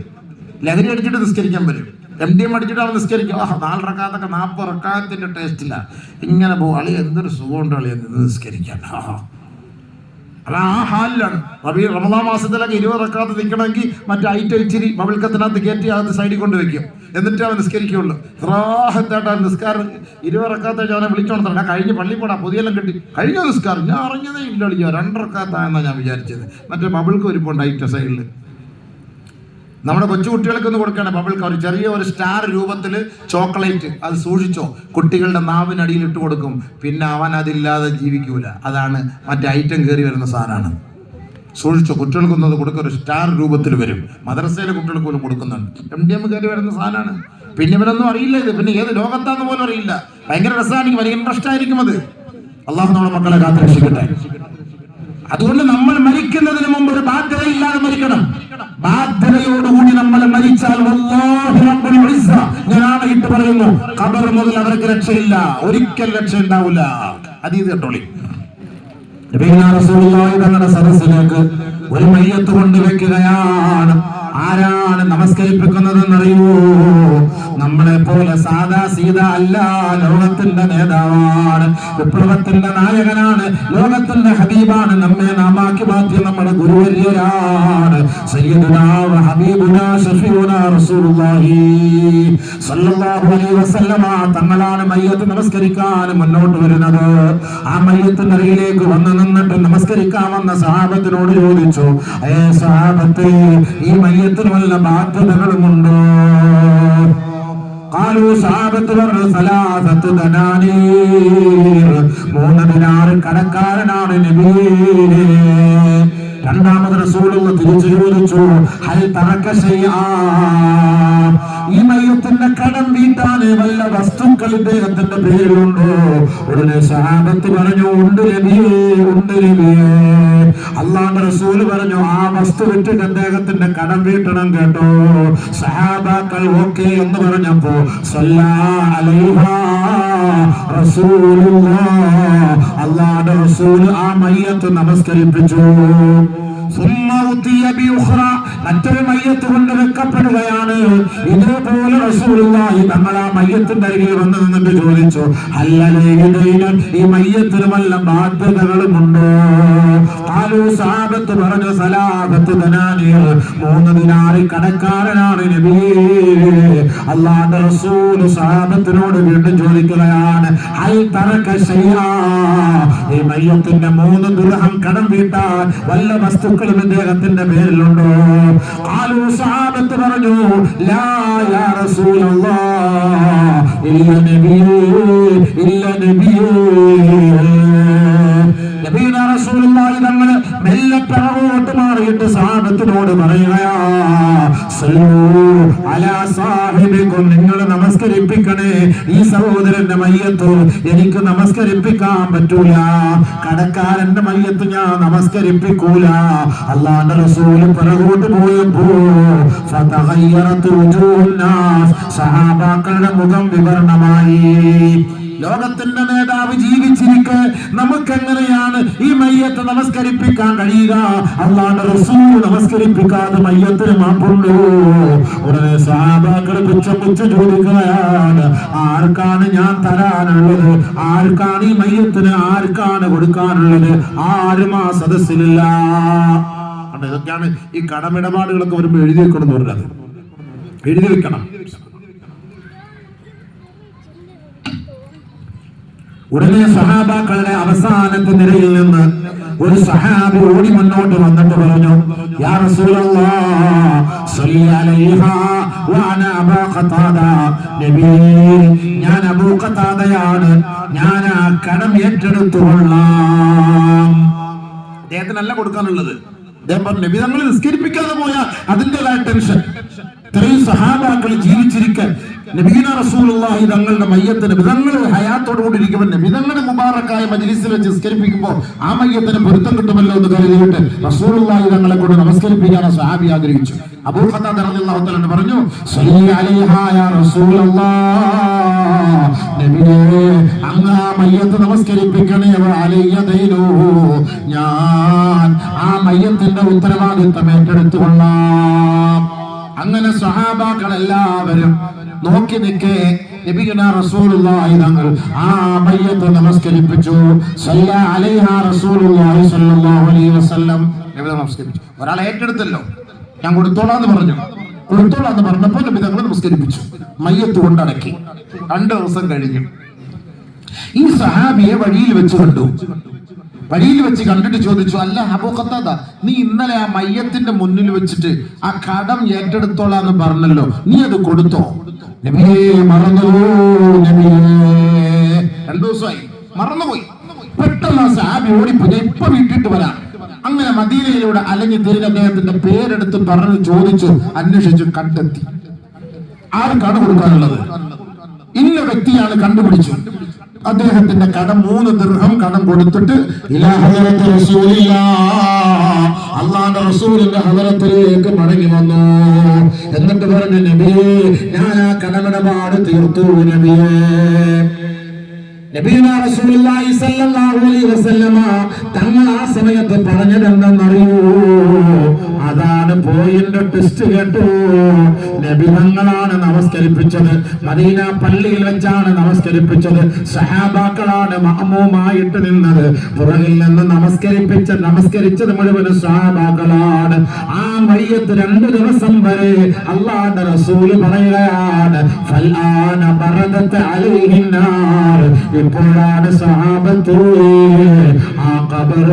ലഹരി അടിച്ചിട്ട് നിസ്കരിക്കാൻ വരും, MDM അടിച്ചിട്ട് അവൻ നിസ്കരിക്കും. 4 റക്കാത്തൊക്കെ 40 റക്കാത്തിന്റെ ടേസ്റ്റില്ല. ഇങ്ങനെ പോകും. അളി എന്തൊരു സുഖമുണ്ട് അളി നിസ്കരിക്കാൻ. അല്ല, ആ ഹാലിലാണ്. റമദാൻ മാസത്തിലൊക്കെ 20 റക്കാത്ത് നിൽക്കണമെങ്കിൽ മറ്റേ ഐറ്റം ഇച്ചിരി മവിൽക്കത്തിനകത്ത് കയറ്റി അത് സൈഡിൽ കൊണ്ട് വെക്കും, എന്നിട്ട് അവൻ നിസ്കരിക്കുകയുള്ളൂ. റാഹത്തായിട്ട് നിസ്കാരം 20 റക്കാത്ത അവനെ വിളിച്ചോണ്ടല്ല, കഴിഞ്ഞ് പള്ളി പോടാ പുതിയെല്ലാം കിട്ടി കഴിഞ്ഞ നിസ്കാരം. ഞാൻ അറിഞ്ഞതേ ഇല്ല അളിയോ, 2 റക്കാത്താണെന്നാണ് ഞാൻ വിചാരിച്ചത്. മറ്റേ ബബിൾക്ക് ഒരുപ്പുണ്ട് ഐറ്റം സൈഡിൽ. നമ്മുടെ കൊച്ചുകുട്ടികൾക്ക് ഒന്ന് കൊടുക്കണം ബബിൾക്ക്, ഒരു ചെറിയ ഒരു സ്റ്റാർ രൂപത്തിൽ ചോക്ലേറ്റ്, അത് സൂക്ഷിച്ചോ, കുട്ടികളുടെ നാവിനടിയിൽ ഇട്ട് കൊടുക്കും. പിന്നെ അവൻ അതില്ലാതെ ജീവിക്കൂല. അതാണ് മറ്റേ ഐറ്റം കയറി വരുന്ന സാധനമാണ്. സൂക്ഷിച്ചോ, കുട്ടികൾക്കൊന്നത് കൊടുക്കുക. ഒരു സ്റ്റാർ രൂപത്തിൽ വരും. മദ്രസയിലെ കുട്ടികൾക്ക് പോലും കൊടുക്കുന്നുണ്ട്. MDM കയറി വരുന്ന സാധനമാണ്. പിന്നെ ഇവരൊന്നും അറിയില്ല ഇത്, പിന്നെ ഏത് ലോകത്താന്ന് പോലും അറിയില്ല. ഭയങ്കര രസമായിരിക്കും, ഭയങ്കര ഇൻട്രസ്റ്റ് ആയിരിക്കും അത്. അള്ളാഹു നമ്മുടെ മക്കളെ കാത്തുരക്ഷിക്കട്ടെ. അതുകൊണ്ട് നമ്മൾ മരിക്കുന്നതിന് മുമ്പ് ഒരു ബാധ്യതയില്ലാതെ മരിക്കണം. ബാധ്യതയോടുകൂടി നമ്മൾ മരിച്ചാൽ ഞാൻ ഇട്ട് പറയുന്നു, ഖബർ മുതൽ അവർക്ക് രക്ഷയില്ല, ഒരിക്കൽ രക്ഷ ഉണ്ടാവില്ല. അതീത് കേട്ടോളി. തങ്ങളുടെ സദസ്സിലേക്ക് ഒരു മയ്യത്ത് കൊണ്ടുവെക്കുകയാണ്. ആരാണ് നമസ്കരിപ്പിക്കുന്നതെന്നറിയോ? നമ്മളെ പോലെ സാദാ സീത അല്ല, ലോകത്തിന്റെ നേതാവാണ്, വിപ്ലവത്തിന്റെ നായകനാണ്, ലോകത്തിന്റെ ഹബീബാണ്. നമ്മെ നാമാക്കി മാറ്റിയ നമ്മുടെ ഗുരുവര്യരാണ്. സയ്യിദുനാ വ ഹബീബുനാ ശഫീഉനാ റസൂലുള്ളാഹി സ്വല്ലല്ലാഹു അലൈഹി വസല്ലമ തങ്ങളാണ് മയ്യത്ത് നമസ്കരിക്കാൻ മുന്നോട്ട് വരുന്നത്. ആ മയ്യത്തിന്റെ അരികിലേക്ക് വന്നു നിന്നിട്ട് നമസ്കരിക്കാമെന്ന സഹാബത്തിനോട് ചോദിച്ചു, സഹാബത്തെ, ഈ മയ്യത്തിന് വല്ല ബാധ്യതകളുമുണ്ടോ? قالوا സഹാബത്ത് പറഞ്ഞു, 3 ദിനാർ കടക്കാരനാണ് നബിയേ. രണ്ടാമത് റസൂലുള്ള തിരിച്ചു ചോദിച്ചു, ഹൽ തറക ശൈആ, ഈ മയ്യത്തിന്റെ കടം വീട്ടാൻ വല്ല വസ്തുക്കൾ ഇദ്ദേഹത്തിന്റെ പേരിലുണ്ടോ? ഉടനെ സഹാബത്ത് പറഞ്ഞു, ഉണ്ട് നബിയേ, ഉണ്ട് നബിയേ. അല്ലാഹുവിന്റെ റസൂൽ പറഞ്ഞു, ആ വസ്തു വിറ്റിട്ട് അദ്ദേഹത്തിന്റെ കടം വീട്ടണം കേട്ടോ. സഹാബാക്കൾ ഓക്കേ എന്ന് പറഞ്ഞപ്പോ സല്ലല്ലാ അലൈഹാ റസൂലുള്ളാഹ്, അല്ലാഹുവിന്റെ റസൂൽ ആ മയ്യത്ത് നമസ്കരിപ്പിച്ചു. മറ്റൊരു മയ്യത്ത് കൊണ്ട് വെക്കപ്പെടുകയാണ്. ഇതേപോലെ റസൂലുള്ളാഹി തങ്ങൾ ആ മയ്യത്തിന്റെ അരികിൽ വന്ന് നിന്നിട്ട് ചോദിച്ചു, ഈ മയ്യത്തിന് വല്ല ബാധ്യതകളുമുണ്ടോ? സഹാബത്ത് പറഞ്ഞു, 3 ദിനാർ കടക്കാരനാണ് നബിയേ. അല്ലാഹുവിന്റെ റസൂൽ സഹാബത്തിനോട് വീണ്ടും ചോദിക്കുകയാണ്, ഹൽ തറക ശൈആ, ഈ മയ്യത്തിന്റെ 3 ദിർഹം കടം വീട്ടാൻ വല്ല വസ്തുക്കളും ഇദ്ദേഹത്തിന്റെ പേരിലുണ്ടോ? സഹാബത്ത് പറഞ്ഞു, ലാ യാ റസൂലല്ലാഹ്, ഇല്ല നബിയേ, ഇല്ല നബിയേ. നബിയുനാ റസൂലുള്ളാഹി തങ്ങൾ മെല്ലെ പിറകോട്ട് മാറിയിട്ട് സഹാബത്തിനോട് പറയുകയാ, സല്ലൂ അലാ സാഹിബിക്കും, നിങ്ങൾ നമസ്കരിപ്പിക്കണേ ഈ സഹോദരന്റെ മയ്യത്ത് എനിക്ക് നമസ്കരിപ്പിക്കാൻ പറ്റൂല, കടക്കാരന്റെ മയ്യത്ത് ഞാൻ നമസ്കരിപ്പിക്കൂല. അല്ലാഹുവിന്റെ റസൂൽ പിറകോട്ട് പോയപ്പോ ഫതഗയ്യറത് വുജൂഹുൻ നാസ്, സഹാബാക്കളുടെ മുഖം വിവരണമായി. ലോകത്തിന്റെ നേതാവ് ജീവിച്ചിരിക്കെ നമുക്കെങ്ങനെയാണ് ഈ മയ്യത്ത് നമസ്കരിപ്പിക്കാൻ കഴിയുക? അല്ലാഹുവിന്റെ റസൂൽ നമസ്കരിപ്പിക്കാതെ മയ്യത്തിന് മാപ്പുണ്ടോ? ഉടനെ സഹാബാക്കൾ പുച്ഛം ചോദിക്കുകയാണ്, ആർക്കാണ് ഞാൻ തരാനുള്ളത്? ആർക്കാണ് ഈ മയ്യത്തിന് ആർക്കാണ് കൊടുക്കാനുള്ളത്? ആരും ആ സദസ്സിലില്ല. ഇതൊക്കെയാണ് ഈ കടമിടപാടുകളൊക്കെ വരുമ്പോൾ എഴുതി വെക്കണം എന്ന് പറഞ്ഞത്. എഴുതി വെക്കണം. ഉടനെ സഹാബാക്കളുടെ അവസാനത്തെ നിരയിൽ നിന്ന് ഒരു സഹാബി ഓടി മുന്നോട്ട് വന്നിട്ട് പറഞ്ഞു, യാ റസൂലല്ലാഹ് സ്വല്ലി അലൈഹാ വഅന അബൂ ഖതാദ, നബിയേ, ഞാൻ അബൂ ഖതാദയാണ്, ഞാൻ ആ കടം ഏറ്റെടുത്തുകൊള്ളാം. അദ്ദേഹത്തിനല്ല കൊടുക്കാനുള്ളത്. അദ്ദേഹം പറഞ്ഞു, നബി തങ്ങൾ നിസ്കരിപ്പിക്കാതെ പോയാൽ അതിൻ്റെതായ ടെൻഷൻ. ഇത്രയും സഹാബാക്കൾ ജീവിച്ചിരിക്കാൻ നബിയുനാ റസൂലുള്ളാഹി തങ്ങളുടെ മയ്യത്തിന് വിധങ്ങൾ ഹയാത്തോടുകൂടിയിരിക്കുമ്പോൾ വിധങ്ങളുടെ മുബാറക്കായ മജ്ലിസിൽ വെച്ച് നിസ്കരിപ്പിക്കുമ്പോൾ ആ മയ്യത്തിന് പൊരുത്തം കിട്ടുമല്ലോ എന്ന് കരുതിയിട്ട് റസൂലുള്ളാഹി തങ്ങളെ കൊണ്ട് നമസ്കരിപ്പിക്കാൻ സ്വഹാബി ആഗ്രഹിച്ചു. അബൂ ഖത്താദ റളിയല്ലാഹു തആല പറഞ്ഞു, സല്ലി അലൈഹാ യാ റസൂലല്ലാഹ്, നബിയേ അങ്ങ് ആ മയ്യത്ത് നമസ്കരിപ്പിക്കണേ, അലയ്യ ദൈനു, ഞാൻ ആ മയ്യത്തിന്റെ ഉത്തരവാദിത്തം ഏറ്റെടുത്തുകൊള്ളാം. അങ്ങനെ സ്വഹാബാക്കൾ എല്ലാവരും നോക്കി നിൽക്കെ നബിയുനാ റസൂലുള്ളാഹി തങ്ങൾ ആ മയ്യത്ത് നമസ്കരിപ്പിച്ചു. സല്ലല്ലാഹു അലൈഹി റസൂലുള്ളാഹി സ്വല്ലല്ലാഹു അലൈഹി വസല്ലം നബി നമസ്കരിപ്പിച്ചു. ഒരാൾ ഏറ്റെടുത്തല്ലോ, ഞാൻ കൊടുത്തോളാന്ന് പറഞ്ഞപ്പോൾ നബി തങ്ങൾ നമസ്കരിപ്പിച്ചു, മയ്യത്ത് കൊണ്ടടക്കി. 2 ദിവസം കഴിഞ്ഞു ഈ സഹാബിയെ വഴിയിൽ വെച്ച് കണ്ടിട്ട് ചോദിച്ചു, അല്ല അബൂ ഖത്താദ, നീ ഇന്നലെ ആ മയ്യത്തിന്റെ മുന്നിൽ വെച്ചിട്ട് ആ കടം ഏറ്റെടുത്തോളാന്ന് പറഞ്ഞല്ലോ, നീ അത് കൊടുത്തോ? നബിയേ മറന്നുപോയി. 2 ദിവസമായി മറന്നുപോയി. പെട്ടെന്ന് ആ സഹാബി ഓടിപ്പോയി, ഇപ്പൊ വീട്ടിട്ട് വരാം. അങ്ങനെ മദീനയിലൂടെ അലഞ്ഞു തിരിഞ്ഞ് അദ്ദേഹത്തിന്റെ പേരെടുത്ത് പറഞ്ഞു ചോദിച്ചു, അന്വേഷിച്ചു, കണ്ടെത്തി. ആർക്കാണ് കൊടുക്കാനുള്ളത്? ഇന്ന വ്യക്തിയാണ്, കണ്ടുപിടിച്ചു. അദ്ദേഹത്തിന്റെ കടം 3 ദിർഹം കടം കൊടുത്തിട്ട് അള്ളാഹുവിന്റെ റസൂലിന്റെ ഹദറത്തിലേക്ക് മടങ്ങി വന്നു. എന്നിട്ട് പറഞ്ഞു, നബിയേ ഞാൻ ആ കടമിടപാട് തീർത്തു. നബിയുനാ റസൂലുള്ളാഹി സ്വല്ലല്ലാഹു അലൈഹി വസല്ലമ തങ്ങൾ ആ സമയത്ത് പറഞ്ഞതെന്തെന്നറിയൂ? അതാണ് പോയിന്റ് ടെസ്റ്റ് കേട്ടു. നബി തങ്ങളാണ് നമസ്കരിപ്പിച്ചത്, മദീന പള്ളിയിൽ വെച്ചാണ് നമസ്കരിപ്പിച്ചത്. സഹാബാക്കളാണ് മഅ്മൂമായിട്ട് നിന്നത്. പുറകിൽ നിന്ന് നമസ്കരിച്ചത് മുഴുവൻ സഹാബാക്കളാണ്. ആ മയ്യത്ത് 2 ദിവസം വരെ അല്ലാഹുവിന്റെ റസൂൽ പറയുകയാണ്, ഫൽആന ബറദത അലൈഹിന്നാർ, ഇപ്പോഴാണ് സഹാബത്ത് ആ ഖബർ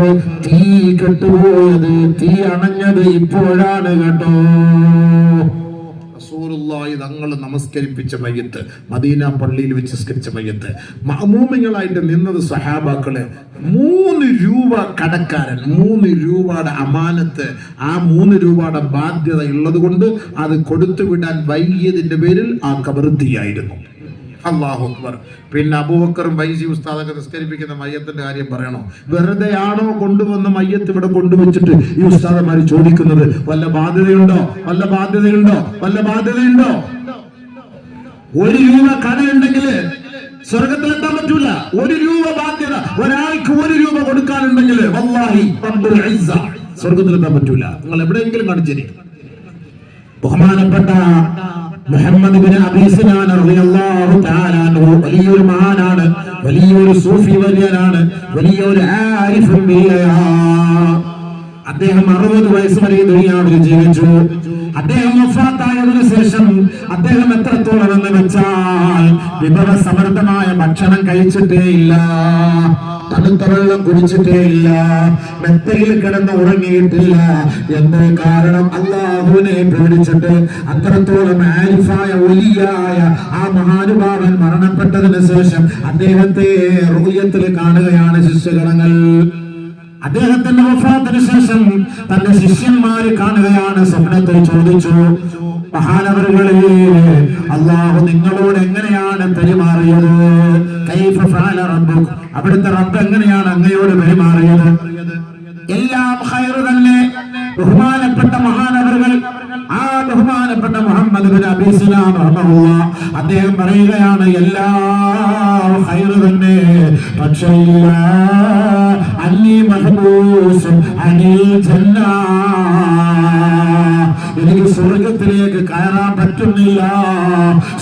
തീ കെട്ടുപോയത്, തീ അണഞ്ഞത് ഇപ്പോഴാണ് കേട്ടോ. റസൂലുള്ളാഹി തങ്ങൾ നമസ്കരിപ്പിച്ച മയ്യത്ത്, മദീന പള്ളിയിൽ വെച്ച് നിസ്കരിച്ച മയ്യത്ത്, മഅ്മൂമികളായിട്ട് നിന്നത് സഹാബാക്കള്. 3 രൂപ കടക്കാരൻ, 3 രൂപയുടെ അമാനത്ത്, ആ 3 രൂപയുടെ ബാധ്യത ഉള്ളത് കൊണ്ട് അത് കൊടുത്തുവിടാൻ വൈകിയതിന്റെ പേരിൽ ആ ഖബർ തീയായിരുന്നു. അല്ലാഹു അക്ബർ. പിന്നെ അബൂബക്കറും ബൈസി ഉസ്താദൊക്കെ നിസ്കരിപ്പിക്കുന്ന മയ്യത്തിന്റെ കാര്യം പറയണോ? വെറുതെ ആണോ കൊണ്ടുവന്ന മയ്യത്ത് ഇവിടെ കൊണ്ടുവച്ചിട്ട് ഈ ഉസ്താദന്മാര് ചോദിക്കുന്നത്, വല്ല ബാധ്യതയുണ്ടോ? 1 രൂപ കടയുണ്ടെങ്കിൽ സ്വർഗത്തിലെത്താൻ പറ്റൂല. 1 രൂപ ബാധ്യത ഒരാൾക്ക് 1 രൂപ കൊടുക്കാനുണ്ടെങ്കിൽ വല്ലാഹി റബ്ബുൽ ഇസ്സ സ്വർഗത്തിലെത്താൻ പറ്റൂല. നിങ്ങൾ എവിടെയെങ്കിലും കാണിച്ചേരി. ബഹുമാനപ്പെട്ട മുഹമ്മദ് ഇബ്നു അബീ സിനാൻ റളിയല്ലാഹു തആല അൻഹു വലിയൊരു മഹാനാണ്, വലിയൊരു സൂഫി വര്യനാണ്, വലിയൊരു ആരിഫും ബില്ലാഹ്. അദ്ദേഹം 60 വയസ്സ് വരെ ദുനിയാവിൽ ജീവിച്ചു. അദ്ദേഹം വഫാത്തായതിനു ശേഷം അദ്ദേഹം എത്രത്തോളം എന്ന് വെച്ചാൽ വിഭവ സമൃദ്ധമായ ഭക്ഷണം കഴിച്ചിട്ടേ ഇല്ല, തണുത്ത വെള്ളം കുടിച്ചിട്ടേ ഇല്ല, മെത്തയിൽ കിടന്ന് ഉറങ്ങിയിട്ടില്ല. എന്തോ കാരണം? അല്ലാഹുവിനെ പേടിച്ചിട്ട്. അത്രത്തോളം ആരിഫായ വലിയായ ആ മഹാനുഭാവൻ മരണപ്പെട്ടതിന് ശേഷം അദ്ദേഹത്തെ റുയത്തിൽ കാണുകയാണ് ശിഷ്യഗണങ്ങൾ. അദ്ദേഹത്തിന്റെ വഫാത്തിന് ശേഷം തന്റെ ശിഷ്യന്മാരെ കാണുകയാണ്. സ്വപ്നത്തിൽ ചോദിച്ചു, മഹാനവറുകളെ, അല്ലാഹു നിങ്ങളോട് എങ്ങനെയാണ് പെരുമാറിയത്? കൈഫ ഫഅല റബ്ബുക, അവിടുത്തെ റബ്ബ് എങ്ങനെയാണ് അങ്ങയോട് പെരുമാറിയത്? എല്ലാം ഖൈർ തന്നെ. ബഹുമാനപ്പെട്ട മഹാനവറുകൾ, ആ ബഹുമാനപ്പെട്ട മുഹമ്മദ് ഇബ്നു അബീ സിനാൻ റഹ്മഹുല്ലാഹ് അദ്ദേഹം പറയുകയാണ്, എല്ലാം ഖൈർ തന്നെ, പക്ഷേ അന്നീ മഹ്ബൂസുൻ അനിൽ ജന്ന, എനിക്ക് സ്വർഗത്തിലേക്ക് കയറാൻ പറ്റുന്നില്ല,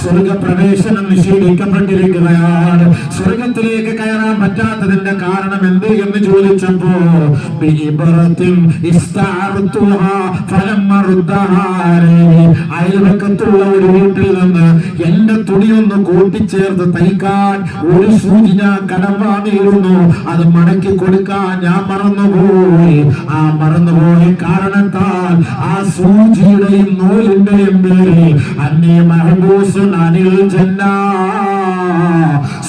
സ്വർഗപ്രവേശനം നിഷേധിക്കപ്പെട്ടിരിക്കുകയാണ്. സ്വർഗത്തിലേക്ക് കയറാൻ പറ്റാത്തതിന്റെ കാരണം എന്ത് എന്ന് ചോദിച്ചപ്പോ അയൽവക്കത്തുള്ള ഒരു വീട്ടിൽ നിന്ന് എന്റെ തുണിയൊന്ന് കൂട്ടിച്ചേർത്ത് തയ്ക്കാൻ ഒരു സൂചി ഞാൻ കടം വാങ്ങിയിരുന്നു, അത് മടക്കി കൊടുക്കാൻ ഞാൻ മറന്നുപോയി. ആ മറന്നുപോയ കാരണത്താൽ ആ സൂചിയുടെയും നൂലിന്റെയും പേരിൽ അന്നേ മഹബൂസുൻ അനിൽ ജന്ന,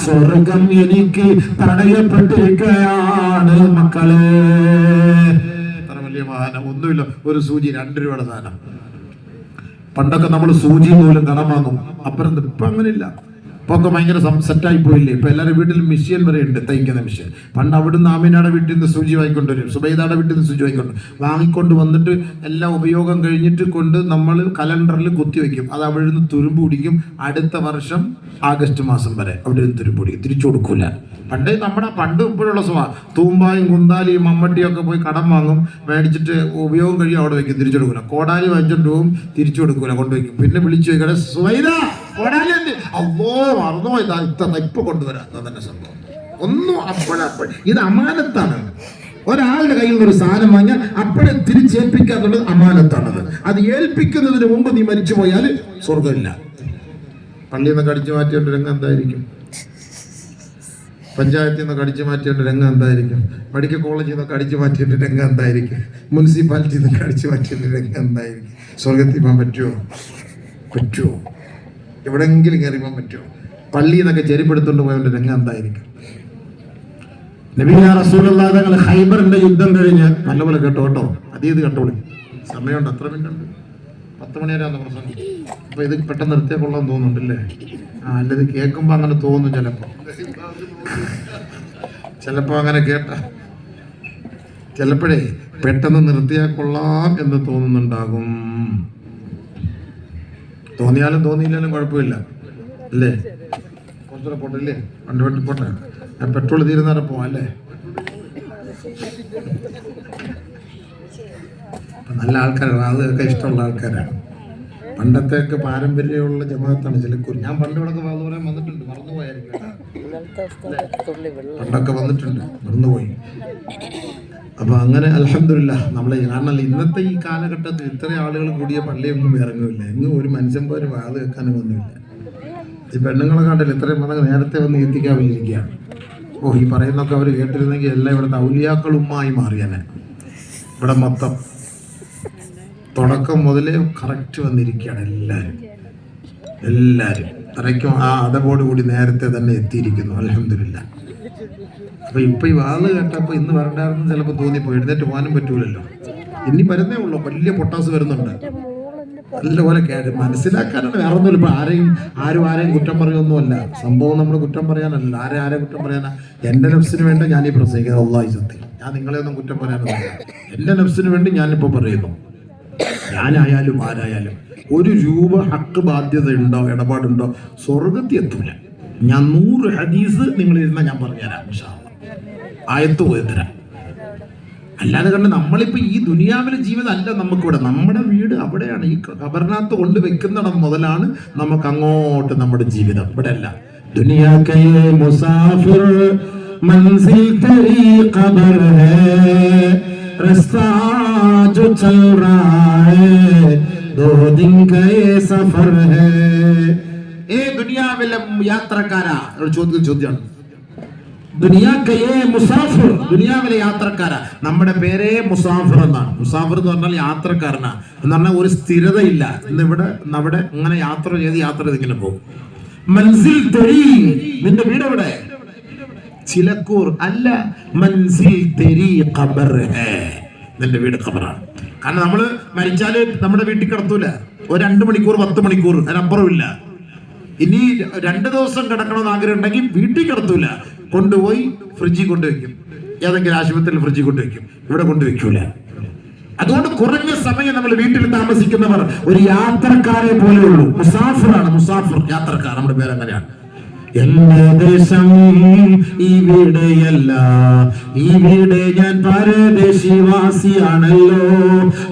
സ്വർഗം എനിക്ക് തടയപ്പെട്ടിരിക്കുകയാണ്. മക്കളെ, അത്ര വലിയ വാഹനം ഒന്നുമില്ല, ഒരു സൂചി 2 രൂപയുടെ സാധനം. പണ്ടൊക്കെ നമ്മൾ സൂചി നൂലും കടം വാങ്ങും, അപ്പുറം. ഇപ്പൊ അങ്ങനെയില്ല. ഇപ്പൊ ഒക്കെ ഭയങ്കര സെറ്റായി പോയില്ലേ. ഇപ്പൊ എല്ലാവരും വീട്ടിലും മെഷീൻ വരെ ഉണ്ട്, തയ്ക്കുന്ന മെഷീൻ. പണ്ട് അവിടുന്ന് ആമീനയുടെ വീട്ടിൽ നിന്ന് സൂചി വാങ്ങിക്കൊണ്ടുവരും, സുബൈദയുടെ വീട്ടിൽ നിന്ന് സൂചി വാങ്ങിക്കൊണ്ട് വന്നിട്ട് എല്ലാം ഉപയോഗം കഴിഞ്ഞിട്ട് കൊണ്ട് നമ്മൾ കലണ്ടറിൽ കുത്തിവെക്കും. അത് അവിടെ നിന്ന് തുരുമ്പ് പിടിക്കും. അടുത്ത വർഷം ആഗസ്റ്റ് മാസം വരെ അവിടെ നിന്ന് തുരുമ്പ് പിടിക്കും, തിരിച്ചു കൊടുക്കൂല. പണ്ട് ഇപ്പോഴുള്ള തൂമ്പായും കുന്താലിയും മമ്മട്ടിയും ഒക്കെ പോയി കടം വാങ്ങും, മേടിച്ചിട്ട് ഉപയോഗം കഴിയും, അവിടെ വെക്കും, തിരിച്ചു കൊടുക്കൂല. കോടാലി വാങ്ങിച്ചോണ്ട് പോകും, തിരിച്ചു കൊടുക്കൂല, കൊണ്ടുവയ്ക്കും. പിന്നെ വിളിച്ചു ചോദിക്കട്ടെ, സുബൈദ കോടാലി എന്ത്? അല്ലോ മറന്നുപോയി, ഇപ്പൊ കൊണ്ടുവരാം. തന്നെ സംഭവം ഒന്നും അപ്പോഴപ്പോഴ. ഇത് അമാനത്താണ്. ഒരാളുടെ കയ്യിൽ നിന്ന് ഒരു സാധനം വാങ്ങിയാൽ അപ്പോഴെ തിരിച്ചേൽപ്പിക്കാന്നുള്ളത് അമാനത്താണത്. അത് ഏൽപ്പിക്കുന്നതിന് മുമ്പ് നീ മരിച്ചു പോയാൽ സ്വർഗമില്ല. പള്ളിയിൽ നിന്ന് കടിച്ചു മാറ്റിയോണ്ട് രംഗം എന്തായിരിക്കും? പഞ്ചായത്തിൽ നിന്നൊക്കെ അടിച്ചു മാറ്റിയിട്ട് രംഗം എന്തായിരിക്കും? മെഡിക്കൽ കോളേജിൽ നിന്നൊക്കെ അടിച്ചു മാറ്റിയിട്ട് രംഗം എന്തായിരിക്കും? മുനിസിപ്പാലിറ്റിയിൽ നിന്നൊക്കെ അടിച്ചു മാറ്റിയിട്ട് രംഗം എന്തായിരിക്കും? സ്വർഗത്തിൽ പോകാൻ പറ്റുമോ? എവിടെയെങ്കിലും കയറിപ്പോൻ പറ്റുമോ? പള്ളിയിൽ നിന്നൊക്കെ ചെരുപ്പെടുത്തോണ്ട് പോയവന്റെ രംഗം എന്തായിരിക്കും? നബിയാ റസൂലുള്ളാഹി തങ്ങൾ ഖൈബറിന്റെ യുദ്ധം കഴിഞ്ഞ് നല്ലപോലെ കേട്ടോ, അതീത് കേട്ടോളി. സമയമുണ്ട്, അത്ര മിനിറ്റുണ്ട്, 10 മണി വരെയാണ് പ്രസംഗം. അപ്പൊ ഇത് പെട്ടെന്ന് നിർത്തിയാൽ കൊള്ളാൻ തോന്നുന്നുണ്ടല്ലേ? അല്ലത് കേൾക്കുമ്പോ അങ്ങനെ തോന്നും. ചിലപ്പോ അങ്ങനെ ചിലപ്പോഴേ പെട്ടെന്ന് നിർത്തിയാൽ കൊള്ളാം എന്ന് തോന്നുന്നുണ്ടാകും. തോന്നിയാലും തോന്നിയില്ലാലും കുഴപ്പമില്ല അല്ലേ? കുറച്ചുകൂടെ പോട്ടല്ലേ? വണ്ടി പോട്ടെ, പെട്രോൾ തീരുന്നവരെ പോവാം അല്ലേ? നല്ല ആൾക്കാരാണ്, അതൊക്കെ ഇഷ്ടമുള്ള ആൾക്കാരാണ്. പണ്ടത്തെയൊക്കെ പാരമ്പര്യമുള്ള ജമാഅത്താണ് ചിലക്കൂർ. ഞാൻ പണ്ട് ഇവിടെ പറയാൻ വന്നിട്ടുണ്ട്, മറന്നുപോയായിരിക്കും. പണ്ടൊക്കെ വന്നിട്ടുണ്ട്, മറന്നുപോയി. അപ്പൊ അങ്ങനെ അൽഹംദുലില്ലാഹ് നമ്മളെ കാരണം ഇന്നത്തെ ഈ കാലഘട്ടത്തിൽ ഇത്ര ആളുകൾ കൂടിയ പള്ളിയൊന്നും ഇറങ്ങില്ല. എങ്ങും ഒരു മനുഷ്യൻ പോലും വാത് വെക്കാനും വന്നില്ല. ഈ പെണ്ണുങ്ങളെ കാട്ടിൽ ഇത്രയും മതങ്ങൾ നേരത്തെ വന്ന് എത്തിക്കാൻ വേണ്ടിയിരിക്കുകയാണ്. ഈ പറയുന്നൊക്കെ അവർ കേട്ടിരുന്നെങ്കിൽ എല്ലാം ഇവിടുത്തെ ഔലിയാക്കളുമായി മാറിയാനെ. ഇവിടെ മൊത്തം തുടക്കം മുതലേ കറക്റ്റ് വന്നിരിക്കുകയാണ് എല്ലാവരും അത്രയ്ക്കും ആ അതോടുകൂടി നേരത്തെ തന്നെ എത്തിയിരിക്കുന്നു. അൽഹംദുലില്ലാഹ്. അപ്പൊ ഇപ്പൊ ഈ വാള് കേട്ടപ്പോ ഇന്ന് വരണ്ടായിരുന്നു ചിലപ്പോൾ തോന്നിപ്പോയി. എഴുന്നേറ്റ് പോകാനും പറ്റൂലല്ലോ. ഇനി വരുന്നേ ഉള്ളൂ, വലിയ പൊട്ടാസ് വരുന്നുണ്ട്. നല്ലപോലെ മനസ്സിലാക്കാനാണ്, വേറെ ഒന്നുമില്ല. ഇപ്പൊ ആരെയും കുറ്റം പറയുമൊന്നുമല്ല. സംഭവം നമ്മൾ കുറ്റം പറയാനല്ല. ആരെയും കുറ്റം പറയാനാ? എന്റെ നഫ്സിന് വേണ്ടി ഞാൻ ഈ പ്രസംഗിക്കുന്നത്. അല്ലാഹു സത്യം, ഞാൻ നിങ്ങളെ ഒന്നും കുറ്റം പറയാനൊന്നുമില്ല. എന്റെ നഫ്സിന് വേണ്ടി ഞാനിപ്പോ പറയുന്നു. ഞാനായാലും ആരായാലും 1 രൂപ ഹക്ക് ബാധ്യത ഉണ്ടോ, ഇടപാടുണ്ടോ, സ്വർഗത്തിൽ എത്തൂല. ഞാൻ 100 ഹദീസ് നിങ്ങൾ ഇരുന്ന ഞാൻ പറഞ്ഞുതരാം, ഇൻഷാ അല്ലാഹ്. ആയത്ത് പോയി തരാം. അല്ലാതെ കണ്ട് നമ്മളിപ്പോ ഈ ദുനിയാവിലെ ജീവിതം അല്ല നമുക്കിവിടെ. നമ്മുടെ വീട് അവിടെയാണ്. ഈ ഖബറിനകത്ത് കൊണ്ട് വെക്കുന്നിടം മുതലാണ് നമുക്ക് അങ്ങോട്ട് നമ്മുടെ ജീവിതം. ഇവിടെ അല്ല. ദുനിയാക്കെ മുസാഫിർ മൻസിൽ തെരീ ഖബർ ഹേ റസ്താ जो चल रहा है 2 दिन का ये सफर है. ദുനിയാവിലെ യാത്രക്കാരാ, ചോദ്യമാണ്. മുസാഫിർ, ദുനിയാവിലെ യാത്രക്കാരാ. നമ്മുടെ പേരേ മുസാഫിർ എന്നാണ്. മുസാഫിർ എന്ന് പറഞ്ഞാൽ യാത്രക്കാരനാ എന്ന് പറഞ്ഞാൽ ഒരു സ്ഥിരതയില്ല. ഇന്നിവിടെ അവിടെ അങ്ങനെ യാത്ര ചെയ്ത് ഇങ്ങനെ പോകും. മൻസിൽ തെരീ, നിന്റെ വീട് എവിടെ? ചിലക്കൂർ അല്ല, മൻസിൽ തെരീ ഖബർ ഹേ, നിന്റെ വീട് ഖബറാണ്. കാരണം നമ്മള് മരിച്ചാല് നമ്മുടെ വീട്ടിൽ കിടത്തൂല. ഒരു 2 മണിക്കൂർ 10 മണിക്കൂർ അതിനപ്പുറമില്ല. ഇനി 2 ദിവസം കിടക്കണമെന്ന് ആഗ്രഹം ഉണ്ടെങ്കിൽ വീട്ടിൽ കിടത്തൂല, കൊണ്ടുപോയി ഫ്രിഡ്ജിൽ കൊണ്ടുവയ്ക്കും. ഏതെങ്കിലും ആശുപത്രിയിൽ ഫ്രിഡ്ജിൽ കൊണ്ടുവയ്ക്കും, ഇവിടെ കൊണ്ടുവയ്ക്കൂല. അതുകൊണ്ട് കുറഞ്ഞ സമയം നമ്മൾ വീട്ടിൽ താമസിക്കുന്നവർ ഒരു യാത്രക്കാരെ പോലെയുള്ളൂ. മുസാഫിറാണ്, മുസാഫിർ, യാത്രക്കാർ. നമ്മുടെ പേര് അങ്ങനെയാണ്. എന്റെ ദേശം ഇവിടെയല്ല, ഇവിടെ ഞാൻ പരദേശിവാസിയാണല്ലോ.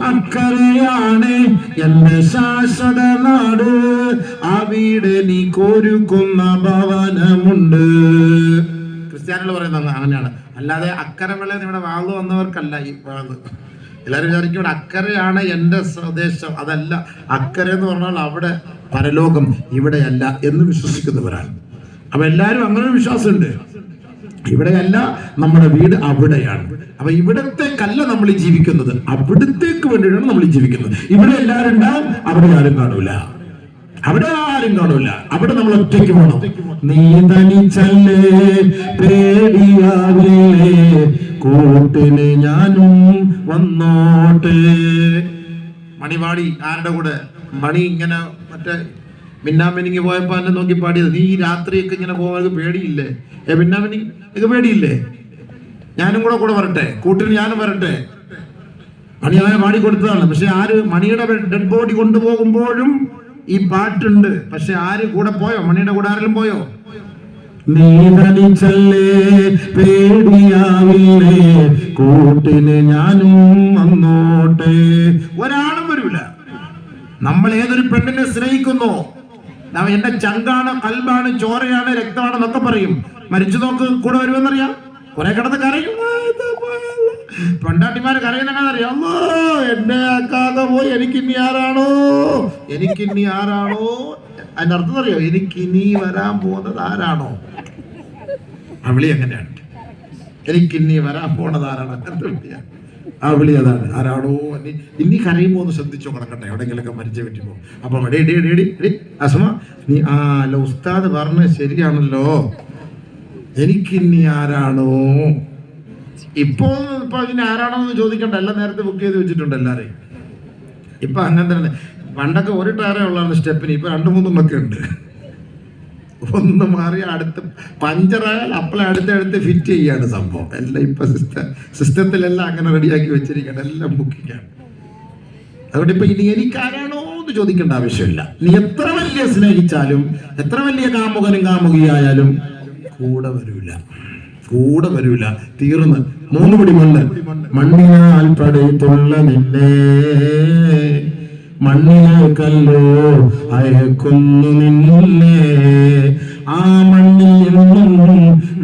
അക്കരയാണ് എന്റെ ശാശ്വത നാട്, അവിടെ നീ കോരുക്കുന്ന ഭവനമുണ്ട്. ക്രിസ്ത്യാനികൾ പറയുന്നത് അങ്ങനെയാണ്. അല്ലാതെ അക്കരകളെ ഇവിടെ വാള് വന്നവർക്കല്ല ഈ വാള്. എല്ലാവരും വിചാരിക്കും ഇവിടെ അക്കരയാണ് എന്റെ സ്വദേശം. അതല്ല, അക്കര എന്ന് പറഞ്ഞാൽ അവിടെ പരലോകം, ഇവിടെയല്ല എന്ന് വിശ്വസിക്കുന്നവരാണ്. അപ്പൊ എല്ലാരും അങ്ങനെ ഒരു വിശ്വാസമുണ്ട്. ഇവിടെയല്ല, നമ്മുടെ വീട് അവിടെയാണ്. അപ്പൊ ഇവിടത്തേക്കല്ല നമ്മൾ ഈ ജീവിക്കുന്നത്, അവിടത്തേക്ക് വേണ്ടിയിട്ടാണ് നമ്മൾ ഈ ജീവിക്കുന്നത്. ഇവിടെ എല്ലാവരും ഉണ്ടാവും, അവിടെ ആരും കാണൂല. അവിടെ നമ്മൾ ഒറ്റയ്ക്ക് പോകണം. നീ തനിച്ചല്ലേ പേടിയാവില്ലേ, കൂട്ടിന് ഞാനും വന്നോട്ടെ. മണിപാടി ആരുടെ കൂടെ? മണി ഇങ്ങനെ മറ്റേ മിന്നാമിനിങ്ങി പോയപ്പോ എന്നെ നോക്കി പാടിയത്, നീ ഈ രാത്രിയൊക്കെ ഇങ്ങനെ പോകാൻ പേടിയില്ലേ? മിന്നാമിനി എനിക്ക് പേടിയില്ലേ? ഞാനും കൂടെ വരട്ടെ, കൂട്ടിന് ഞാനും വരട്ടെ. മണി അവനെ പാടിക്കൊടുത്തതാണ്. പക്ഷെ ആര് മണിയുടെ ഡെഡ് ബോഡി കൊണ്ടുപോകുമ്പോഴും ഈ പാട്ടുണ്ട്. പക്ഷെ ആര് കൂടെ പോയോ? മണിയുടെ കൂടെ ആരെങ്കിലും പോയോ? നീ തനിച്ചല്ലേ പേടിയാവില്ലേ, കൂട്ടിന് ഞാനും വന്നോട്ടെ. ഒരാളും വരൂല. നമ്മൾ ഏതൊരു പെണ്ണിനെ സ്നേഹിക്കുന്നോ, എന്റെ ചങ്കാണ്, കൽബാണ്, ചോരയാണ്, രക്തമാണെന്നൊക്കെ പറയും. മരിച്ചു നോക്ക് കൂടെ വരുമെന്നറിയാം. കുറെ കിടന്ന് കരയും. പെണ്ടാട്ടിമാര് കരയുന്നറിയാം. എന്നെ ആക്കാതെ പോയി, എനിക്കിനി ആരാണോ അതിന്റെ അർത്ഥം അറിയോ? എനിക്കിനി വരാൻ പോകുന്നത് ആരാണോ? ആ വിളി എങ്ങനെയാണ്? എനിക്കിനി വരാൻ പോണത് ആരാണ്? അങ്ങനത്തെ വിളിയാണ് ആ വിളി. അതാണ് ആരാണോ. ഇനി കരയുമ്പോ ഒന്ന് ശ്രദ്ധിച്ചോ, കിടക്കട്ടെ എവിടെയെങ്കിലൊക്കെ മരിച്ചു പറ്റുമ്പോ. അപ്പൊ അസ്മ നീ അല്ല, ഉസ്താദ് പറഞ്ഞത് ശരിയാണല്ലോ, എനിക്കിനി ആരാണോ. ഇപ്പൊ ഇനി ആരാണോ എന്ന് ചോദിക്കണ്ട, എല്ലാം നേരത്തെ ബുക്ക് ചെയ്ത് വെച്ചിട്ടുണ്ട് എല്ലാരെയും. ഇപ്പൊ അങ്ങനെ തന്നെ. പണ്ടൊക്കെ ഒരു ടയറേ ഉള്ളതാണ് സ്റ്റെപ്പിന്, ഇപ്പൊ 2-3 ഉണ്ട്. ഒന്ന് മാറി അടുത്ത് പഞ്ചറായാൽ അപ്പളെ അടുത്ത് ഫിറ്റ് ചെയ്യാണ് സംഭവം. എല്ലാം ഇപ്പൊ സിസ്റ്റത്തിലെല്ലാം അങ്ങനെ റെഡിയാക്കി വെച്ചിരിക്കണം, എല്ലാം ബുക്കിങ്ങാണ്. അതുകൊണ്ട് ഇപ്പൊ ഇനി എനിക്കാരാണോ എന്ന് ചോദിക്കേണ്ട ആവശ്യമില്ല. നീ എത്ര വലിയ സ്നേഹിച്ചാലും, എത്ര വലിയ കാമുകനും കാമുകിയായാലും കൂടെ വരൂല. തീർന്ന് 3 പിടി മണ്ണ്. മണ്ണിനാൽ പടയത്തുള്ള നിന്നെ മണ്ണിലേക്കല്ലോ അയക്കുന്നു നിന്നെ, ആ മണ്ണിൽ നിന്നും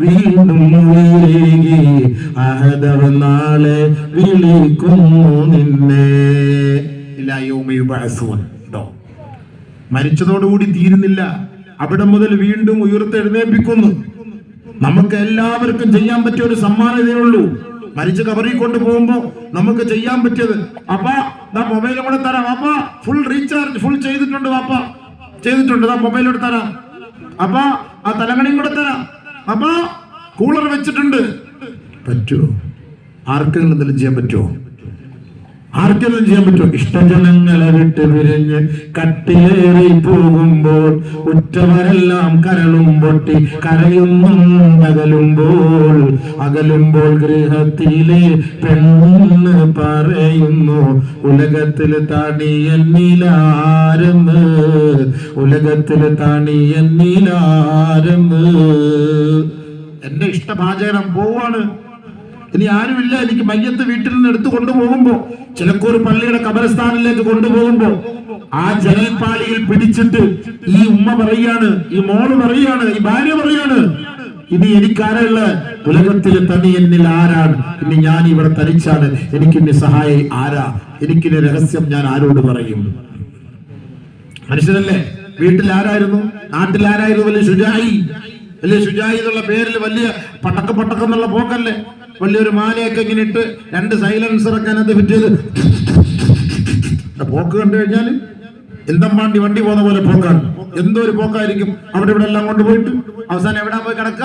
വീണ്ടും ഉയരേകി അഹദവ നാളെ വിളിക്കുന്നു നിന്നെ. മരിച്ചതോടുകൂടി തീരുന്നില്ല, അവിടെ മുതൽ വീണ്ടും ഉയർത്തെഴുന്നേൽപ്പിക്കുന്നു. നമുക്ക് എല്ലാവർക്കും ചെയ്യാൻ പറ്റിയ ഒരു സമ്മാനം ഇതേ ഉള്ളൂ. മരിച്ച് കബറിൽ കൊണ്ടുപോകുമ്പോ നമുക്ക് ചെയ്യാൻ പറ്റിയത്, അപ്പാ മൊബൈലും കൂടെ തരാം, അപ്പാ ഫുൾ റീചാർജ് ഫുൾ ചെയ്തിട്ടുണ്ട്, അപ്പാ ചെയ്തിട്ടുണ്ട്, മൊബൈലോട് തരാം, അപ്പാ ആ തലങ്ങണിയും കൂടെ തരാം, അപ്പാ കൂളർ വെച്ചിട്ടുണ്ട്. പറ്റുമോ? ആർക്കെങ്കിലും എന്തെങ്കിലും ചെയ്യാൻ പറ്റുമോ? ആർക്കെല്ലാം ചെയ്യാൻ പറ്റുമോ? ഇഷ്ടജനങ്ങളെ വിട്ട് പിരിഞ്ഞ് കട്ടിലേറി പോകുമ്പോൾ ഉറ്റവരെല്ലാം കരളും പൊട്ടി അകലുമ്പോൾ ഗൃഹത്തിലെ പെണ്ണ് പറയുന്നു, ഉലകത്തിൽ താണി എന്നിലാരെന്ന്. എന്റെ ഇഷ്ടഭാചകനം പോവാണ്, ഇനി ആരുമില്ല. എനിക്ക് മയ്യത്ത് വീട്ടിൽ നിന്ന് എടുത്തു കൊണ്ടുപോകുമ്പോ, ചിലക്കൂർ പള്ളിയുടെ കബരസ്ഥാനിലേക്ക് കൊണ്ടുപോകുമ്പോ ആ ജനൽപ്പാളിയിൽ പിടിച്ചിട്ട് ഈ ഉമ്മ പറയാണ്, ഈ മോള് പറയാണ്, ഈ ഭാര്യ പറയാണ്, ഇനി എനിക്കാരുള്ള ഉലകത്തിൽ തനി എന്നിൽ ആരാണ്? ഇനി ഞാൻ ഇവിടെ തനിച്ചാണ്, എനിക്കിനി സഹായി ആരാ? എനിക്കിനി രഹസ്യം ഞാൻ ആരോട് പറയും? മനുഷ്യരല്ലേ? വീട്ടിൽ ആരായിരുന്നു? നാട്ടിൽ ആരായിരുന്നു? വലിയ ഷുജായി എന്നുള്ള പേരിൽ വലിയ പട്ടക്കം എന്നുള്ള പോക്കല്ലേ? വലിയൊരു മാലയൊക്കെ ഇങ്ങനെ ഇട്ട് 2 സൈലൻസറൊക്കെ അതിനകത്ത് ഫിറ്റ് ചെയ്ത് പോക്ക് കണ്ടു കഴിഞ്ഞാൽ എന്തമ്പാണ്ടി വണ്ടി പോകുന്ന പോലെ പോക്കാണ്. എന്തോ ഒരു പോക്കായിരിക്കും. അവിടെ ഇവിടെ എല്ലാം കൊണ്ടുപോയിട്ട് അവസാനം എവിടെ പോയി കിടക്ക?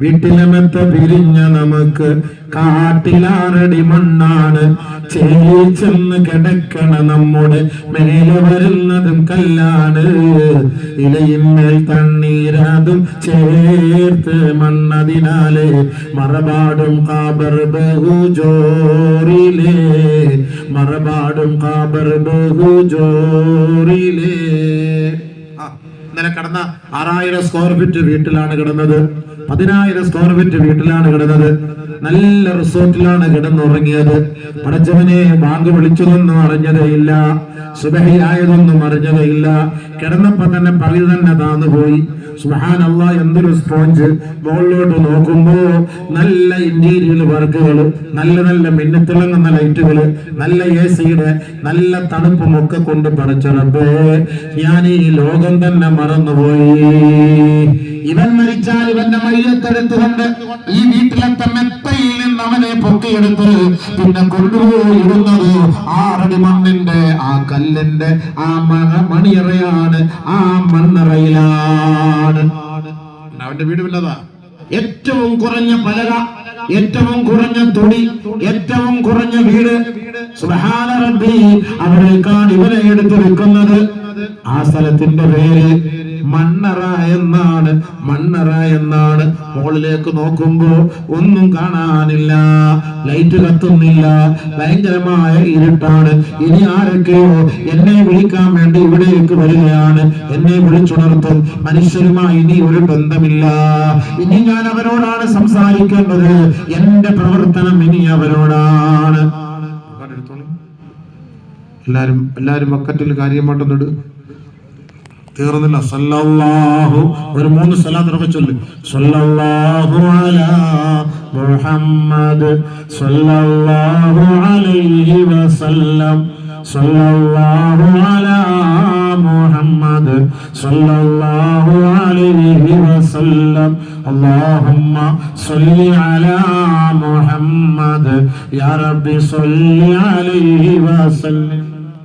വീട്ടിലെമത്ത പിരിഞ്ഞ നമുക്ക് കാട്ടിലാറടി മണ്ണാണ്, ചേലി ചെന്ന് കിടക്കണ നമ്മുടെ മേലെ വരുന്നതും കല്ലാണ്, ഇലയിന്മേൽ തണ്ണീരതും ചേർത്ത് മണ്ണതിനാലെ മറപാടും കാബർ ബഹുജോറിലേ ഇന്നലെ കിടന്ന 6000 സ്ക്വയർ ഫീറ്റ് വീട്ടിലാണ് കിടന്നത്, 10,000 സ്ക്വയർ ഫീറ്റ് വീട്ടിലാണ് കിടന്നത്. നല്ല റിസോർട്ടിലാണ് കിടന്നുറങ്ങിയത്. പടച്ചവനെ ബാങ്ക് വിളിച്ചതൊന്നും അറിഞ്ഞതേയില്ല, സുബഹിയായതൊന്നും അറിഞ്ഞതേയില്ല. കിടന്നപ്പോ തന്നെ പകുതി തന്നെ താന്നുപോയി. സുബ്ഹാനല്ലാഹ്, എന്തൊരു സ്പോഞ്ച്. മുകളിലോട്ട് നോക്കുമ്പോ നല്ല ഇന്റീരിയർ വർക്കുകൾ, നല്ല മിന്നിത്തിളങ്ങുന്ന ലൈറ്റുകൾ, നല്ല AC-യുടെ നല്ല തണുപ്പും ഒക്കെ കൊണ്ട് പടച്ച റബ്ബേ, ഞാൻ ഈ ലോകം തന്നെ മറന്നുപോയി. ഇവൻ മരിച്ചാൽ ഇവന്റെ മയ്യത്തെടുത്തുകൊണ്ട് ഈ വീട്ടിലെ മെത്തയിൽ നിന്ന് അവനെ പൊക്കിയെടുത്ത് പിന്നെ കൊണ്ടുപോയി ഇടുന്നത് 6 അടി മണ്ണിന്റെ ആ കല്ലിന്റെ ആ മണിയറയാണ്, ആ മണ്ണറയിലാണ്. അവന്റെ വീട് വല്ലതാ? ഏറ്റവും കുറഞ്ഞ പലക ഏറ്റവും കുറഞ്ഞ തുണി, ഏറ്റവും കുറഞ്ഞ വീട്. സുബ്ഹാന റബ്ബി, അവിടേക്കാണ് ഇവരെ എടുത്തു വെക്കുന്നത്. ആ സ്ഥലത്തിന്റെ പേര് മണ്ണറ എന്നാണ്. മണ്ണറ എന്നാണ്. മുകളിലേക്ക് നോക്കുമ്പോ ഒന്നും കാണാനില്ല, ലൈറ്റ് കത്തുന്നില്ല, ഭയങ്കരമായ ഇരുട്ടാണ്. ഇനി ആരൊക്കെയോ എന്നെ വിളിക്കാൻ വേണ്ടി ഇവിടേക്ക് വരികയാണ്, എന്നെ വിളിച്ചുണർത്തും. മനുഷ്യരുമായി ഇനി ഒരു ബന്ധമില്ല. ഇനി ഞാൻ അവരോടാണ് സംസാരിക്കേണ്ടത്. എന്റെ പ്രവർത്തനം ഇനി അവരോടാണ്. എല്ലാരും ബക്കറ്റിൽ കാര്യമായിട്ടൊന്നിട്. തീർന്നില്ല. സല്ലല്ലാഹു, ഒരു 3 സലാത്ത് ഉറക്കെ ചൊല്ല്. സല്ലല്ലാഹു അലാ മുഹമ്മദ് സല്ലല്ലാഹു അലൈഹി വസല്ലം. സല്ലല്ലാഹു അലാ മുഹമ്മദ് സല്ലല്ലാഹു അലൈഹി വസല്ലം. അല്ലാഹുമ്മ സ്വല്ലി അലാ മുഹമ്മദ് യാ റബ്ബി സ്വല്ലി അലൈഹി വസല്ലം.